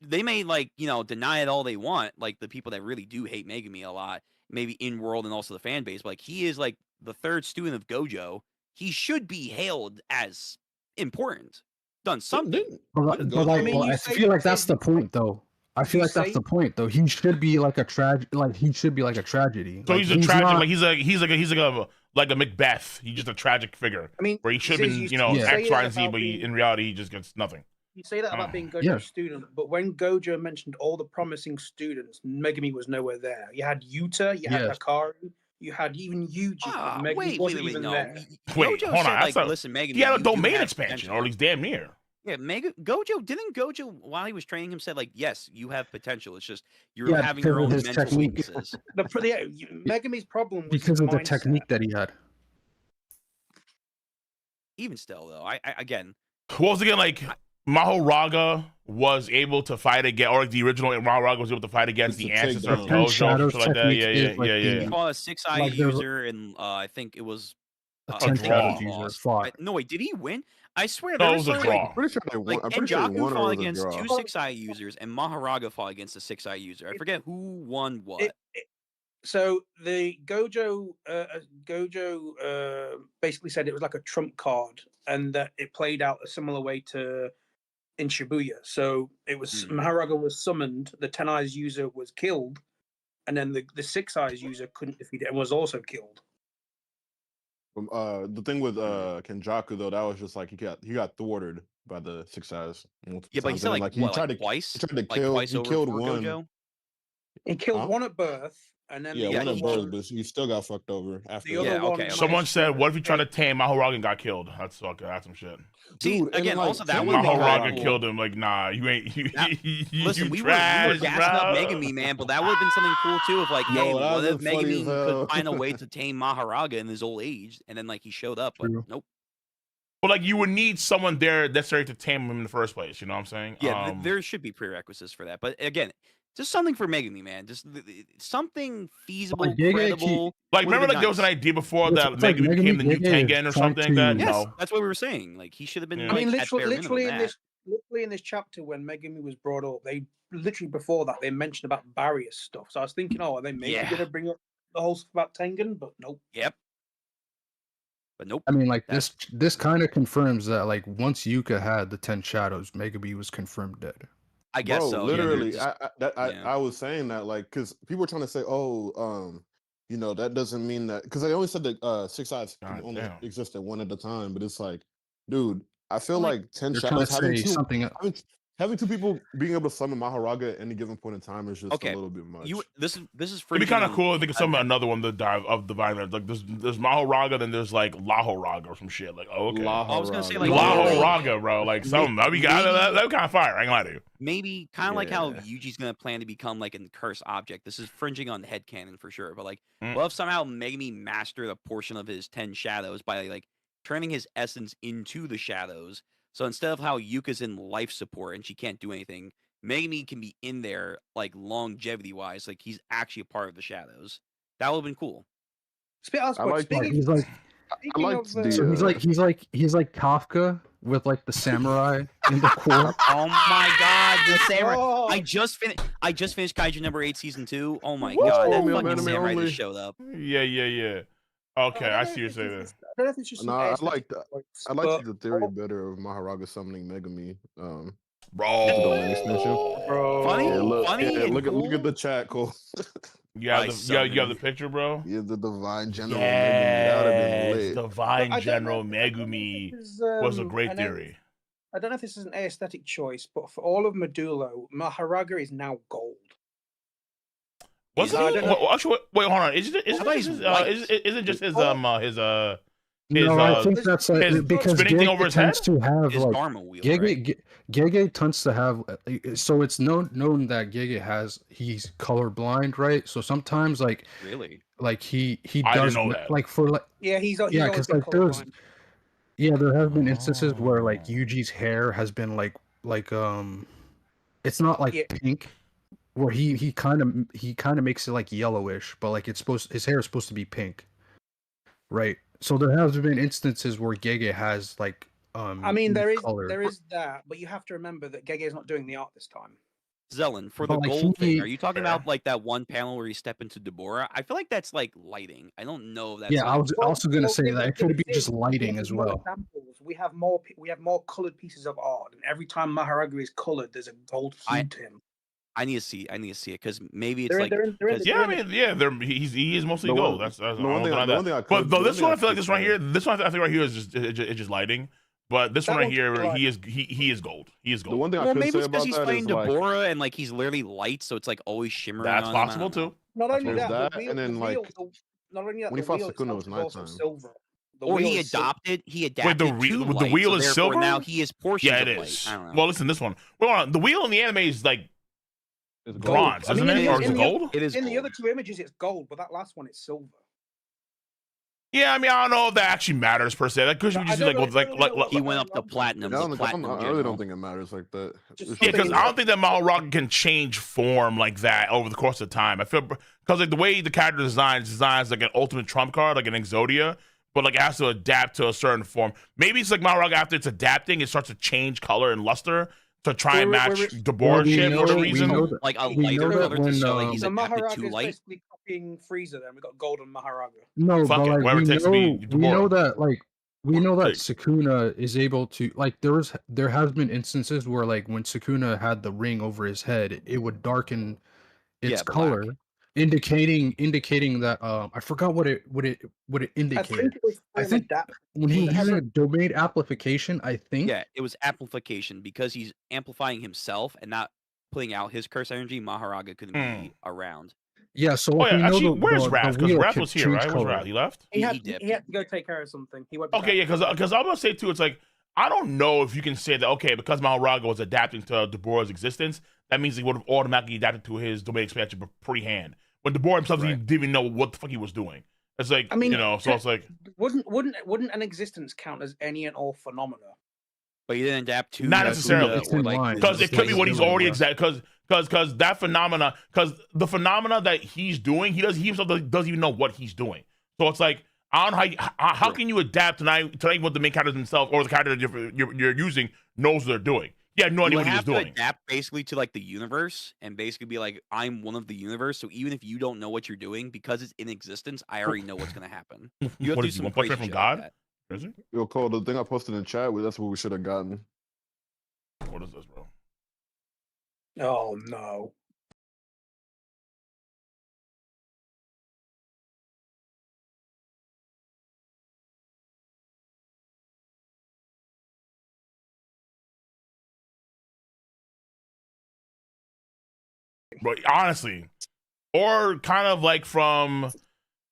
They may like deny it all they want, like the people that really do hate Megami a lot, maybe in world and also the fan base. But like he is like the third student of Gojo. He should be hailed as important. Done something. But I feel like that's the point, though. I feel like that's the point, though. He should be like a tragedy. Like he should be like a tragedy. So like, he's a tragic. Not... Like a Macbeth. He's just a tragic figure. I mean, where he should have been, X, Y, and Z, but in reality, he just gets nothing. You say that about being Gojo's student, but when Gojo mentioned all the promising students, Megami was nowhere there. You had Yuta, you had Hikaru, you had even Yuji. Megami wasn't even there. Wait, Gojo hold on. said, listen, Megami, he had a domain expansion, or at least damn near. Yeah, didn't Gojo, while he was training him, said like, yes, you have potential. It's just you're having your own mental weaknesses. Megami's problem was because of the technique that he had. Even still, though, I again. What was again like? Mahoraga was able to fight against, or like the original Mahoraga was able to fight against the ancestor of Gojo, shit like that. Yeah. He fought a 6-eye user, and I think it was a 10-shadow user fought. No, wait, did he win? I swear, no, it was a draw. I'm pretty sure they won. Kenjaku fought against 2 6-eye users, and Mahoraga fought against a 6-eye user. I forget who won what. So the Gojo basically said it was like a trump card, and that it played out a similar way to in Shibuya. So it was Mahoraga was summoned, the 10 eyes user was killed, and then the 6 eyes user couldn't defeat it and was also killed. The thing with Kenjaku though, that was just like he got thwarted by the 6 eyes. Yeah, but he said like, he tried to twice. He tried to kill. He killed one. Gojo? He killed one at birth. And then one at birth, but he still got fucked over after. Okay. Someone said, "What if he tried to tame Mahoraga and got killed?" That's some shit. See, dude, again, like, also that would Mahoraga killed him. Like, nah, you ain't. Listen, we were gassing up Megami, man, but that would have been something cool too. If like, hey, what if Megami could find a way to tame Mahoraga in his old age, and then like he showed up, but nope. But like, you would need someone there necessary to tame him in the first place. You know what I'm saying? Yeah, there should be prerequisites for that. But again. Just something for Megami, man. Just something feasible, credible. Like, remember, like there was an idea before that Megami became the new Tengen or something. That no, that's what we were saying. Like he should have been. I mean, literally in this chapter when Megami was brought up, they literally before that they mentioned about barrier stuff. So I was thinking, are they maybe going to bring up the whole stuff about Tengen? But nope. Yep. But nope. I mean, like this kind of confirms that like once Yuka had the 10 shadows, Megami was confirmed dead. I guess so. Literally, I was saying that like because people were trying to say, that doesn't mean that because they only said that 6 eyes only exist at one at a time, but it's like, dude, I feel like 10 shadows having two people being able to summon Mahoraga at any given point in time is just a little bit much. This is it'd be kind of cool if they could summon another one of Divine. Like there's Mahoraga, then there's like Lahoraga or some shit. Like I was gonna say like Lahoraga, bro. Like something that'd be kind of fire. I ain't gonna lie to you. Maybe kind of like how Yuji's gonna plan to become like a cursed object. This is fringing on headcanon for sure. But like, what if somehow Megami mastered a portion of his 10 shadows by like turning his essence into the shadows? So instead of how Yuka's in life support and she can't do anything, Megami can be in there like longevity wise, like he's actually a part of the shadows. That would have been cool. He's like Kafka with like the samurai in the core. Oh my god, the samurai! Oh. I just finished Kaiju number 8 season 2. Oh my god, that fucking samurai just showed up. Yeah. Okay, I see what you're saying. I like the theory better of Mahoraga summoning Megami. Bro. Funny, Yeah, look, funny. yeah, and look cool. at the chat, Cole. You have the picture, bro? Yeah, the Divine General Megumi. That would have been lit. Divine General Megumi was a great theory. I don't know if this is an aesthetic choice, but for all of Modulo, Maharaga is now gold. Wasn't he? Actually, wait, hold on. Isn't it just his No, I think that's like because Gege tends to have his like Dharma wheel, Gege tends to have, so it's known that Gege he's colorblind, right? So sometimes like he I does didn't know that. like for like because like there have been instances where like Yuji's hair has been like it's not like pink, where he kind of makes it like yellowish, but like his hair is supposed to be pink, right? So there has been instances where Gege has like I mean, there color. is that, but you have to remember that Gege is not doing the art this time. Zelen, for the gold thing, are you talking about like that one panel where you step into Deborah? I feel like that's like lighting. I don't know if that's I was also going to say that it could be just lighting as well. We have more colored pieces of art, and every time Maharaga is colored, there's a gold hue to him. I need to see it because maybe it's he is mostly gold. That's the one thing. But though this one, I feel like I think right here is just lighting. But this one right here, he is gold. He is gold. The one thing I could say about he's that playing is Deborah and like he's literally light, so it's like always shimmering. That's possible too. Not only that, and then like when he fought Sukuna, it was nighttime. Or he adapted. Wait, the wheel is silver. Now he is portions. Yeah, it is. Well, listen, this one. Well, the wheel in the anime is like bronze, isn't it? Or is it gold? It is. In the other two images, it's gold, but that last one, it's silver. Yeah, I mean, I don't know if that actually matters per se. That could be just like he went up to platinum. I really don't think it matters like that. Yeah, because I don't think that Maharaga can change form like that over the course of time. I feel because like the way the character designs like an ultimate trump card, like an Exodia, but like it has to adapt to a certain form. Maybe it's like Maharaga after it's adapting, it starts to change color and luster to try and match Deborah's shit for whatever reason. Like a lighter color to show like he's adapted to light. Basically copying Frieza, then we got golden Maharaga. No, but like we know that Sukuna is able to like there has been instances where like when Sukuna had the ring over his head, it would darken its color, indicating that I forgot what it indicated. I think when he's using a domain amplification, it was amplification because he's amplifying himself and not putting out his curse energy. Maharaga couldn't be around. Yeah, so where's Raph? Because Raph was here, right? Where's Raph? He left? He had to go take care of something. He went okay, yeah, because I'm gonna say too, it's like I don't know if you can say that because Maharaga was adapting to Deborah's existence, that means he would have automatically adapted to his domain expansion pre-hand. When Deborah himself didn't even know what the fuck he was doing. It's like so it's like wouldn't an existence count as any and all phenomena? But he didn't adapt to not necessarily because it could be what he's already because that phenomena the phenomena that he's doing he himself doesn't even know what he's doing. So it's like I don't know how can you adapt tonight what the main character himself or the character that you're using knows what they're doing. Yeah, no idea what he was doing. You have to adapt basically to like the universe and basically be like, I'm one of the universe. So even if you don't know what you're doing, because it's in existence, I already know what's gonna happen. You have to do some crazy shit God? Like that. Is it? Yo, Cole, the thing I posted in the chat, that's what we should have gotten. What is this, bro? Oh no. Bro, honestly, or kind of like from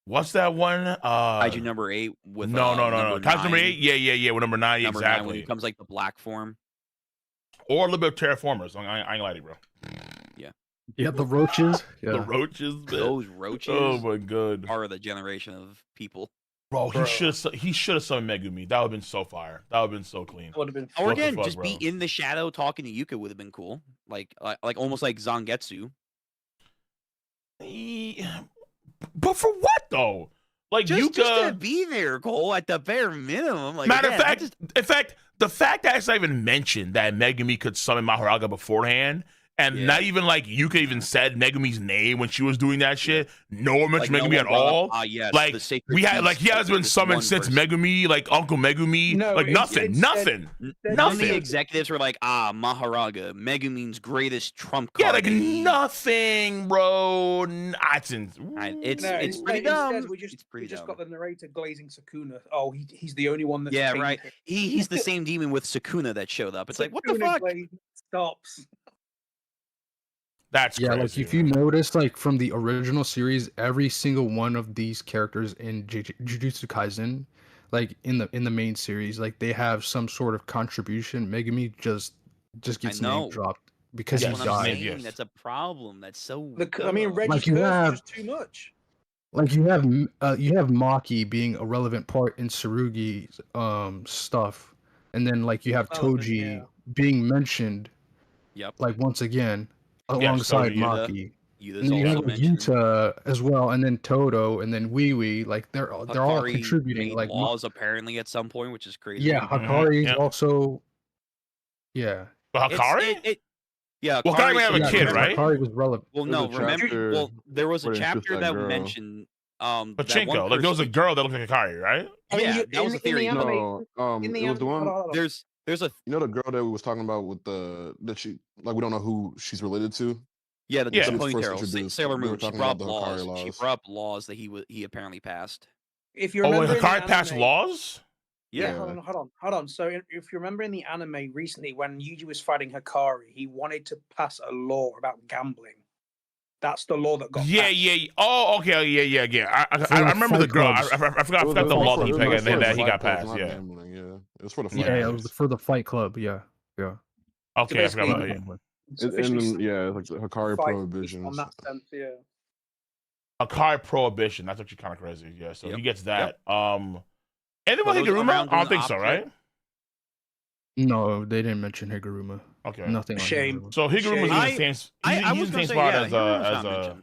what's that one? Kaiju number 8 with no. Kaiju number 8, yeah, with number 9, number exactly. 9 when it becomes like the black form, or a little bit of Terraformers. I ain't gonna lie to you, bro. Yeah, the roaches. Yeah. The roaches, man. Those roaches. Oh my god. Are the generation of people. Bro, he should have summoned Megumi. That would have been so fire. That would have been so clean. Would have been. Or again, just be in the shadow talking to Yuka would have been cool. Like almost like Zangetsu. But for what though? Like just Yuka to be there, Cole, at the bare minimum. Like matter of fact, in fact, the fact that it's not even mentioned that Megumi could summon Maharaga beforehand, And not even like Yuka even said Megumi's name when she was doing that shit. No one mentioned Megumi at all. Yes, like we had like he has been summoned since Megumi, like Uncle Megumi. No, like nothing. None of the executives were like, Maharaga, Megumi's greatest trump card. Yeah, like nothing, bro. It's pretty dumb. We just got the narrator glazing Sukuna. Oh, he's the only one that's right. He's the same demon with Sukuna that showed up. It's like, what the fuck? Stops. That's crazy, like if you notice, like from the original series, every single one of these characters in Jujutsu Kaisen, like in the main series, like they have some sort of contribution. Megumi just gets name dropped because he's died. That's a problem. That's so. I mean, Reggie's curse is too much. Like you have Maki being a relevant part in Tsurugi's stuff, and then like you have Toji being mentioned. Yep. Like once again. Alongside Maki, and you have Yuta as well, and then Toto, and then Wee. Like they're all contributing. Made like laws apparently at some point, which is crazy. Yeah, Hikari's also. Yeah. But Hikari? Yeah. Well, Hikari may have a kid, right? Hikari was relevant. Well, no, remember. Well, there was a chapter that mentioned. Pachinko. Like there was a girl that looked like Hikari, right? Yeah, that was a theory. No, it was the one. There's a the girl that we was talking about with that she like we don't know who she's related to. Yeah, the ponytail, Sailor Moon. She brought laws. She brought up laws that he apparently passed. If you remember, Hikari passed laws. Yeah. Hold on. So if you remember in the anime recently, when Yuji was fighting Hikari, he wanted to pass a law about gambling. That's the law that got. Yeah. Oh, okay. Yeah. I remember the girl. I forgot the law that he got passed. Yeah. Gambling, yeah. It was for the fight. Yeah, it was for the Fight Club. Yeah. Okay, I forgot about it. And then, like the Hikari prohibition. On that sense, yeah. Hikari prohibition. That's actually kind of crazy. Yeah. So he gets that. Anyone Higuruma? I don't think so, right? No, they didn't mention Higuruma. Okay. Nothing. Shame. So Higuruma's in the same. He's in the same spot as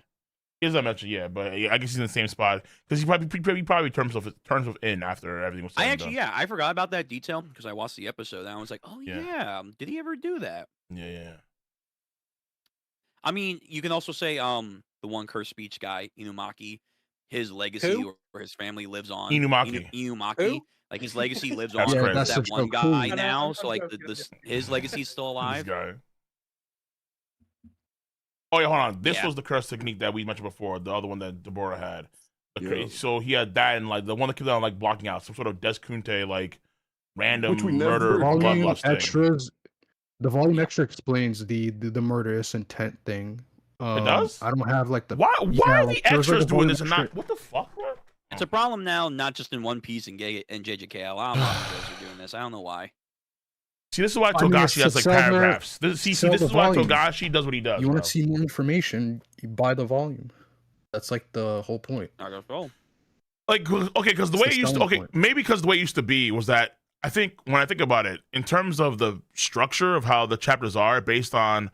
He's not mentioned, yeah, but I guess he's in the same spot because he probably turns with in after everything was said. I forgot about that detail because I watched the episode and I was like, oh yeah, did he ever do that? Yeah. I mean, you can also say the one cursed speech guy, Inumaki, his legacy or his family lives on. Inumaki. Like his legacy lives on. That's that one so guy cool. now, so like his legacy's still alive. This guy. Oh yeah, hold on. This was the curse technique that we mentioned before. The other one that Deborah had. So he had that and like the one that kept on like blocking out some sort of Deskunte like random murder bloodlust extras. The volume extra explains the murderous intent thing. It does. I don't have like the why are the extras doing this and not what the fuck, bro? It's a problem now, not just in One Piece and JJK. A lot of shows are doing this. I don't know why. See, this is why Togashi has like paragraphs. This is why Togashi does what he does. You want to see more information? You buy the volume. That's like the whole point. I guess so. Like, okay, because the way it used to, maybe because the way it used to be was that I think when I think about it, in terms of the structure of how the chapters are based on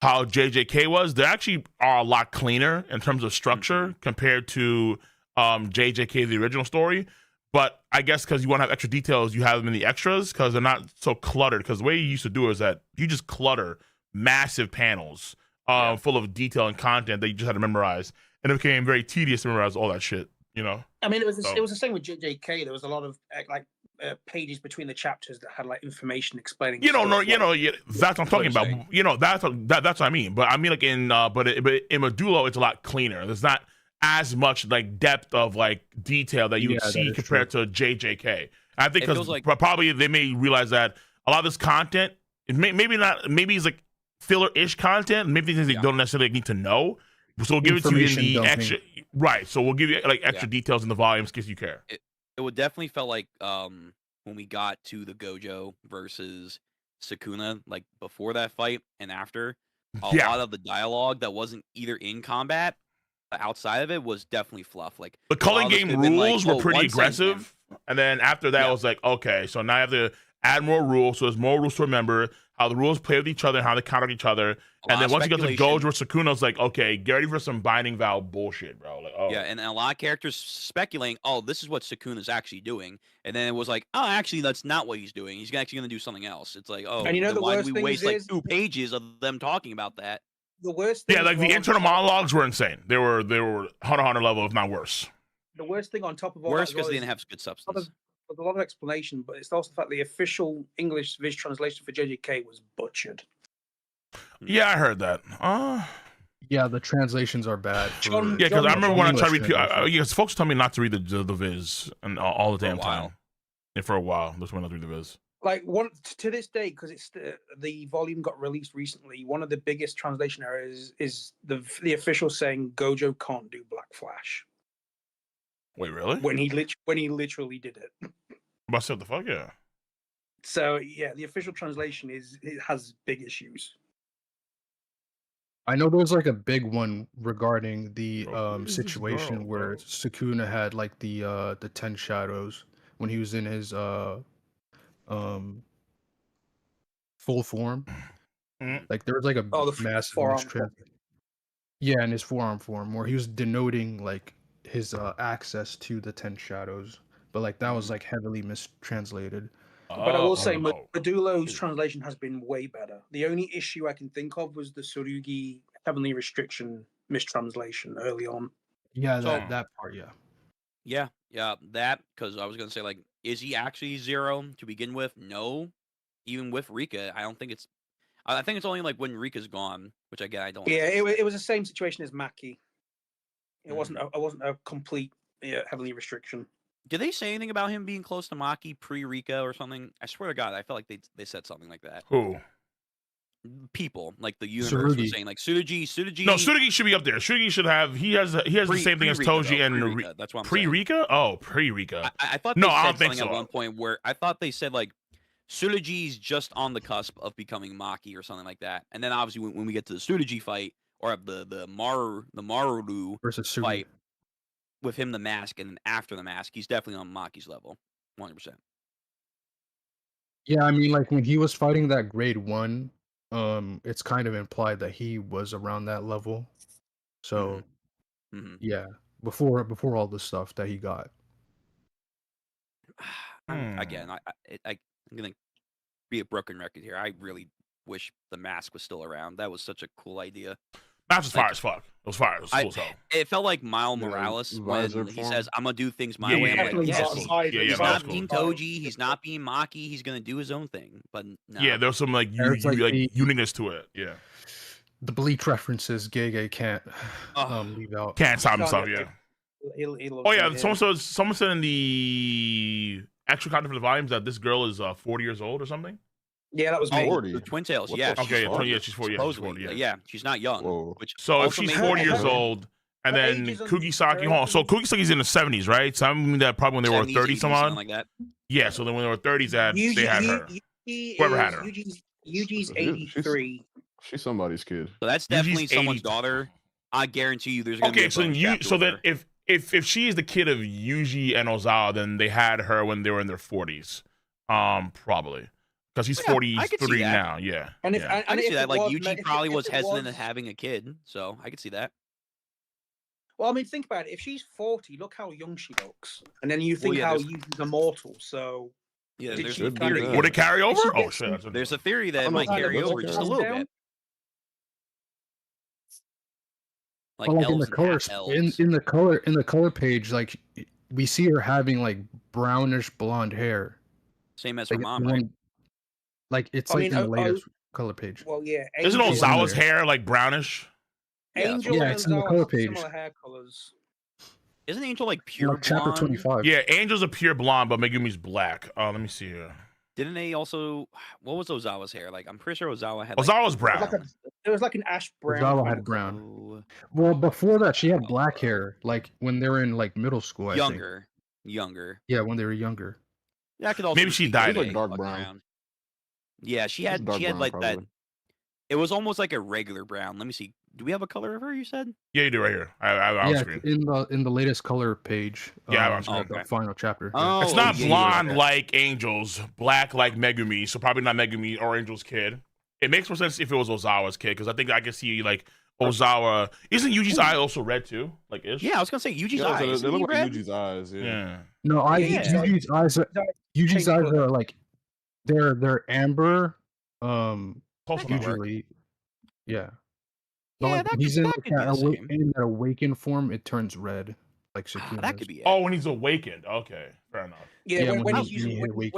how JJK was, they actually are a lot cleaner in terms of structure compared to JJK, the original story. But I guess because you want to have extra details, you have them in the extras because they're not so cluttered. Because the way you used to do it is that you just clutter massive panels full of detail and content that you just had to memorize. And it became very tedious to memorize all that shit, you know? I mean, it was the same with JJK. There was a lot of pages between the chapters that had like information explaining. That's what I'm talking about. That's what I mean. But I mean, like in Modulo, it's a lot cleaner. There's not as much like depth of like detail that you would see compared to JJK. I think because probably they may realize that a lot of this content, maybe it's like filler-ish content, maybe things they don't necessarily need to know. So we'll give it to you in the extra, right? So we'll give you like extra details in the volumes in case you care. It would definitely felt like when we got to the Gojo versus Sukuna, like before that fight and after, a lot of the dialogue that wasn't either in combat, outside of it, was definitely fluff. Like the culling game rules were pretty aggressive, and then after that, it was like, okay, so now I have to add more rules, so there's more rules to remember. how the rules play with each other, and how they counter each other. And then once you get to Gojo or Sukuna, it's like, okay, get ready for some binding vow bullshit, bro. Like, oh. Yeah, and a lot of characters speculating, oh, this is what Sukuna's actually doing. And then it was like, oh, actually, that's not what he's doing. He's actually going to do something else. It's like, oh, and you know, then why do we waste like 2 pages of them talking about that? The worst thing, yeah, like the internal monologues were insane. They were Hunter level, if not worse. The worst thing on top of all worse that, because they didn't have good substance. With a lot of explanation, but it's also the fact the official English Viz translation for JJK was butchered. Yeah, I heard that. Yeah, the translations are bad. Yeah, because I remember when I tried to read, because folks tell me not to read the Viz and all the damn time. And for a while, that's when I read the Viz. Like to this day, because it's the volume got released recently. One of the biggest translation errors is the official saying Gojo can't do Black Flash. Wait, really? When he literally did it. But what the fuck, yeah. So yeah, the official translation it has big issues. I know there was like a big one regarding the situation where Sukuna had like the 10 shadows when he was in his full form. Like there was like a massive yeah, in his forearm form where he was denoting like his access to the 10 shadows, but like that was like heavily mistranslated. But I will say Modulo's translation has been way better. The only issue I can think of was the Tsurugi Heavenly Restriction mistranslation early on. Yeah, that part, yeah. Yeah, that, because I was going to say, like, is he actually Zero to begin with? No. Even with Rika, I don't think it's... I think it's only, like, when Rika's gone, which, again, I don't... Yeah, it was the same situation as Maki. It wasn't a complete Heavenly Restriction. Did they say anything about him being close to Maki pre-Rika or something? I swear to God, I felt like they said something like that. Who? People, like the universe was saying, like Tsurugi. No, Tsurugi should be up there. Tsurugi should have. He has the same thing as Toji and that's what I'm pre-Rika. Oh, pre-Rika. I thought they said something at one point where I thought they said like Tsurugi's just on the cusp of becoming Maki or something like that. And then obviously when we get to the Tsurugi fight or the Maru versus fight with him, the mask, and then after the mask, he's definitely on Maki's level, 100%. Yeah, I mean, like when he was fighting that grade 1. It's kind of implied that he was around that level. So yeah, before all the stuff that he got. Again, I'm gonna be a broken record here. I really wish the mask was still around. That was such a cool idea. Mask was fire as fuck. It was fire. It was cool as hell. It felt like Miles Morales when he says, "I'm gonna do things my way." I'm like, he's not being Toji. He's not being Maki. He's gonna do his own thing. But no. Yeah, there's some like uniqueness to it. Yeah. The Bleach references, Gege can't leave out. Can't stop himself. Yeah. Oh yeah. Someone said in the actual content for the volumes that this girl is 40 years old or something. Yeah, that was me. The Twin Tails. Yeah. Okay. She's 40. Yeah, she's not young. So if she's 40 years old, and then Kugisaki, so Kugisaki's in the 70s, right? So I mean that probably when they were 30 some odd. Like that. Yeah. So then when they were 30s, they had her. Whoever had her. Yuji's 83. She's somebody's kid. So that's definitely someone's daughter. I guarantee you, there's gonna be a so then if she is the kid of Yuji and Ozawa, then they had her when they were in their 40s, probably. Because he's 43 now, yeah. And I can see that. Like Yuji probably was hesitant in having a kid, so I could see that. Well, I mean, think about it. If she's 40, look how young she looks, and then you think how Yuji's immortal. So yeah, there's a theory. Would it carry over? Oh shit! There's a theory that it might carry over just a little bit. Like in the color, in the color page, like we see her having like brownish blonde hair. Same as her mom, right? Like it's in the latest color page. Well, yeah. Isn't Ozawa's hair like brownish? Angel and it's in the color page. Similar hair colors. Isn't Angel like pure blonde? Chapter 25. Yeah, Angel's a pure blonde, but Megumi's black. Let me see here. Didn't they also? What was Ozawa's hair like? I'm pretty sure Ozawa had. Ozawa's brown. It was like an ash brown. Ozawa had brown. Well, before that, she had black hair. Like when they were in like middle school. Younger. Yeah, when they were younger. Yeah, I could also. Maybe she dyed like dark brown. Yeah, she had like probably. That. It was almost like a regular brown. Let me see. Do we have a color of her? You said? Yeah, you do right here. I screen. in the latest color page. Yeah, the final chapter. It's not blonde like Angel's, black like Megumi. So probably not Megumi or Angel's kid. It makes more sense if it was Ozawa's kid, because I think I can see like Ozawa. Isn't Yuji's eye also red too? Like ish? Yeah, I was gonna say Yuji's eyes. They look like red? Yuji's eyes. Yeah. No, Yeah. Yuji's eyes. Yuji's eyes are like they're amber. Usually, yeah. But Yeah, like, that he's could, in, that could be the same. in that awakened form, it turns red, like Sukuna. That could be it. Oh, when he's awakened. Okay, fair enough. Yeah, Yeah, when when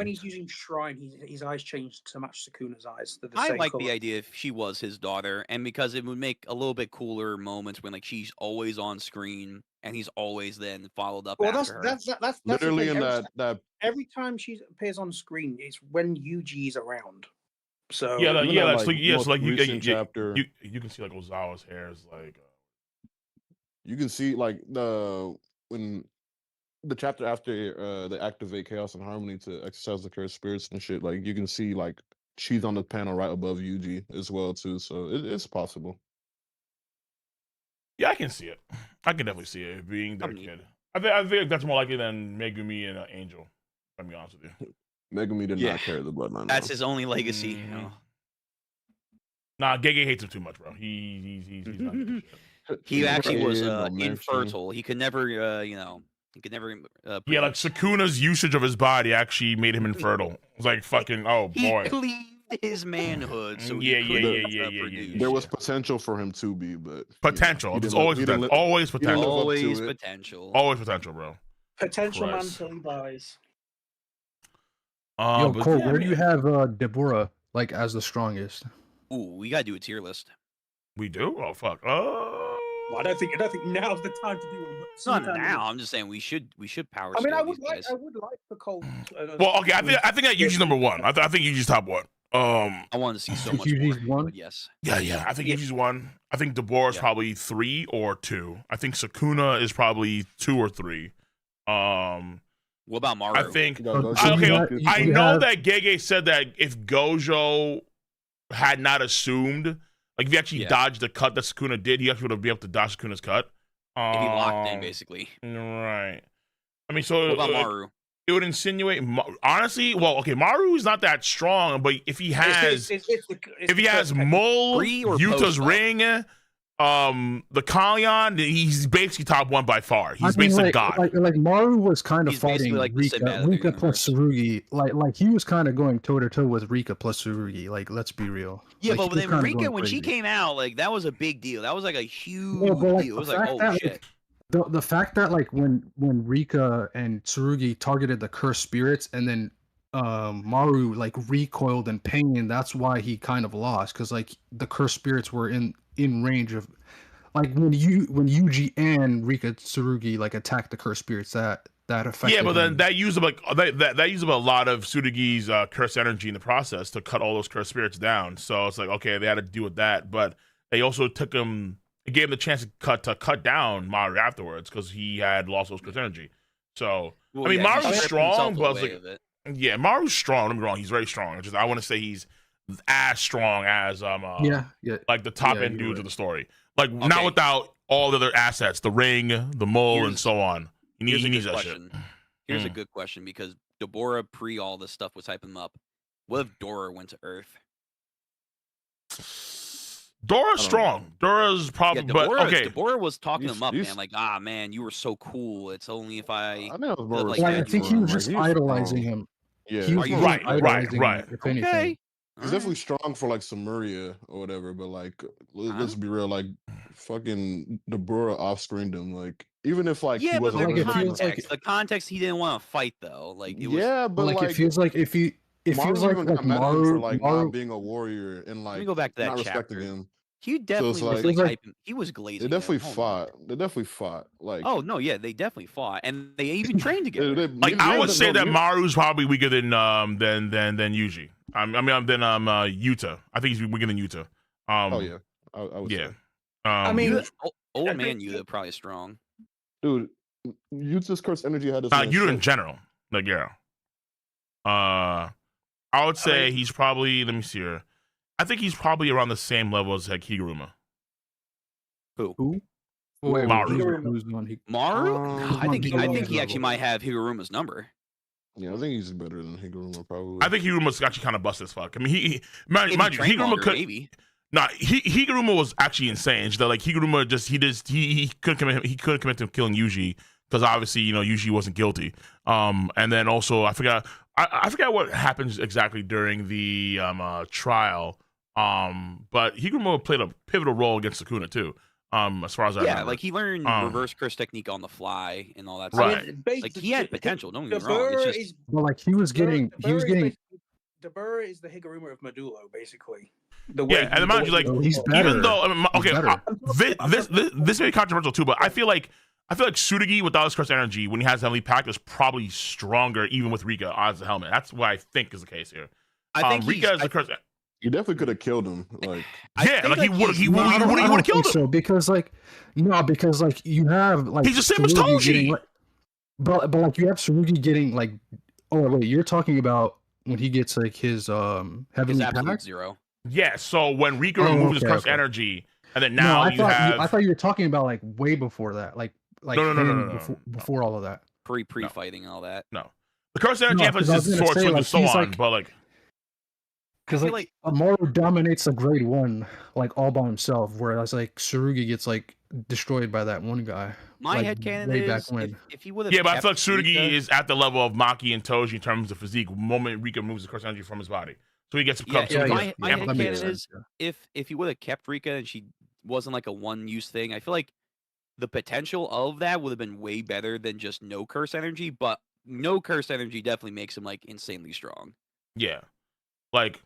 he's he using Shrine, his eyes change to match Sukuna's eyes. They're the I same like color. the idea if she was his daughter, and because it would make a little bit cooler moments when like she's always on screen and he's always then followed up Well, after her. that's Literally the thing. in that Every time she appears on screen, it's when Yuji's around. So Yeah, Even yeah, that, so, like, yeah. most So like recent chapter, you can see like Ozawa's hair is like. you can see like when the chapter after they activate Chaos and Harmony to exercise the cursed spirits and shit. Like you can see like she's on the panel right above Yuji as well too. So it's possible. Yeah, I can see it. I can definitely see it being their kid. I think that's more likely than Megumi and Angel. Let me be honest with you. Megumi did not carry the bloodline. That's his only legacy. You know? Nah, Gege hates him too much, bro. He's not good shit. He actually was infertile. He could never, he could never. Yeah, like Sukuna's usage of his body actually made him infertile. It was like fucking, oh boy. He believed his manhood. So yeah. There was potential for him to be, but potential. It's always potential. Always potential. Always potential. Always potential, bro. Potential man till he dies. Yo, Cole, where do you have Deborah like as the strongest? Ooh, we gotta do a tier list. We do? Oh fuck. Well, I don't think now's the time to do one. It's not now. I'm just saying we should power. I mean, I would like for Cole. Well, okay. I think that Yuji's number one. I think Yuji's top one. I wanted to see so much Yuji's more. one. Yes. Yeah. I think Yuji's one. I think Deborah's probably 3 or 2. I think Sukuna is probably 2 or 3. What about Maru? I think. I know that Gege said that if Gojo had not assumed, like if he actually dodged the cut that Sukuna did, he actually would have been able to dodge Sukuna's cut. If he locked in, basically. Right. I mean, so what about Maru? It would insinuate, honestly. Well, okay, Maru is not that strong, but if he has, if he has Mul, Yuta's ring, the Kalyan, he's basically top 1 by far. He's basically God. Like Maru was kind of fighting like Rika plus Tsurugi. Like he was kind of going toe to toe with Rika plus Tsurugi. Like, let's be real. Yeah, like, but then Rika, when she came out, like that was a big deal. That was like a huge deal. It was like, oh shit. The fact that like when Rika and Tsurugi targeted the cursed spirits and then Maru like recoiled in pain, that's why he kind of lost, because like the cursed spirits were in range of, like when Yuji and Rika Tsurugi like attacked the cursed spirits, that affected. Yeah, but then that used up like that used up a lot of Tsurugi's cursed energy in the process to cut all those cursed spirits down. So it's like, okay, they had to deal with that, but they also took him. It gave him the chance to cut down Maru afterwards because he had lost those cursed energy. So I mean, Maru's strong, but like, Maru's strong. Don't get me wrong, he's very strong. I want to say he's as strong as like the top end dudes of the story. Like not without all the other assets, the ring, the mole, and so on. He needs that shit. Here's a good question, because Deborah pre all this stuff was hyping him up. What if Dora went to Earth? Dora's strong. Dora's probably, but okay. Deborah was talking him up, man. Like, man, you were so cool. It's only if I. I think he was just idolizing him. Yeah, he was right. If anything. Okay. He's definitely strong for like Samaria or whatever, but like let's be real, like fucking Deborah off-screened him. Like even if like he wasn't like, the context he didn't want to fight though. Like it was, but like it feels like if he. It feels like Maru for like not being a warrior and like let me go back to that not chapter. respecting him. He definitely was like he was glazing. They definitely fought. They definitely fought. Like they definitely fought, and they even trained together. I would say that Maru's probably weaker than Yuji. I mean than Yuta. I think he's weaker than Yuta. I would say. I mean, old man Yuta probably strong. Dude, Yuta's cursed energy had this. Yuta in general, like I would say he's probably. Let me see here. I think he's probably around the same level as like Higuruma. Who? Maru. Maru? I think he actually might have Higuruma's number. Yeah, I think he's better than Higuruma, probably. I think Higuruma's actually kind of busted as fuck. I mean, mind you, Higuruma could. Maybe. Nah, Higuruma was actually insane. That like Higuruma he couldn't commit to killing Yuji because obviously Yuji wasn't guilty. And then also I forgot what happens exactly during the trial. But Higuruma played a pivotal role against Sukuna too. As far as I remember. Like he learned reverse curse technique on the fly and all that right. stuff. I mean, like he had potential. Don't get me wrong. It's just, but like he was getting. Dabura is the Higuruma of Modulo, basically. And mind you, like even though this may be controversial too, but I feel like Tsurugi without his curse energy when he has Heavenly Pact is probably stronger even with Rika as the helmet. That's what I think is the case here. I think Rika is the curse. You definitely could have killed him. Like he would have killed him. So because you have like he's the same as Toji. But like you have Tsurugi getting like, oh wait, you're talking about when he gets like his Heavenly Pact? Zero. Yeah, so when Rika removes his curse energy, and then now I thought you were talking about like way before that, like no. Before all of that, pre-fighting and all that. No, the curse energy emphasis sword swings and so on, but like because like Amaru dominates a grade 1 like all by himself, whereas like Tsurugi gets like destroyed by that one guy. My headcanon is if he would have. Yeah, but I feel like Tsurugi is at the level of Maki and Toji in terms of physique. The moment Rika removes the curse energy from his body, so he gets. My headcanon is if he would have kept Rika and she wasn't like a one-use thing, I feel like the potential of that would have been way better than just no curse energy. But no curse energy definitely makes him like insanely strong. Yeah, like.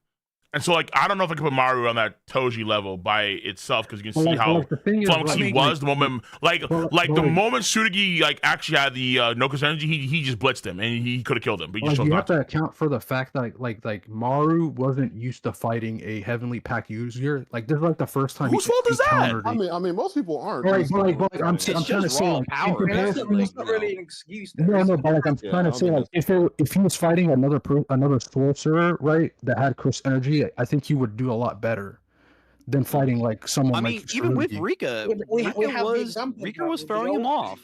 And so, like, I don't know if I can put Maru on that Toji level by itself because you can see how flummoxed he was the moment, the moment Tsurugi like actually had the no curse energy, he just blitzed him and he could have killed him. But you have to account for the fact that like Maru wasn't used to fighting a Heavenly Pact user. Like this is like the first time. Whose fault is that? I mean, most people aren't. But I'm trying to say like power. It's not really an excuse. No, but like I'm trying to say like if he was fighting another sorcerer, right, that had curse energy. I think he would do a lot better than fighting like someone. I mean, like even with Rika, Rika was throwing him off.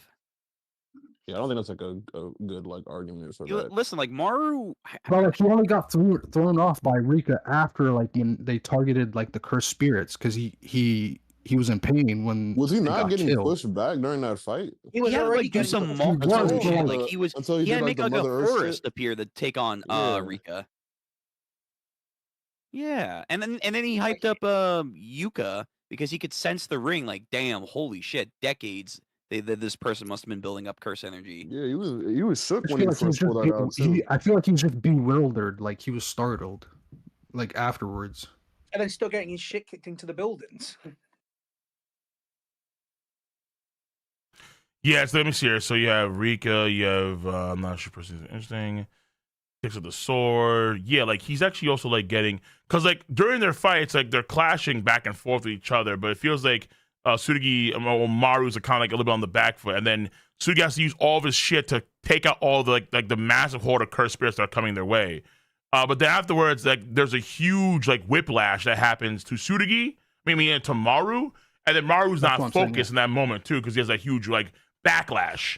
Yeah, I don't think that's like a good like argument for that. Listen, like Maru, but like he only got thrown off by Rika after like when they targeted like the cursed spirits because he was in pain when was he not getting pushed back during that fight? He had to like do some multiple shit. Like he had to make like a forest appear to take on Rika. Yeah, and then he hyped up Yuka because he could sense the ring. Like, damn, holy shit, decades this person must have been building up curse energy. Yeah, he was shook when he first pulled that out. I feel like he was just bewildered, like he was startled, like afterwards. And then still getting his shit kicked into the buildings. Yeah, so let me see here. So you have Rika, you have I'm not sure person is interesting. Kicks with the sword. Yeah, like he's actually also like getting because like during their fights, like they're clashing back and forth with each other, but it feels like Tsurugi or Maru's are kind of like a little bit on the back foot, and then Tsurugi has to use all of his shit to take out all the like the massive horde of cursed spirits that are coming their way. But then afterwards, like there's a huge like whiplash that happens to Tsurugi, maybe to Maru, and then Maru's not focused in that moment too because he has that huge like backlash.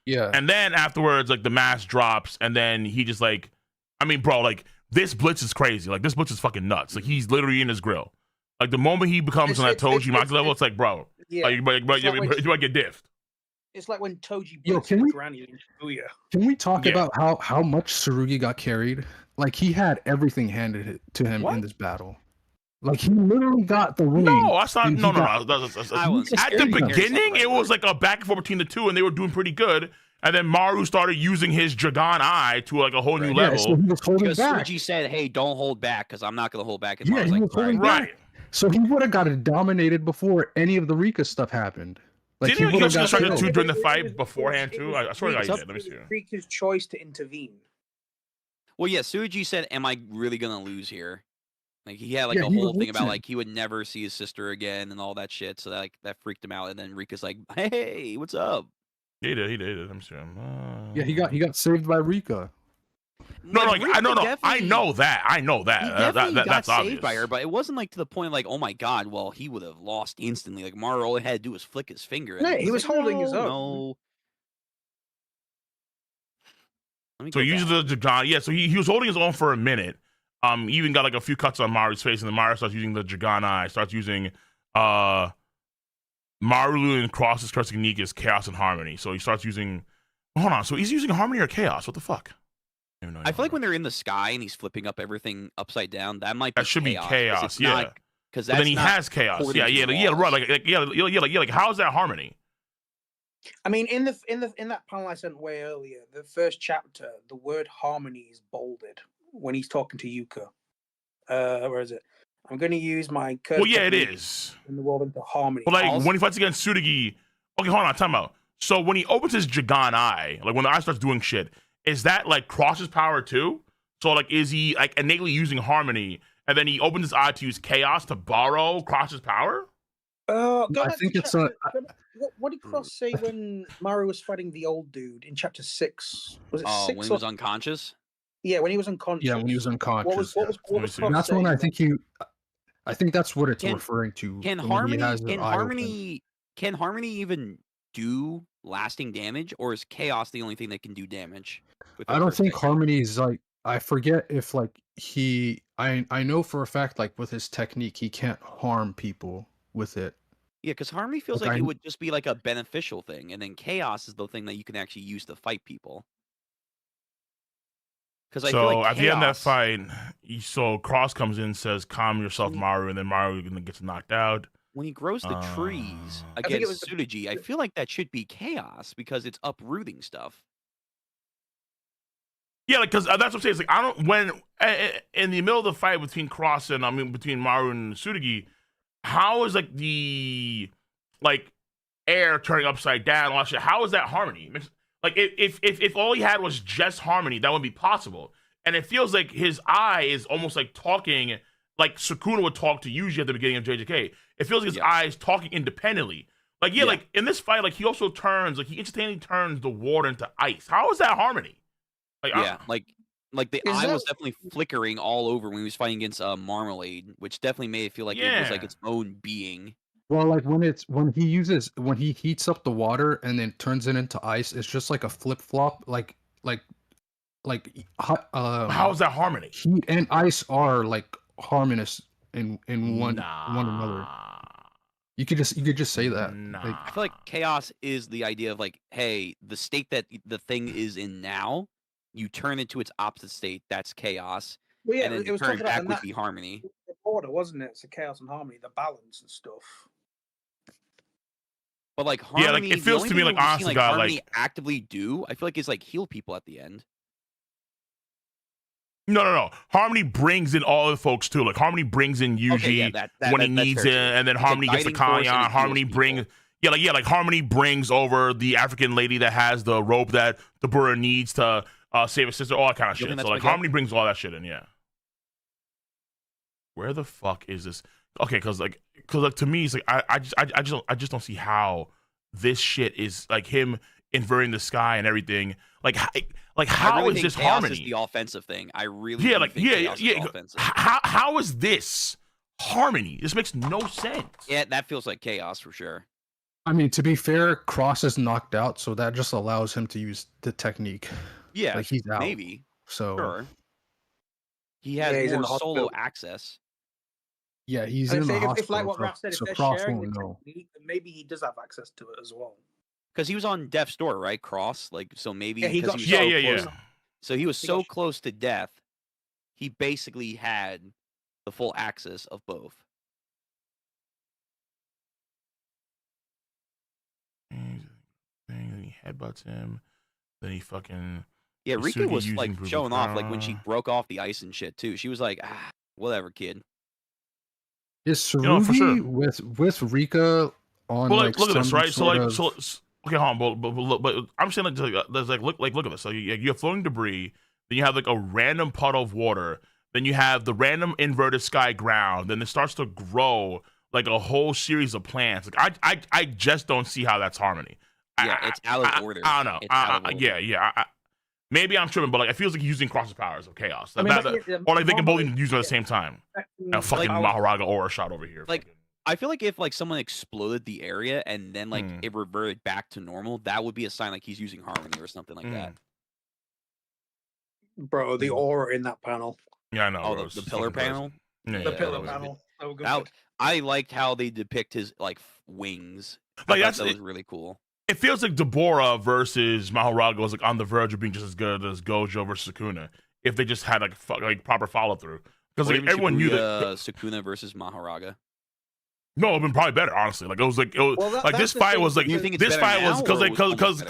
Yeah. And then afterwards, like the mask drops, and then he just like, I mean, bro, like this blitz is crazy. Like this blitz is fucking nuts. Like he's literally in his grill. Like the moment he becomes on that Toji Maki level, it's like, bro, you might get diffed. It's like when Toji blitzed Granny in Shibuya. Can we talk about how much Tsurugi got carried? Like he had everything handed to him in this battle. Like he literally got the ring. No, that's not. No. At the beginning, it was like a back and forth between the two, and they were doing pretty good. And then Maru started using his Dragon Eye to like a whole new level. So he was holding because back. Tsurugi said, "Hey, don't hold back, because I'm not going to hold back." And he was holding back. Right. So he would have got it dominated before any of the Rika stuff happened. Like didn't he also start to during the fight beforehand too? I swear I did. Let me see. Rika's choice to intervene. Well, yeah, Tsurugi said, "Am I really going to lose here?" Like he had like a whole thing about like he would never see his sister again and all that shit. So that freaked him out. And then Rika's like, "Hey, what's up?" He did. I'm sure. Yeah, he got saved by Rika. No, like I know that. I know that. He got that's saved obvious. by her, but it wasn't like to the point like, oh my god, well he would have lost instantly. Like Maru all he had to do was flick his finger. Yeah, he was holding his own. No. So he uses the Dragon. Yeah, so he was holding his own for a minute. He even got like a few cuts on Maru's face, and then Maru starts using the Dragon Eye. Starts using Maru and Cross's curse technique is Chaos and Harmony. So he starts using. Hold on. So he's using Harmony or Chaos? What the fuck? I feel like when they're in the sky and he's flipping up everything upside down, that might be that should chaos, be Chaos. Yeah. Because then he has Chaos. Yeah, right. Like how's that Harmony? I mean, in that panel I sent way earlier, the first chapter, the word harmony is bolded when he's talking to Yuka. Where is it? I'm going to use my curse. Well, yeah, it is. In the world into harmony. But like when he fights against Tsurugi, okay, hold on, time out. So when he opens his Dragon Eye, like when the eye starts doing shit, is that like Cross's power too? So like, is he like innately using harmony, and then he opens his eye to use chaos to borrow Cross's power? I think it's what did Cross say when Maru was fighting the old dude in chapter 6? Was it 6? When he was unconscious? Yeah, when he was unconscious. Yeah, when he was unconscious. What was Cross that's saying? when I think that's what it's referring to. Can Harmony even do lasting damage, or is Chaos the only thing that can do damage? I don't think Harmony's like, I forget if like I know for a fact like with his technique he can't harm people with it. Yeah, because Harmony feels like it would just be like a beneficial thing, and then Chaos is the thing that you can actually use to fight people. Because I feel like at the end of that fight, so Cross comes in and says, "Calm yourself, Maru," and then Maru gets knocked out. When he grows the trees against Tsurugi, I feel like that should be Chaos because it's uprooting stuff. Yeah, like because that's what I'm saying. It's like I don't when in the middle of the fight between Cross and between Maru and Tsurugi, how is like the air turning upside down and all that shit? How is that harmony? Like if all he had was just harmony, that wouldn't be possible. And it feels like his eye is almost like talking like Sukuna would talk to Yuji at the beginning of JJK. It feels like his eye is talking independently. Like like in this fight, like he also turns he instantly turns the water into ice. How is that harmony? Like the eye was definitely flickering all over when he was fighting against Marmalade, which definitely made it feel like it was like its own being. Well, like when he heats up the water and then turns it into ice, it's just like a flip flop. How is that harmony? Heat and ice are like harmonious in one another. You could just say that. I feel like chaos is the idea of like, hey, the state that the thing is in now, you turn it to its opposite state. That's chaos. Well, yeah, and then it was turn talking back about would be harmony. The order, wasn't it? So chaos and harmony, the balance and stuff. But like harmony, it feels to me like honestly, God, harmony actively do. I feel like it's like heal people at the end. No. Harmony brings in all the folks too. Like Harmony brings in Yuji when he needs it, and then Harmony gets the Kanyan. Harmony brings, like Harmony brings over the African lady that has the rope that the Burra needs to save his sister. All that kind of shit. So like Harmony brings all that shit in. Yeah. Where the fuck is this? Okay, because to me it's like I just don't see how this shit is like him inverting the sky and everything. Like how really is this chaos harmony? Is the offensive thing. I really think chaos is offensive. How is this harmony? This makes no sense. Yeah, that feels like chaos for sure. I mean, to be fair, Cross is knocked out, so that just allows him to use the technique. Yeah, like he's out. Maybe. So sure. He has more solo access. Yeah, he's in the hospital. If like what Raph said, so if they're Cross sharing won't the know. technique, then maybe he does have access to it as well. Because he was on death's door, right? Cross, like so maybe. Yeah, he got So he was so close to death, he basically had the full access of both. Then he headbutts him. Then he fucking. Yeah, Rika was like showing off, like when she broke off the ice and shit too. She was like, whatever, kid. Is Tsurugi with Rika on? Well, like look at this, right? So of... okay, hold on, but I'm saying there's look at this. So you have floating debris, then you have like a random puddle of water, then you have the random inverted sky ground, then it starts to grow like a whole series of plants. Like I just don't see how that's harmony. Yeah, it's out of order. I don't know. Maybe I'm tripping, but like it feels like he's using Cross's powers of chaos, or like they can both use them at the same time. A fucking Maharaga aura shot over here. Like I feel like if like someone exploded the area and then like it reverted back to normal, that would be a sign like he's using harmony or something like that. Bro, the aura in that panel. Yeah, I know. Oh, the pillar panel. The pillar panel. So good. I liked how they depict his like wings. Like that was really cool. It feels like Deborah versus Mahoraga was like on the verge of being just as good as Gojo versus Sukuna if they just had like proper follow through. Because like everyone knew that Sukuna versus Mahoraga. No, it'd been probably better, honestly. Like it was like this fight was like this fight was because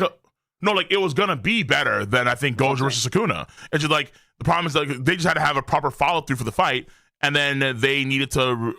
no, like it was gonna be better than I think Gojo versus Sukuna. It's just like the problem is like they just had to have a proper follow through for the fight, and then they needed to.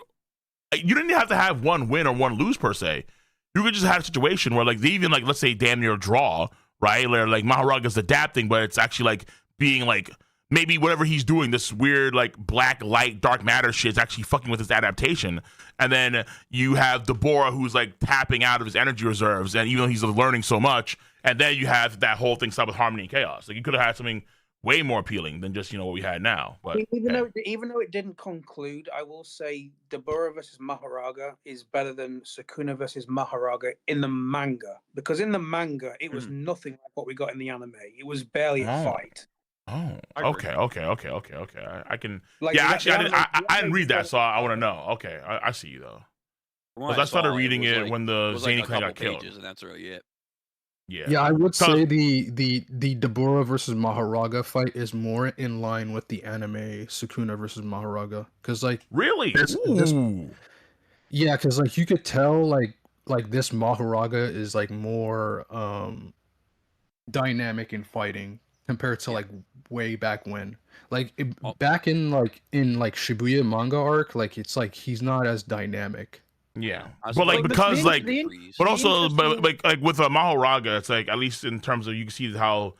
You didn't have to have one win or one lose per se. You could just have a situation where like they even like let's say damn near draw, right? Where like Mahoraga's adapting, but it's actually like being like maybe whatever he's doing, this weird like black light dark matter shit is actually fucking with his adaptation. And then you have Deborah who's like tapping out of his energy reserves, and even though he's learning so much, and then you have that whole thing start with harmony and chaos. Like you could have had something way more appealing than just what we had now. But even though it didn't conclude, I will say Deborah versus Mahoraga is better than Sukuna versus Mahoraga in the manga, because in the manga it was nothing like what we got in the anime. It was barely a fight. Oh, okay. I can. Like, yeah, actually, I didn't read that, so I want to know. Okay, I see you though. Because I started reading it when the Zany clan got killed, and that's really it. Yeah, I would say the Deborah versus Mahoraga fight is more in line with the anime Sukuna versus Mahoraga, because like really, yeah, because like you could tell like this Mahoraga is like more dynamic in fighting compared to like way back when, like back in Shibuya manga arc, like it's like he's not as dynamic. Yeah, but like because like, but also but like with Mahoraga, it's like at least in terms of you can see how,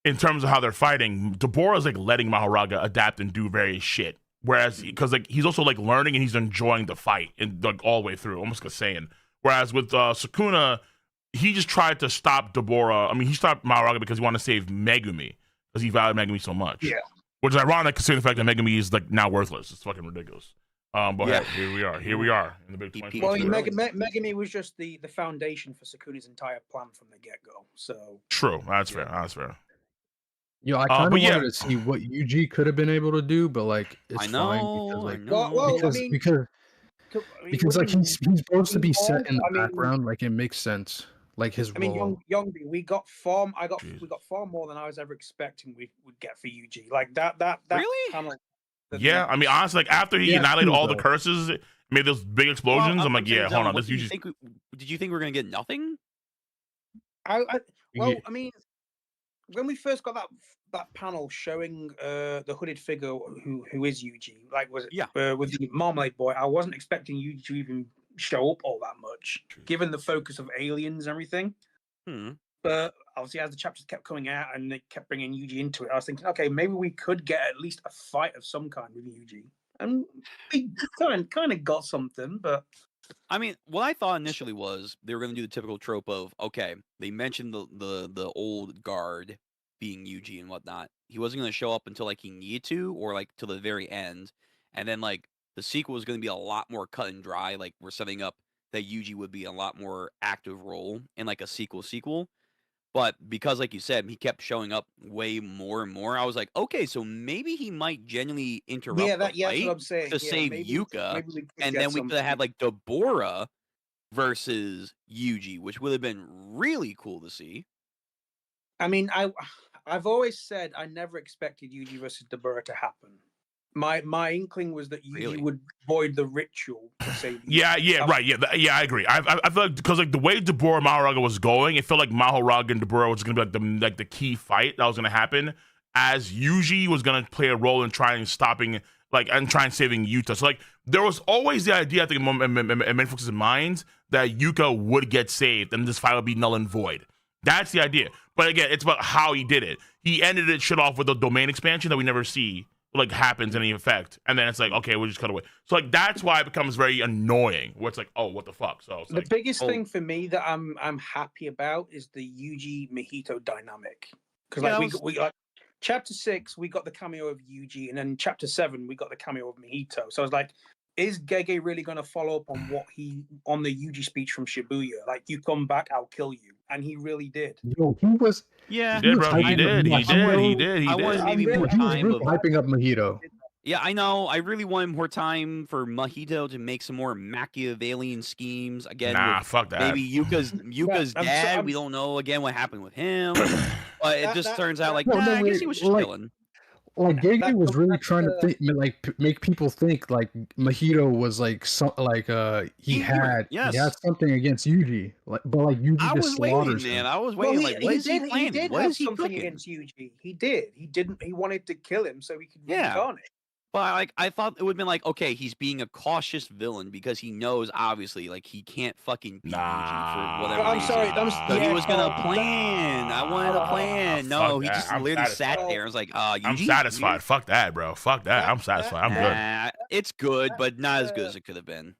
in terms of how they're fighting, Deborah's like letting Mahoraga adapt and do various shit. Whereas because like he's also like learning and he's enjoying the fight and like all the way through, almost like saying. Whereas with Sukuna, he just tried to stop Deborah. I mean, he stopped Mahoraga because he wanted to save Megumi because he valued Megumi so much. Yeah, which is ironic considering the fact that Megumi is like now worthless. It's fucking ridiculous. But yeah, here we are in the big 20. Well, Megumi was just the foundation for Sukuna's entire plan from the get-go. So true, that's fair. That's fair. Yeah, I kind of wanted to see what Yuji could have been able to do, but like it's fine because like he's supposed to be set in the background. Like it makes sense. Like his role. Yongbi, we got far more than I was ever expecting we would get for Yuji. Like that really? Kind of, yeah, I mean, honestly, like after he annihilated all the curses, made those big explosions. I'm like, yeah, hold on. This usually. Did you think we were gonna get nothing? I mean, when we first got that panel showing the hooded figure who is Yuji, like with the Marmalade Boy, I wasn't expecting Yuji to even show up all that much, given the focus of aliens and everything. But obviously, as the chapters kept coming out and they kept bringing Yuji into it, I was thinking, okay, maybe we could get at least a fight of some kind with Yuji. And we kind of got something, but... I mean, what I thought initially was they were going to do the typical trope of, okay, they mentioned the old guard being Yuji and whatnot. He wasn't going to show up until, like, he needed to, or, like, till the very end. And then, like, the sequel was going to be a lot more cut and dry. Like, we're setting up that Yuji would be a lot more active role in, like, a sequel. But because, like you said, he kept showing up way more and more, I was like, okay, so maybe he might genuinely interrupt the fight what I'm saying. to save Yuka, and then we could have had like Deborah versus Yuji, which would have been really cool to see. I mean, I've always said I never expected Yuji versus Deborah to happen. My inkling was that Yuji would void the ritual to save. Yeah, right. Yeah, I agree. I feel like because like the way Deborah and Mahoraga was going, it felt like Mahoraga and Deborah was going to be like the key fight that was going to happen, as Yuji was going to play a role in trying saving Yuta. So like there was always the idea, I think, in many folks' minds that Yuka would get saved and this fight would be null and void. That's the idea. But again, it's about how he did it. He ended it shit off with a domain expansion that we never see like happens in any effect, and then it's like, okay, we'll just cut away. So like that's why it becomes very annoying, where it's like, oh, what the fuck. So the biggest thing for me that I'm happy about is the Yuji Mahito dynamic, because we like chapter 6 we got the cameo of Yuji, and then chapter 7 we got the cameo of Mahito. So I was like, is Gege really going to follow up on what on the Yuji speech from Shibuya? Like, you come back, I'll kill you, and he really did. Yo, he was. Yeah, he did, bro. He did. I wanted maybe more time of hyping up Mahito. Yeah, I know. I really wanted more time for Mahito to make some more Machiavellian schemes. Again, nah, fuck that. Maybe Yuka's dad. We don't know again what happened with him. But it just turns out like, I guess he was just chilling. Like Gege was really trying to think, make people think like Mahito was like he had something against Yuji, but Yuji just slaughters him. I was waiting. Like, what is he planning? He did have something against Yuji. He did. He wanted to kill him so he could reincarnate. But I thought it would have been like, okay, he's being a cautious villain because he knows obviously like he can't fucking beat Yuji for whatever reason. So he was gonna plan. I wanted a plan. No, he just literally sat there and was like, Yuji, I'm satisfied. Yuji? Fuck that, bro. Fuck that. I'm satisfied. I'm good. It's good, but not as good as it could have been.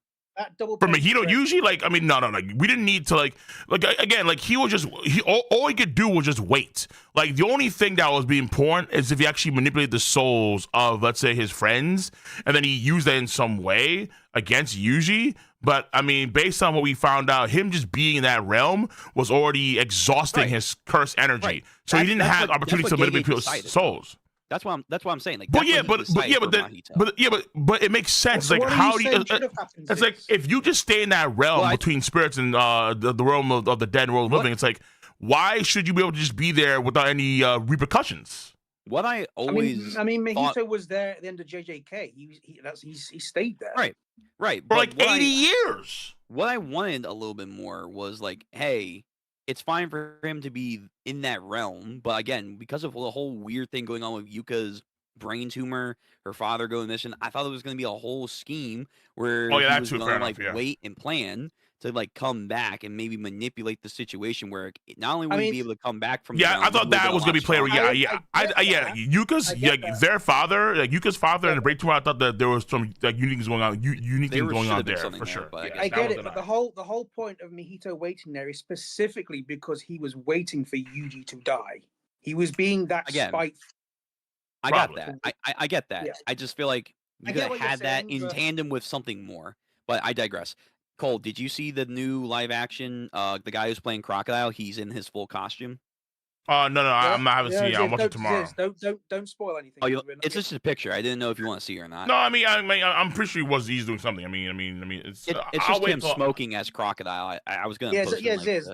For Mahito, usually, like, I mean, no, we didn't need to, like again, like, he was just, all he could do was just wait. Like, the only thing that was being important is if he actually manipulated the souls of, let's say, his friends, and then he used that in some way against Yuji. But, I mean, based on what we found out, him just being in that realm was already exhausting his cursed energy. So he didn't have opportunity to manipulate people's souls. That's what I'm saying. Like, but it makes sense. So like, how do you? It's like if you just stay in that realm between spirits and the realm of the dead and world of living. It's like, why should you be able to just be there without any repercussions? What I always, Mahito was there at the end of JJK. He stayed there. Right. For like 80 years. What I wanted a little bit more was like, hey, it's fine for him to be in that realm, but again, because of the whole weird thing going on with Yuka's brain tumor, her father going mission, I thought it was going to be a whole scheme where he was going to wait and plan to like come back and maybe manipulate the situation where not only would he be able to come back from I thought that was going to be played. Yuka's their father, like Yuka's father and the brain tumor. I thought that there was some like unique things going on, unique things going on there for sure. I get it, but the whole point of Mahito waiting there is specifically because he was waiting for Yuji to die. He was being that spiteful. I got that. I get that. Yeah. I just feel like you could have had that in tandem with something more. But I digress. Cole, did you see the new live action? The guy who's playing Crocodile, he's in his full costume. No, I haven't seen it. I'll watch it tomorrow. Don't spoil anything. It's just a picture. I didn't know if you want to see it or not. No, I'm pretty sure he's doing something. It's just him smoking as Crocodile. I was gonna. Yes.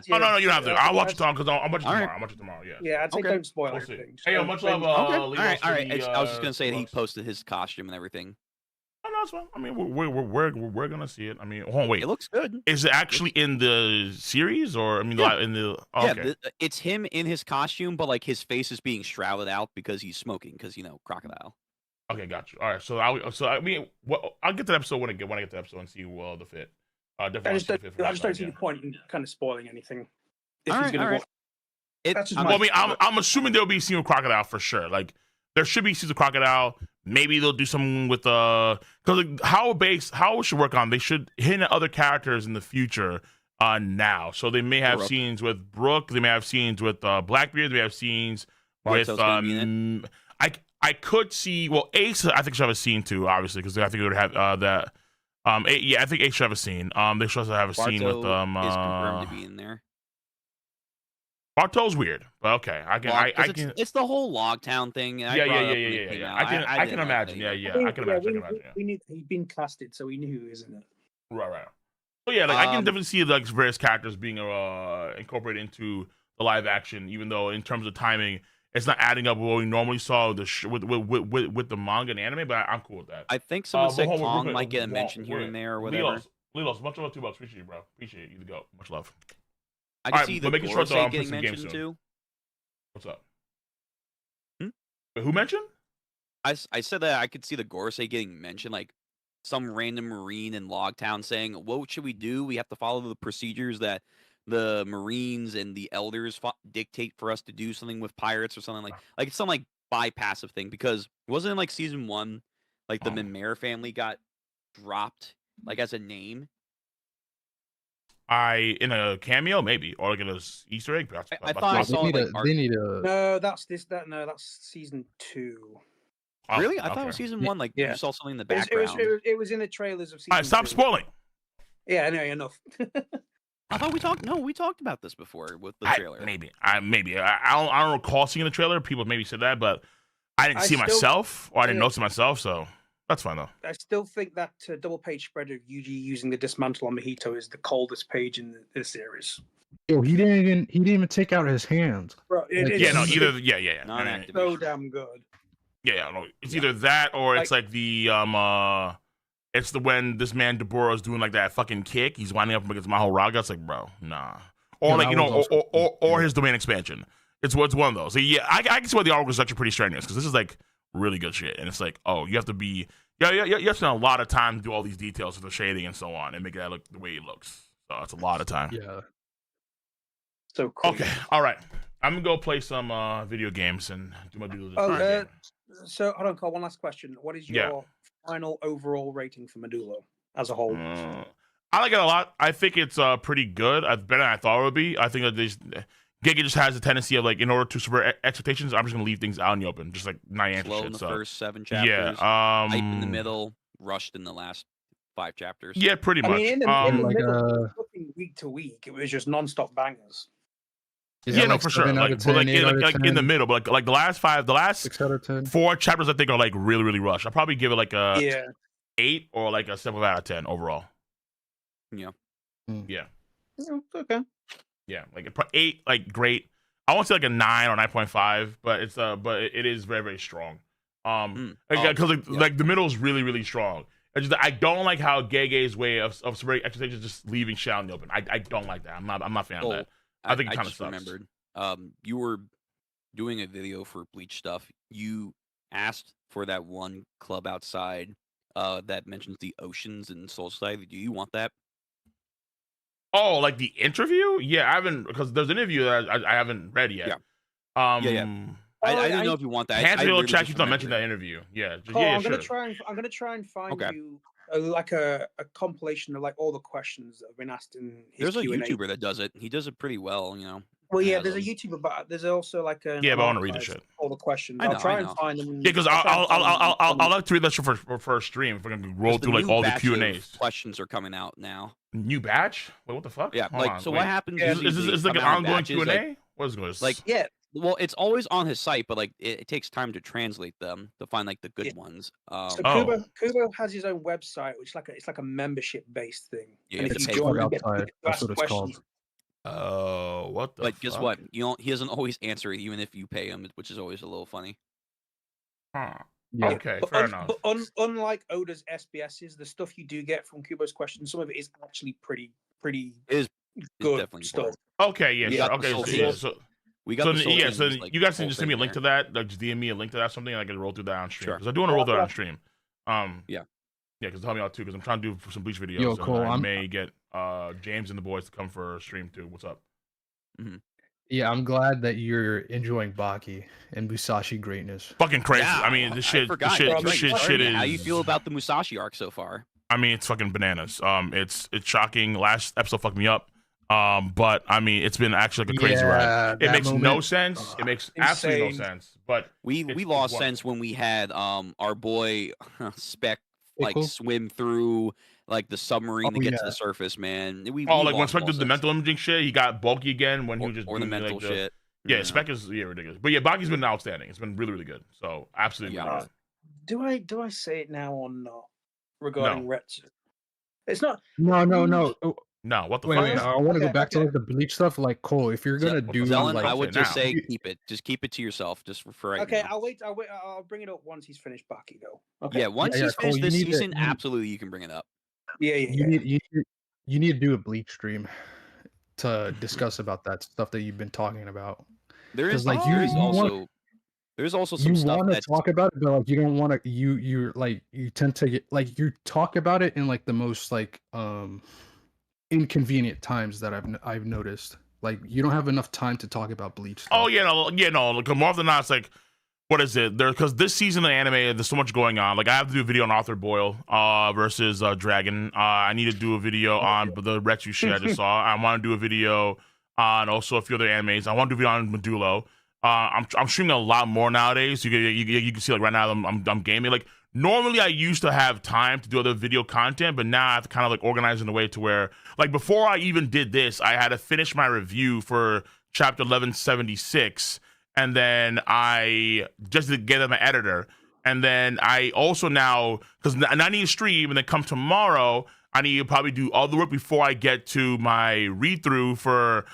No, you don't have to. I'll watch it tomorrow because I'll watch it tomorrow. I'll watch it tomorrow. Yeah. I'd say don't spoil anything. Hey, much love. All right. I was just gonna say he posted his costume and everything. Oh, no, it's fine. I mean, we're gonna see it. I mean, hold on, wait. It looks good. Is it actually in the series, or in the? Oh, okay. It's him in his costume, but like his face is being shrouded out because he's smoking. Because Crocodile. Okay, got you. All right, so I'll get to the episode when I get to the episode and see the fit. I just don't see the point in kind of spoiling anything. All right. I'm assuming there'll be a scene with Crocodile for sure. Like, there should be scenes with Crocodile. Maybe they'll do something with because how it should work on. They should hint at other characters in the future now. So they may have scenes with Brooke. They may have scenes with Blackbeard. They may have scenes with I could see Ace. I think should have a scene too, obviously, because I think they would have that. I think Ace should have a scene. They should also have a scene with is confirmed to be in there. Bartol's weird, but okay. I can. It's the whole Logtown thing. Yeah. I can imagine. I can imagine. We knew he'd been casted, so we knew he was in it. Right. So yeah, I can definitely see like various characters being incorporated into the live action, even though in terms of timing, it's not adding up with what we normally saw with the manga and anime. But I'm cool with that. I think someone said Kong might get a mention here and there or whatever. Lilos, much love, $2. Appreciate you, bro. Appreciate you to go. Much love. I can see the Gorosei getting mentioned too. What's up? Wait, who mentioned? I said that I could see the Gorosei getting mentioned, like some random Marine in Logtown saying, "What should we do? We have to follow the procedures that the Marines and the Elders dictate for us to do something with pirates or something like it's some like bypassive thing." Because wasn't it like season 1, like the Mimere family got dropped like as a name? In a cameo maybe, or like in an Easter egg. I thought I saw they need a. No, that's season 2. Oh, Really? I thought it okay. was season 1. Like Yeah. you saw something in the It was, background. it was in the trailers of season. All right, stop 2. spoiling. Yeah, anyway, enough. I thought we talked. No, we talked about this before with the trailer. Maybe. I don't recall seeing the trailer. People maybe said that, but I didn't see myself, or I didn't notice it myself. So that's fine though. I still think that double page spread of Yuji using the dismantle on Mahito is the coldest page in the series. Yo, he didn't even take out his hands. Bro, Yeah, no, either Non-activation. so damn good. Yeah, no, it's either that or it's like the it's the when this man Deborah is doing like that fucking kick, he's winding up against Maho Raga. It's like, bro, nah. Or like or his domain expansion. It's one of those. So yeah, I can see why the artwork is actually pretty strenuous because this is like really good shit, and it's like, oh, you have to be you have to spend a lot of time to do all these details with the shading and so on, and make that look the way it looks. So it's a lot of time. Yeah. So cool. Okay, all right. I'm gonna go play some video games and do my due diligence. So hold on, Cole. One last question. What is your final overall rating for Modulo as a whole? I like it a lot. I think it's pretty good. Better than I thought it would be. I think that Gege just has a tendency of like, in order to subvert expectations, I'm just gonna leave things out in the open, just like Niantic Slow shit. in the So first 7 chapters. yeah, hype in the middle, rushed in the last 5 chapters. Yeah, pretty much. I mean, in the middle, looking week to week, it was just non-stop bangers. Yeah, no, for sure. Like in the middle, but like the last 6 out of 10. 4 chapters, I think are like really, really rushed. I'll probably give it like a 8 or like a 7 out of 10 overall. Yeah. Yeah. Okay. Yeah, like 8, like great. I won't say like a 9 or 9.5, but it's but it is very, very strong. Because like the middle is really, really strong. I don't like how Gege's way of subverting expectations, just leaving shit out in the open. I don't like that. I'm not a fan of that. I think it kind of sucks. Remembered. You were doing a video for Bleach stuff. You asked for that one club outside that mentions the oceans in Soul Society. Do you want that? Oh, like the interview? Yeah, I haven't, because there's an interview that I haven't read yet. Yeah. I didn't know if you want that. Hansville Check, you don't mention that interview. Yeah. I'm gonna try and find you like a compilation of like all the questions that have been asked in his There's Q&A. a YouTuber that does it. He does it pretty well, you know. Well, yeah, there's a YouTuber, but there's also like a but I want to read the shit. All the questions. I'll try and find them. Yeah, because I'll like to read that shit for a stream. If we're gonna roll through like all the Q&As. Questions are coming out now. New batch? Wait, what the fuck? Yeah, what happens? Is like an ongoing Q&A? What is going? Like well, it's always on his site, but like it takes time to translate them to find like the good ones. So Kubo has his own website, which it's like a membership based thing. Yeah, and it's called outside. That's what it's called. Oh, what the? But guess what? He doesn't always answer it, even if you pay him, which is always a little funny. Huh. Yeah. Okay, fair enough. But unlike Oda's SBSs, the stuff you do get from Kubo's questions, some of it is actually pretty good stuff. Okay, yeah, sure. Okay, so we got so you guys can just send me a link to that. Like, just DM me a link to that, something, and I can roll through that on stream. Because I do want to roll through that on stream. Yeah, because help me out too. Because I'm trying to do some Bleach videos. Yo, cool. I may get James and the boys to come for a stream too. What's up? Yeah, I'm glad that you're enjoying Baki and Musashi greatness. Fucking crazy. Yeah, I mean, this shit is. How you feel about the Musashi arc so far? I mean, it's fucking bananas. It's shocking. Last episode fucked me up. But I mean, it's been actually like a crazy ride. It makes no sense. It makes absolutely no sense. But we lost sense when we had our boy Spec swim through like the submarine to get to the surface, man. Like when Spec did the mental imaging shit, he got bulky again when he was just doing the mental shit. Yeah, Spec is ridiculous. But yeah, Baki's been outstanding. It's been really, really good. So absolutely. Yeah. Do I say it now or not regarding Retsu? It's not. No. No, what the fuck? Wait, I want to go back to like the Bleach stuff. Like, Cole, if you're gonna do Zelen, like, I would just say keep it. Just keep it to yourself, just for right now. I'll wait. I'll bring it up once he's finished Baki, though. Okay. Yeah, once he's finished this season, absolutely, you can bring it up. Yeah. You need to do a Bleach stream to discuss about that stuff that you've been talking about. There's also some stuff that talk about it, but like you don't want to. You're like you tend to get like you talk about it in like the most like inconvenient times that I've noticed. Like you don't have enough time to talk about Bleach stuff. Oh no. Like more often than not, it's like, what is it? Because this season of the anime, there's so much going on. Like I have to do a video on Arthur Boyle versus Dragon. I need to do a video on the Retsu shit I just saw. I want to do a video on also a few other animes. I want to do a video on Modulo. I'm streaming a lot more nowadays. You can see like right now I'm gaming. Like normally I used to have time to do other video content, but now I have to kind of like organize in a way to where like before I even did this, I had to finish my review for chapter 1176, and then I just to get my editor, and then I also now because I need to stream, and then come tomorrow I need to probably do all the work before I get to my read through for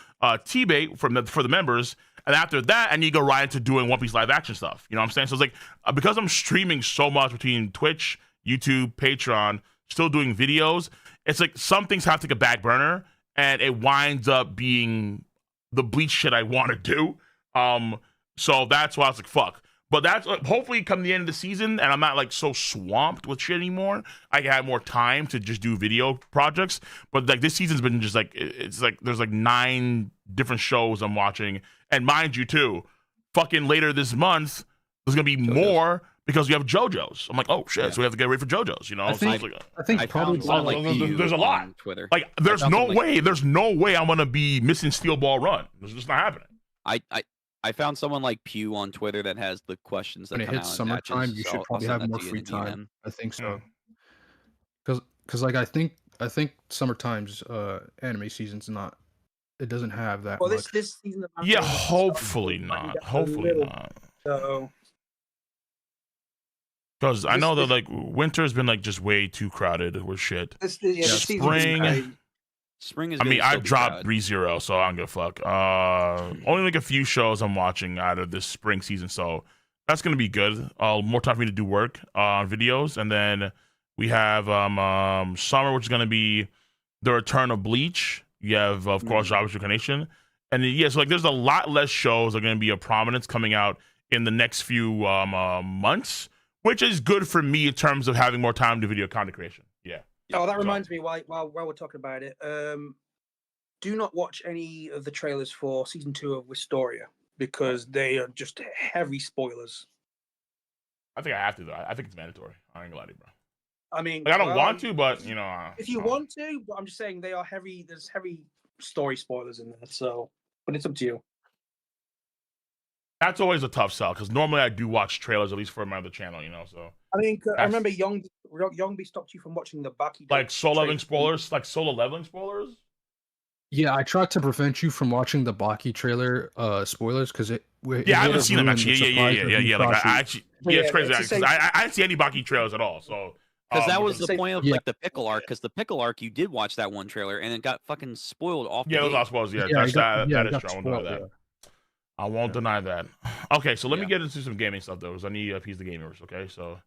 T-Bait for the members. And after that, I need to go right into doing One Piece live action stuff. You know what I'm saying? So it's like, because I'm streaming so much between Twitch, YouTube, Patreon, still doing videos, it's like some things have to take a back burner, and it winds up being the Bleach shit I want to do. So that's why I was like, fuck. But that's hopefully come the end of the season, and I'm not like so swamped with shit anymore. I can have more time to just do video projects. But like this season's been just like, it's like there's like 9 different shows I'm watching. And mind you, too, fucking later this month, there's going to be more because we have JoJo's. I'm like, oh, shit. Yeah. So we have to get ready for JoJo's, you know? I think probably there's a lot. On Twitter. Like, there's no way I'm going to be missing Steel Ball Run. It's just not happening. I found someone like Pew on Twitter that has the questions that when it hits summertime, you should probably have more free time. I think so. Because like I think summertime's anime season's not. It doesn't have that. Well, much. this season. Yeah, hopefully not. Hopefully not. So. Because I know that like winter's been like just way too crowded with shit. Spring is. I mean, I dropped ReZero, so I don't give a fuck. Only like a few shows I'm watching out of this spring season, so that's gonna be good. More time for me to do work on videos, and then we have summer, which is gonna be the return of Bleach. You have, of course, Jujutsu Kaisen, and yeah, so like there's a lot less shows that are gonna be of prominence coming out in the next few months, which is good for me in terms of having more time to video content creation. Yeah. Oh, that reminds me. While we're talking about it, do not watch any of the trailers for season 2 of Wistoria because they are just heavy spoilers. I think I have to though. I think it's mandatory. I ain't gonna lie to you, bro. I mean, like, I don't want to, but you know, if you want to, but I'm just saying they are heavy. There's heavy story spoilers in there, so but it's up to you. That's always a tough sell because normally I do watch trailers at least for my other channel, you know. So I mean, I remember Youngby stopped you from watching the Baki. Like solo leveling spoilers, Yeah, I tried to prevent you from watching the Baki trailer spoilers because I haven't seen them actually. Yeah. Like I actually, it's crazy because I didn't see any Baki trailers at all. So because that was the point of like the pickle arc. Because the pickle arc, you did watch that one trailer and it got fucking spoiled off. Yeah, it was all spoiled. Yeah, that is true. I won't deny that. I won't deny that. Okay, so let me get into some gaming stuff though, because I need a piece of the gamers. Okay, so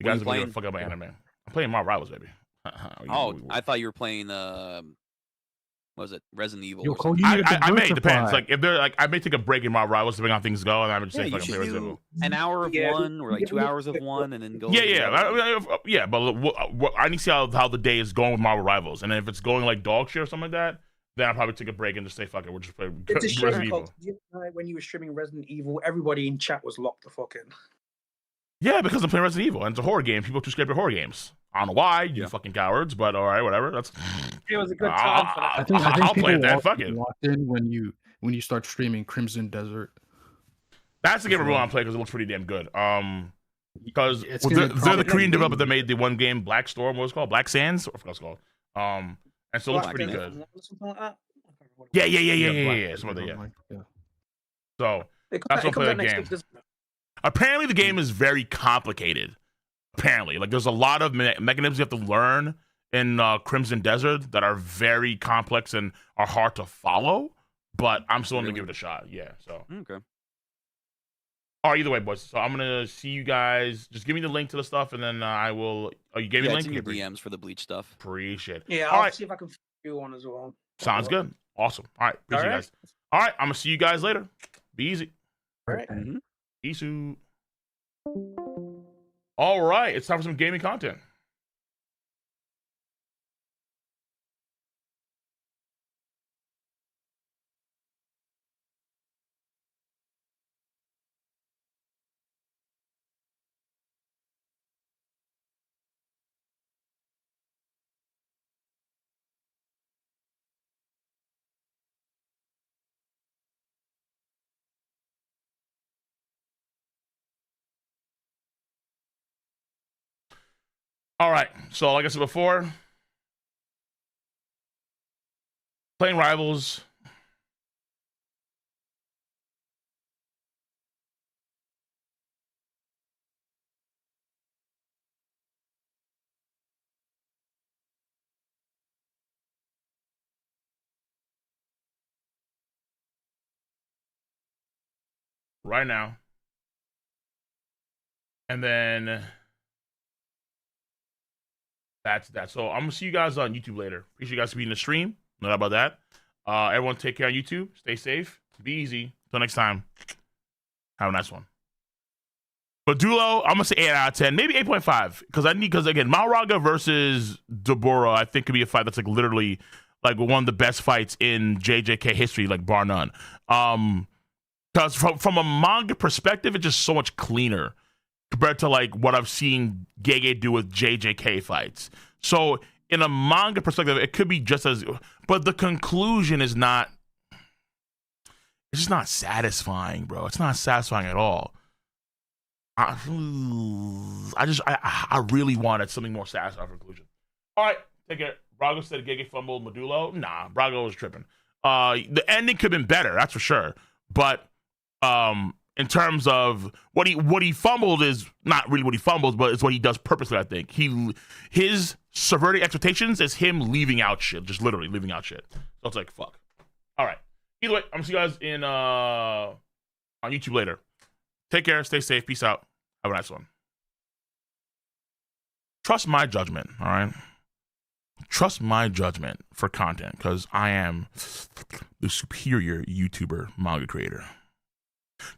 you guys are gonna fuck up my anime. I'm playing my rivals, baby. I thought you were playing what was it, Resident Evil? I may, depends. Like if they're like, I may take a break in my rivals depending on how things go, and I'm just saying fucking play Resident Evil. An hour of one or like 2 hours of one, and then go. Yeah. But I need to see how the day is going with my rivals, and then if it's going like dog shit or something like that, then I'll probably take a break and just say, fuck it, we'll just play Resident Evil. When you were streaming Resident Evil, everybody in chat was locked the fuck in. Yeah, because I'm playing Resident Evil, and it's a horror game. People are too scared of horror games. I don't know why, you fucking cowards, but all right, whatever. It was a good time for that. I think I'll play that. Fuck it. Locked in when you start streaming Crimson Desert. That's the game I really want to play because it looks pretty damn good. Because they're the Korean developer that made the one game Black Storm. What was it called? Black Sands? I forgot what it's called. And so it looks pretty good. Yeah. Some of the So that's what play that game. Apparently, the game is very complicated. Apparently, like there's a lot of mechanisms you have to learn in Crimson Desert that are very complex and are hard to follow. But I'm still going to give it a shot. Yeah. So okay. All right, either way, boys. So I'm gonna see you guys. Just give me the link to the stuff, and then I will. Oh, you gave me the link. It's in your DMs for the Bleach stuff. Appreciate it. Yeah, I'll see if I can do one as well. Sounds good. Awesome. All right, appreciate you guys. All right, I'm gonna see you guys later. Be easy. All right. Peace. All right, it's time for some gaming content. All right. So like I said before, playing Rivals. Right now. And then that's that. So I'm gonna see you guys on YouTube later. Appreciate you guys being in the stream. No doubt about that. Everyone take care on YouTube. Stay safe. Be easy. Until next time. Have a nice one. Modulo, I'm gonna say 8 out of 10, maybe 8.5. Because again, Malraga versus Deborah, I think could be a fight that's like literally like one of the best fights in JJK history, like bar none. Because from a manga perspective, it's just so much cleaner compared to like what I've seen Gege do with JJK fights. So in a manga perspective, it could be just as, but the conclusion is not, it's just not satisfying, bro. It's not satisfying at all. I really wanted something more satisfying for conclusion. All right, take care. Brago said Gege fumbled Modulo. Nah, Brago was tripping. The ending could have been better, that's for sure. But in terms of what he fumbled is not really what he fumbles, but it's what he does purposely. I think his subverting expectations is him leaving out shit, just literally leaving out shit. So it's like fuck. All right. Either way, I'm gonna see you guys in on YouTube later. Take care. Stay safe. Peace out. Have a nice one. Trust my judgment. All right. Trust my judgment for content because I am the superior YouTuber manga creator.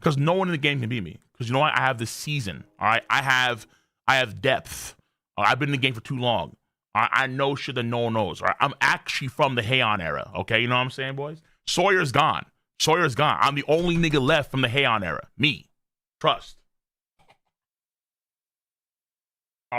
Because no one in the game can beat me. Because you know what? I have this season. All right. I have depth. I've been in the game for too long. I know shit that no one knows. All right? I'm actually from the Heian era. Okay. You know what I'm saying, boys? Sawyer's gone. I'm the only nigga left from the Heian era. Me. Trust.